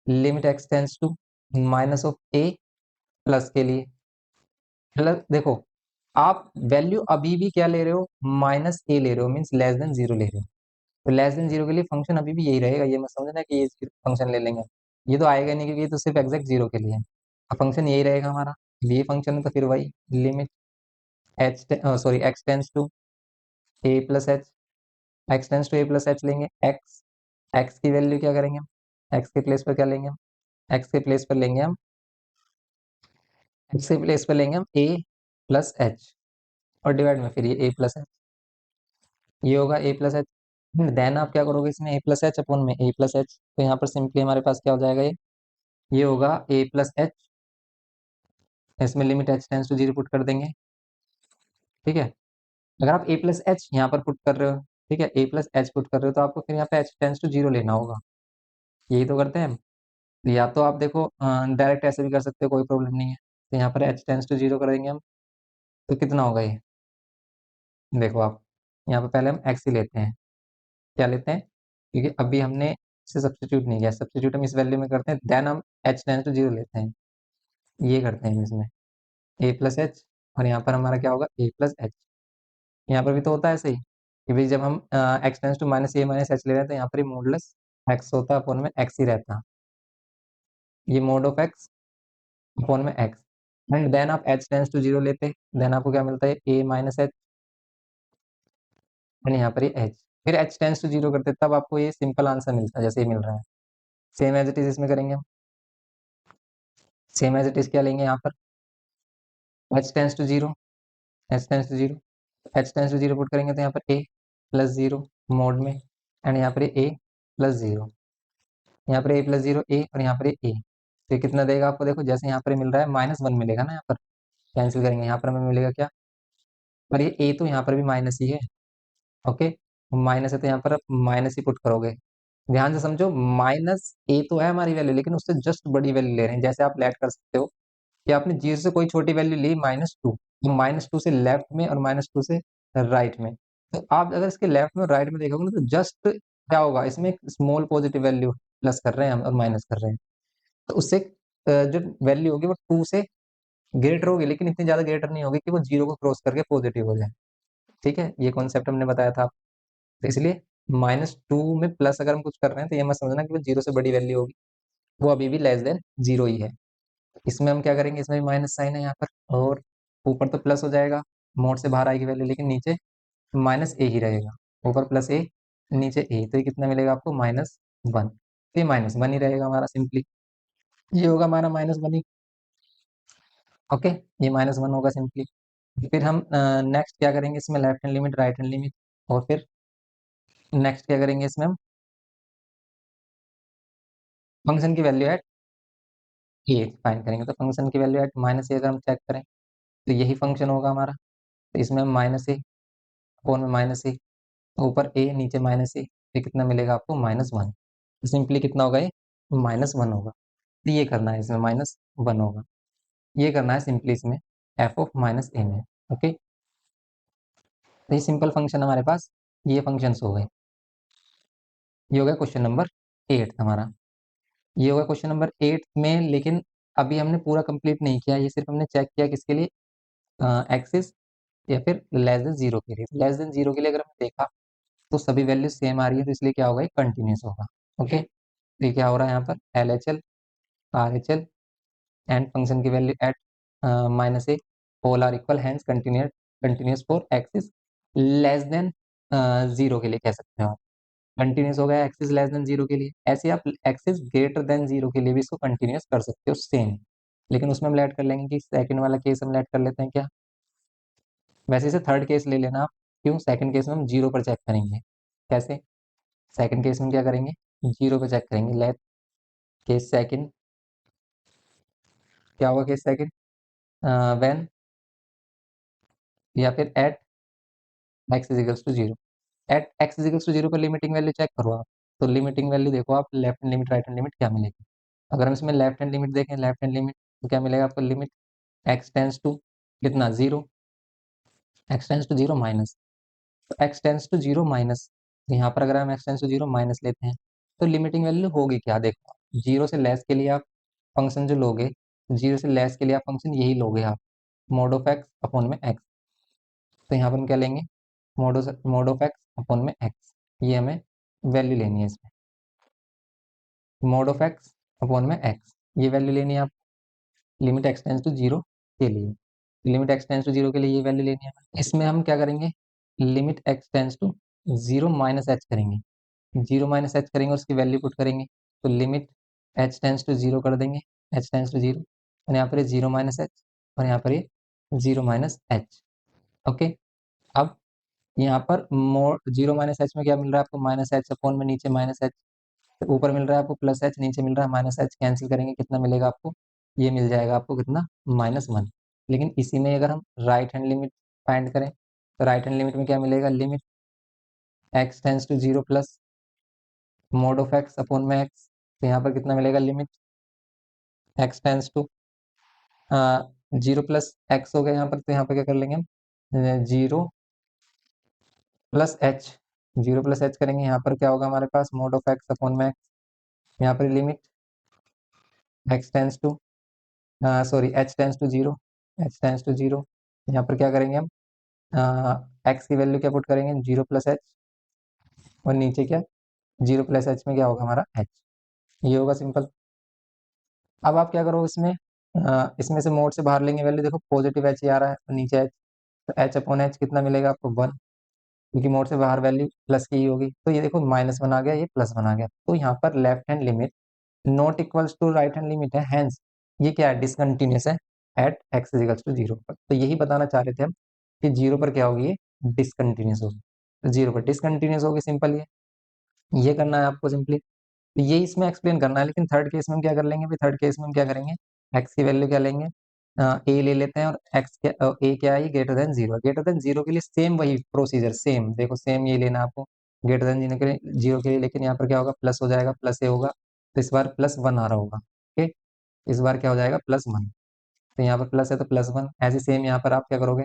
limit x tends to minus of a plus के लिए, प्लस देखो आप वैल्यू अभी भी क्या ले रहे हो, माइनस ए ले रहे हो, मीन्स लेस देन जीरो ले रहे हो, तो लेस देन जीरो के लिए फंक्शन अभी भी यही रहेगा, ये मत समझना कि ये फंक्शन ले लेंगे, ये तो आएगा नहीं क्योंकि ये तो सिर्फ एग्जैक्ट जीरो के लिए है, अब फंक्शन यही रहेगा हमारा, ये फंक्शन है तो फिर वही limit h, sorry x tends to A plus h, x tends to A plus h लेंगे, एक्स, एक्स की वैल्यू क्या करेंगे हम, एक्स के प्लेस पर क्या लेंगे हम, एक्स के प्लेस पर लेंगे हम, एक्स के प्लेस पर लेंगे हम ए प्लस एच, और डिवाइड में फिर ये ए प्लस एच, ये होगा ए प्लस एच, देन आप क्या करोगे इसमें, ए प्लस एच अपॉन में ए प्लस एच, तो यहाँ पर सिंपली हमारे पास क्या हो जाएगा, ये होगा ए प्लस एच, इसमें limit H tends to zero put कर देंगे, ठीक है, अगर आप ए प्लस एच यहाँ पर पुट कर रहे हो, ठीक है, ए प्लस एच पुट कर रहे हो, तो आपको फिर यहाँ पे एच टेंस टू जीरो लेना होगा, यही तो करते हैं हम, या तो आप देखो डायरेक्ट ऐसे भी कर सकते हो, कोई प्रॉब्लम नहीं है, तो यहाँ पर एच टेंस टू जीरो कर देंगे हम, तो कितना होगा ये, देखो आप यहाँ पर पहले हम एक्स ही लेते हैं, क्या लेते हैं, क्योंकि अभी हमने इसे सब्स्टिट्यूट नहीं किया, सब्स्टिट्यूट हम इस वैल्यू में करते हैं, देन हम एच टेंस टू जीरो लेते हैं, ये करते हैं इसमें, ए प्लस एच, और यहाँ पर हमारा क्या होगा, ए प्लस एच, यहाँ पर भी तो होता है ऐसे ही कि भाई जब हम x tends to minus a minus h ले रहे हैं, तो यहाँ पर मॉडुलस एक्स होता है, अपॉन में एक्स ही रहता है, ये मोड ऑफ एक्स अपॉन में एक्स, एंड देन आप एच टेंस टू जीरो लेते हैं, देन आपको क्या मिलता है, ए माइनस एच, एंड यहाँ पर ये एच, फिर एच टेंस टू जीरो करते हैं, तब आपको ये सिंपल आंसर मिलता है जैसे ये मिल रहा है, सेम एज इट इज इसमें करेंगे हम, सेम एज इट इज क्या लेंगे यहाँ पर, h tends to zero, h tends to zero, h tends to zero put करेंगे तो यहाँ पर ए प्लस जीरो मोड में, एंड यहाँ पर ए प्लस जीरो, यहाँ पर ए प्लस जीरो ए, और यहाँ पर ए, तो ये कितना देगा आपको, देखो जैसे यहाँ पर मिल रहा है माइनस वन मिलेगा ना, यहाँ पर कैंसिल करेंगे, यहाँ पर हमें मिलेगा क्या, पर ये ए तो यहाँ पर भी माइनस ही है, ओके, माइनस है तो यहाँ पर आप माइनस ही पुट करोगे, ध्यान से समझो, माइनस ए तो है हमारी वैल्यू, लेकिन उससे जस्ट बड़ी वैल्यू ले रहे हैं, जैसे आप लेट कर सकते हो कि आपने जीरो से कोई छोटी वैल्यू ली माइनस टू, तो माइनस टू से लेफ्ट में और माइनस टू से राइट में, तो आप अगर इसके लेफ्ट में और राइट में देखोगे ना, तो जस्ट क्या होगा, इसमें एक स्मॉल पॉजिटिव वैल्यू प्लस कर रहे हैं हम और माइनस कर रहे हैं, तो उससे जो वैल्यू होगी वो टू से ग्रेटर होगी, लेकिन इतनी ज्यादा ग्रेटर नहीं होगी कि वो जीरो को क्रॉस करके पॉजिटिव हो जाए, ठीक है, ये कॉन्सेप्ट हमने बताया था, तो इसलिए माइनस टू में प्लस अगर हम कुछ कर रहे हैं, तो ये मत समझना कि वो जीरो से बड़ी वैल्यू होगी, वो अभी भी लेस देन जीरो ही है, इसमें हम क्या करेंगे, इसमें भी माइनस साइन है यहाँ पर, और ऊपर तो प्लस हो जाएगा, मोड से बाहर आएगी वैल्यू, लेकिन नीचे माइनस ए ही रहेगा, ऊपर प्लस ए नीचे ए, तो ये कितना मिलेगा आपको, माइनस वन, तो ये माइनस वन ही रहेगा हमारा सिंपली, ये होगा हमारा माइनस वन ही, ओके, ये माइनस वन होगा सिंपली, फिर हम नेक्स्ट क्या करेंगे, इसमें left hand limit right hand limit, और फिर नेक्स्ट क्या करेंगे इसमें हम, फंक्शन की वैल्यू एट ए फाइंड करेंगे। तो फंक्शन की वैल्यू एट माइनस ए अगर हम चेक करें तो यही फंक्शन होगा हमारा। तो इसमें हम माइनस ए, फोन में माइनस ए, ऊपर ए नीचे माइनस ए, ये कितना मिलेगा आपको, -1। तो सिंपली कितना होगा ये, -1 होगा। तो ये करना है इसमें, -1 होगा, ये करना है सिंपली इसमें एफ ऑफ माइनस ए में। ओके, तो ये सिंपल फंक्शन हमारे पास ये फंक्शंस हो गए। ये हो गया क्वेश्चन नंबर 8 हमारा। ये होगा क्वेश्चन नंबर 8 में, लेकिन अभी हमने पूरा कंप्लीट नहीं किया, ये सिर्फ हमने चेक किया किसके लिए, एक्सिस या फिर लेस देन जीरो के लिए। लेस देन जीरो के लिए अगर हमने देखा तो सभी वैल्यू सेम आ रही है, तो इसलिए क्या होगा, ये कंटिन्यूस होगा। ओके, तो ये क्या हो रहा है यहाँ पर, L H L, R H L and function की value at -a, all are equal, hence continuous for x is less than zero के लिए कह सकते हो आप। कंटिन्यूस हो गया एक्सिस लेस देन जीरो के लिए, ऐसे आप एक्सिस ग्रेटर देन जीरो के लिए भी इसको कंटिन्यूस कर सकते हो सेम। लेकिन उसमें हम ऐड कर लेंगे कि सेकंड वाला केस हम ऐड कर लेते हैं क्या, वैसे इसे थर्ड केस ले लेना आप। क्यों, सेकंड केस में हम जीरो पर चेक करेंगे। कैसे, सेकंड केस में क्या करेंगे, जीरो पर चेक करेंगे। लेट केस सेकंड, क्या होगा केस सेकंड, व्हेन या फिर at x is equals to zero. At x is equals to zero पर लिमिटिंग वैल्यू चेक करो आप। तो लिमिटिंग वैल्यू देखो आप, left hand limit right hand limit क्या मिलेगी। अगर हम इसमें लेफ्ट हैंड लिमिट देखें, लेफ्ट हैंड लिमिट तो क्या मिलेगा आपको, लिमिट एक्स टेंस टू कितना, zero, x tends to zero minus, तो x tends to zero minus, यहाँ पर अगर हम x tends to zero minus लेते हैं तो लिमिटिंग वैल्यू होगी क्या, देखो जीरो से लेस के लिए आप फंक्शन जो लोगे, जीरो से लेस के लिए आप फंक्शन यही लोगे आप, मोड ऑफ एक्स अपॉन में एक्स। तो यहाँ पर हम क्या लेंगे, मोड ऑफ एक्स अपॉन में एक्स, ये हमें वैल्यू लेनी है इसमें, मोड ऑफ एक्स अपॉन में एक्स, ये वैल्यू लेनी है आप limit x tends to zero के लिए। Limit x tends to zero के लिए ये वैल्यू लेनी है। इसमें हम क्या करेंगे, limit x tends to zero minus h करेंगे, जीरो माइनस एच करेंगे, उसकी वैल्यू पुट करेंगे। तो limit H tends to zero कर देंगे, एच टेंस टू जीरो, और यहाँ पर ये जीरो माइनस एच, और यहाँ पर ये जीरो माइनस एच। ओके, अब यहाँ पर मोड जीरो माइनस एच में क्या मिल रहा है आपको, माइनस एच अपॉन में नीचे माइनस एच, ऊपर मिल रहा है आपको प्लस एच, नीचे मिल रहा है माइनस एच, कैंसिल करेंगे कितना मिलेगा आपको, ये मिल जाएगा आपको कितना, -1। लेकिन इसी में अगर हम राइट हैंड लिमिट फाइंड करें तो राइट हैंड लिमिट में क्या मिलेगा, limit x tends to zero plus mod of x upon में एक्स, तो यहाँ पर कितना मिलेगा, limit x tends to zero plus x हो गया यहाँ पर, तो यहाँ पर क्या कर लेंगे हम, zero plus h, zero plus h करेंगे, यहाँ पर क्या होगा हमारे पास, मोड ऑफ एक्स अपॉन में एक्स, यहाँ पर limit x tends to, sorry h tends to zero, h tends to zero, यहाँ पर क्या करेंगे हम, एक्स की वैल्यू क्या पुट करेंगे, जीरो प्लस एच, और नीचे क्या, जीरो प्लस एच में क्या होगा हमारा एच, ये होगा सिंपल। अब आप क्या करो इसमें, इसमें से मोड से बाहर लेंगे वैल्यू, देखो पॉजिटिव एच ही आ रहा है और नीचे एच, तो एच अपॉन एच कितना मिलेगा आपको, 1, क्योंकि मोड से बाहर वैल्यू प्लस की ही होगी। तो ये देखो -1 आ गया, ये +1 आ गया, तो यहाँ पर left hand limit not equals to right hand limit है, हैंस ये क्या है, डिसकंटिन्यूस है at x equals to zero पर। तो यही बताना चाह रहे थे हम कि जीरो पर क्या होगी, ये डिसकंटिन्यूस होगी, तो जीरो पर डिसकंटिन्यूस होगी, सिंपल ये करना है आपको सिंपली। तो ये इसमें एक्सप्लेन करना है, लेकिन थर्ड केस में हम क्या कर लेंगे, थर्ड केस में हम क्या करेंगे, एक्स की वैल्यू क्या लेंगे, ए ले लेते हैं, और एक्स क्या, ए क्या है, greater than zero, greater than zero के लिए सेम वही प्रोसीजर, सेम देखो सेम ये लेना आपको, ग्रेटर देन जीरो के लिए, लेकिन यहाँ पर क्या होगा, प्लस हो जाएगा, प्लस ए होगा, तो इस बार +1 आ रहा होगा। ओके, इस बार क्या हो जाएगा, +1, तो यहाँ पर प्लस है तो +1, ऐसे सेम यहाँ पर आप क्या करोगे,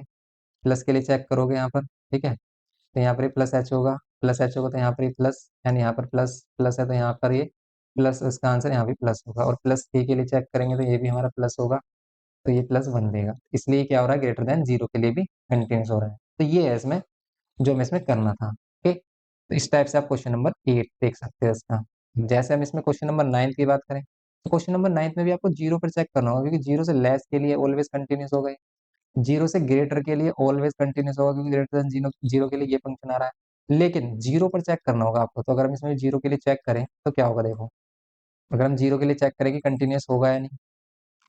प्लस के लिए चेक करोगे यहाँ पर, ठीक है, तो यहाँ पर ये प्लस एच होगा, प्लस एच होगा तो यहाँ पर ये प्लस, यानी यहाँ पर प्लस प्लस है तो यहाँ पर ये प्लस, इसका आंसर यहाँ भी प्लस होगा, और प्लस के लिए चेक करेंगे तो ये भी हमारा प्लस होगा, तो ये +1 देगा, इसलिए क्या हो रहा है, ग्रेटर देन जीरो के लिए भी कंटिन्यूस हो रहा है। तो ये है इसमें जो हमें इसमें करना था। ओके, तो इस टाइप से आप क्वेश्चन नंबर 8 देख सकते हैं इसका। जैसे हम इसमें क्वेश्चन नंबर 9 की बात करें, तो क्वेश्चन नंबर 9 में भी आपको जीरो पर चेक करना होगा, क्योंकि जीरो से लेस के लिए ऑलवेज कंटिन्यूस हो गई, जीरो से ग्रेटर के लिए ऑलवेज कंटिन्यूस होगा, क्योंकि ग्रेटर देन जीरो जीरो के लिए ये फंक्शन आ रहा है, लेकिन जीरो पर चेक करना होगा आपको। तो अगर हम इसमें जीरो के लिए चेक करें तो क्या होगा, देखो अगर हम जीरो के लिए चेक करें कि कंटिन्यूस होगा या नहीं,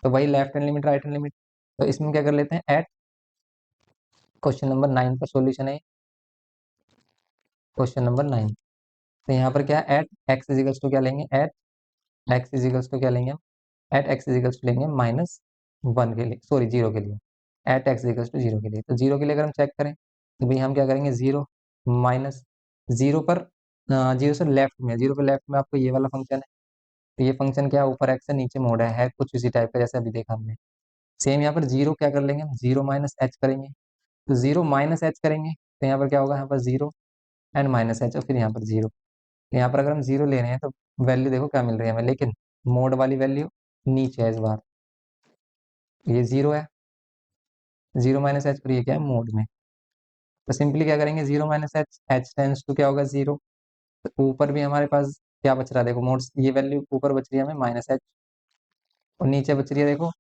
तो वही left hand limit right hand limit, तो इसमें क्या कर लेते हैं, एट क्वेश्चन नंबर 9 का सॉल्यूशन है, क्वेश्चन नंबर 9। तो यहाँ पर क्या एट एक्स इजिकल्स टू क्या लेंगे, एट एक्स इजिकल्स टू क्या लेंगे हम, एट एक्स इजिकल्स टू लेंगे -1 के लिए, सॉरी 0 के लिए, एट एक्स इजिकल्स टू 0 के लिए। तो 0 के लिए अगर हम चेक करें तो भाई हम क्या करेंगे, 0 माइनस 0 पर 0 से लेफ्ट में, 0 पर लेफ्ट में आपको ये वाला फंक्शन है। तो ये फंक्शन क्या है, ऊपर एक्स है नीचे मोड है कुछ इसी टाइप का जैसे अभी देखा हमने। सेम यहाँ पर 0 क्या कर लेंगे हम, 0 माइनस एच करेंगे। तो 0 माइनस एच करेंगे तो यहाँ पर क्या होगा, यहाँ पर 0 एंड माइनस एच और फिर यहाँ पर 0। यहाँ पर अगर हम 0 ले रहे हैं तो वैल्यू देखो क्या मिल रही है हमें, लेकिन मोड वाली वैल्यू नीचे है इस बार, ये 0 है, 0 माइनस एच पर ये क्या है मोड में। तो सिंपली क्या करेंगे, 0 minus h, h tends to क्या होगा 0। तो ऊपर भी हमारे पास क्या बच रहा है देखो, मोड ये वैल्यू ऊपर बच रही है हमें -h, और नीचे बच रही है देखो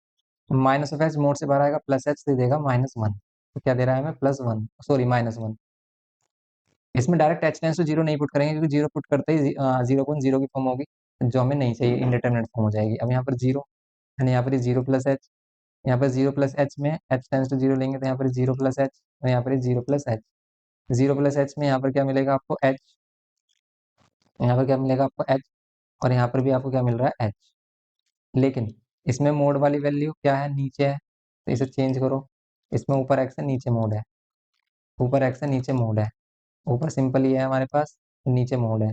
माइनस ऑफ एच, मोड से बाहर आएगा प्लस एच दे देगा -1। तो क्या दे रहा है हमें +1, सॉरी -1। इसमें डायरेक्ट एच टेंस टू 0 नहीं पुट करेंगे क्योंकि 0 पुट करते ही 0.0 की फॉर्म होगी जो हमें नहीं चाहिए, इंडिटरमिनेट फॉर्म हो जाएगी। अब यहाँ पर 0 एंड यहाँ पर 0 प्लस एच, यहाँ पर 0 प्लस एच में एच टेंस टू 0 लेंगे तो यहाँ पर 0 प्लस एच और यहाँ पर 0 प्लस एच। 0 प्लस एच में यहाँ पर क्या मिलेगा आपको एच, यहाँ पर क्या मिलेगा आपको एच, और यहाँ पर भी आपको क्या मिल रहा है एच। लेकिन इसमें मोड वाली वैल्यू क्या है, नीचे है, तो इसे चेंज करो। इसमें ऊपर एक्स है नीचे मोड है, ऊपर एक्स है नीचे मोड है, ऊपर सिंपल ये है हमारे पास, नीचे मोड है,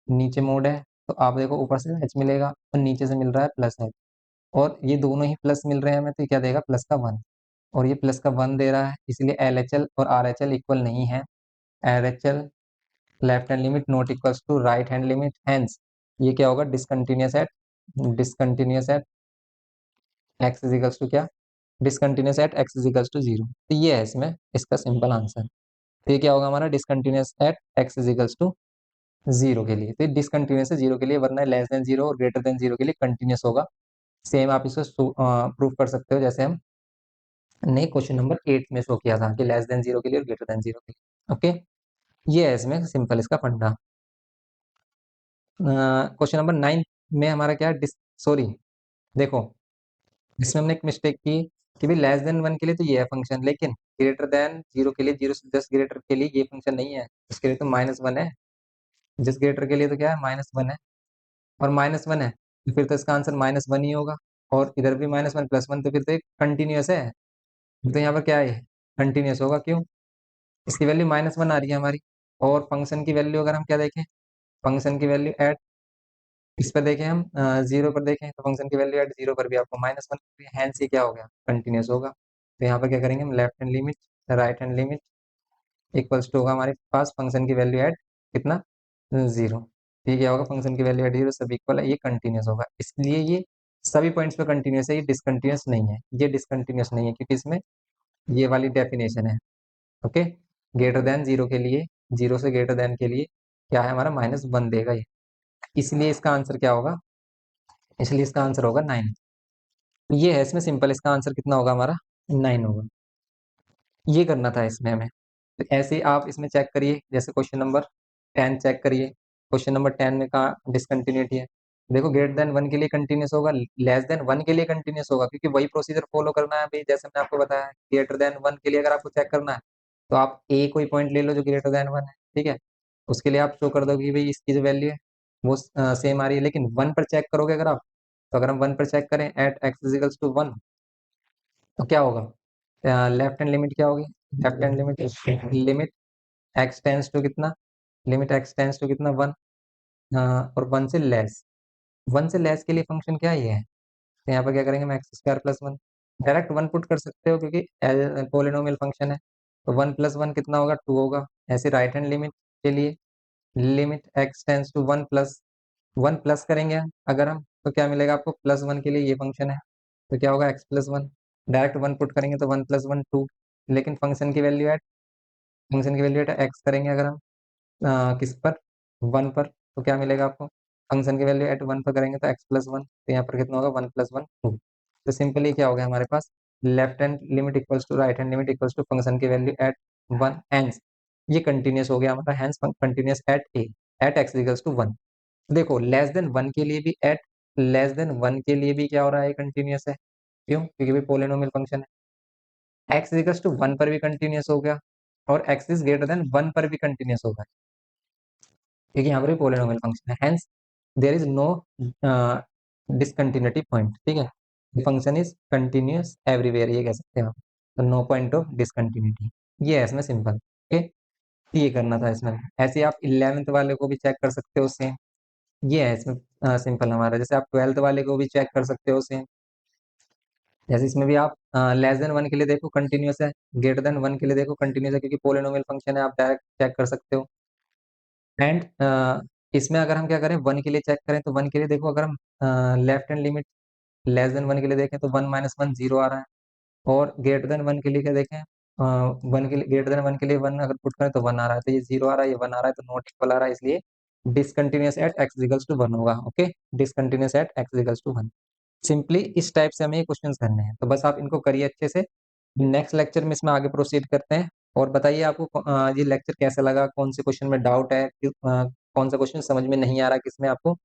नीचे मोड है। तो आप देखो ऊपर से एच मिलेगा और नीचे से मिल रहा है प्लस एच, और ये दोनों ही प्लस मिल रहे हैं हमें, तो ये क्या देगा +1, और ये +1 दे रहा है, इसलिए एल एच एल और आर एच एल इक्वल नहीं है। R H L left hand limit not equals to right hand limit, hence ये क्या होगा, discontinuous at x is equals to क्या, discontinuous at x is equals to 0। तो ये है इसमें इसका सिंपल आंसर। तो ये क्या होगा हमारा, discontinuous at x is equals to 0 के लिए। तो ये डिसकंटिन्यूअस है 0 के लिए, वरना लेस देन 0 और ग्रेटर देन 0 के लिए कंटिन्यूअस होगा। सेम आप इसको प्रूव कर सकते हो जैसे हम ने क्वेश्चन नंबर 8 में शो किया था कि लेस देन 0 के लिए और ग्रेटर देन 0 के लिए। ओके, ये है इसमें सिंपल इसका फंडा। क्वेश्चन नंबर 9 में हमारा क्या है, सॉरी देखो, इसमें हमने एक मिस्टेक की कि भाई लेस देन 1 के लिए तो ये है फंक्शन, लेकिन ग्रेटर देन 0 के लिए, 0 से जस्ट ग्रेटर के लिए ये फंक्शन नहीं है, उसके लिए तो -1 है। जस्ट ग्रेटर के लिए तो क्या है, -1 है, और -1 है तो फिर तो इसका आंसर -1 ही होगा। और इधर भी -1 +1, तो फिर तो एक कंटिन्यूअस है, तो यहाँ पर क्या है, कंटिन्यूअस होगा। क्यों, इसकी वैल्यू -1 आ रही है हमारी, और फंक्शन की वैल्यू अगर हम क्या देखें, फंक्शन की वैल्यू एट, इस पर देखें हम 0 पर देखें तो फंक्शन की वैल्यू एट 0 पर भी आपको -1, हैंस ये क्या हो गया, कंटिन्यूअस होगा। तो यहाँ पर क्या करेंगे हम, left hand limit right hand limit equals to होगा हमारे पास फंक्शन की वैल्यू एट कितना, 0। ये क्या होगा, फंक्शन की वैल्यू एट 0 सब इक्वल है, ये कंटिन्यूअस होगा, इसलिए ये सभी पॉइंट्स पे कंटिन्यूअस है, ये डिसकंटिन्यूअस नहीं है, ये डिसकंटिन्यूअस नहीं है क्योंकि इसमें ये वाली डेफिनेशन है। ओके, ग्रेटर देन 0 के लिए, 0 से ग्रेटर देन के लिए क्या है हमारा, -1 देगा ये, इसलिए इसका आंसर क्या होगा, इसलिए इसका आंसर होगा 9। ये है इसमें सिंपल, इसका आंसर कितना होगा हमारा, 9 होगा। ये करना था इसमें हमें। तो ऐसे ही आप इसमें चेक करिए, जैसे क्वेश्चन नंबर 10 चेक करिए, क्वेश्चन नंबर 10 में कहा डिसकंटिन्यूटी है, देखो ग्रेटर देन 1 के लिए कंटिन्यूअस होगा, लेस देन 1 के लिए कंटिन्यूअस होगा, क्योंकि वही प्रोसीजर फॉलो करना है भाई, जैसे मैंने आपको बताया ग्रेटर देन 1 के लिए अगर आपको चेक करना है तो आप ए कोई पॉइंट ले लो जो ग्रेटर देन 1 है, ठीक है, उसके लिए आप शो कर दो कि भाई इसकी जो वैल्यू है वो सेम आ रही है, लेकिन 1 पर चेक करोगे अगर आप, तो अगर हम 1 पर चेक करें एट एक्स इजिकल्स टू 1, तो क्या होगा, लेफ्ट हैंड लिमिट क्या होगी, left hand limit, limit x tends to कितना, लिमिट एक्स टेंस टू कितना 1, और 1 से लेस, 1 से लेस के लिए फंक्शन क्या ये है, तो यहाँ पर क्या करेंगे हम x square plus 1, direct 1 put कर सकते हो क्योंकि पोलिनोमियल फंक्शन है, तो 1 प्लस 1 कितना होगा 2 होगा। ऐसे राइट हैंड लिमिट के लिए limit x tends to 1 plus 1 plus करेंगे अगर हम, तो क्या मिलेगा आपको, +1 के लिए ये फंक्शन है, तो क्या होगा x+1, डायरेक्ट 1 पुट करेंगे तो 1 + 1 2, लेकिन फंक्शन की वैल्यू एट एक्स करेंगे अगर हम किस पर, 1 पर, तो क्या मिलेगा आपको, फंक्शन की वैल्यू एट 1 पर करेंगे तो x+1, तो यहाँ पर कितना होगा 1 + 1 2। तो सिंपली क्या हो गया हमारे पास, left hand limit equals to right hand limit equals to function की वैल्यू एट 1, हैंस ये कंटिन्यूअस हो गया हमारा, hence continuous at a, at x equals to 1। देखो लेस देन 1 के लिए भी एट लेस देन 1 के लिए भी क्या हो रहा है, कंटिन्यूअस है। क्यों, क्योंकि भी पोलिनोमियल फंक्शन है। एक्स इक्वल्स टू 1 पर भी कंटिन्यूअस हो गया, और एक्स इज ग्रेटर देन 1 पर भी कंटिन्यूअस होगा। क्योंकि यहाँ पर भी पोलिनोमियल फंक्शन है, hence there is no discontinuity point. ठीक है, फंक्शन इज कंटिन्यूअस एवरीवेयर, ये कह सकते हैं आप। तो नो पॉइंट ऑफ डिसकंटिन्यूटी, ये है इसमें सिंपल। ओके, ये करना था इसमें। ऐसे ही आप 11th वाले को भी चेक कर सकते हो सेम, ये है इसमें सिंपल हमारा। जैसे आप 12th वाले को भी चेक कर सकते हो सेम, जैसे इसमें भी आप लेस देन वन के लिए देखो कंटिन्यूअस है, ग्रेटर देन वन के लिए देखो कंटिन्यूअस है, क्योंकि पोलिनोमियल फंक्शन है, आप डायरेक्ट चेक कर सकते हो। एंड इसमें अगर हम क्या करें, वन के लिए चेक करें तो वन के लिए देखो, अगर हम left hand limit less than one के लिए देखें तो वन माइनस वन जीरो आ रहा है, और ग्रेटर देन वन के लिए क्या देखें, वन के लिए, ग्रेटर देन वन के लिए वन अगर पुट करें तो वन आ रहा है, तो ये जीरो आ रहा है, ये वन आ रहा है, तो नॉट इक्वल आ रहा है, इसलिए discontinuous at x equals to one होगा। Okay, discontinuous at x equals to one. Simply इस टाइप से हमें ये क्वेश्चन करने हैं, तो बस आप इनको करिए अच्छे से। नेक्स्ट लेक्चर में इसमें आगे प्रोसीड करते हैं। और बताइए आपको ये लेक्चर कैसा लगा, कौन से क्वेश्चन में डाउट है, कौन सा क्वेश्चन समझ में नहीं आ रहा, किसमें आपको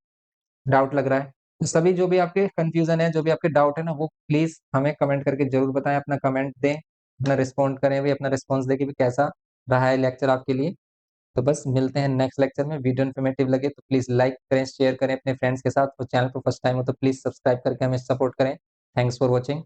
डाउट लग रहा है। तो सभी जो भी आपके कंफ्यूजन है, जो भी आपके डाउट है ना, वो प्लीज हमें कमेंट करके जरूर बताएं, अपना कमेंट दें, अपना रिस्पॉन्ड करें भी, अपना रिस्पॉन्स दें कि भी कैसा रहा है लेक्चर आपके लिए। तो बस मिलते हैं नेक्स्ट लेक्चर में। वीडियो इन्फॉर्मेटिव लगे तो प्लीज लाइक करें, शेयर करें अपने फ्रेंड्स के साथ, और चैनल पर फर्स्ट टाइम हो तो प्लीज सब्सक्राइब करके हमें सपोर्ट करें। Thanks for watching.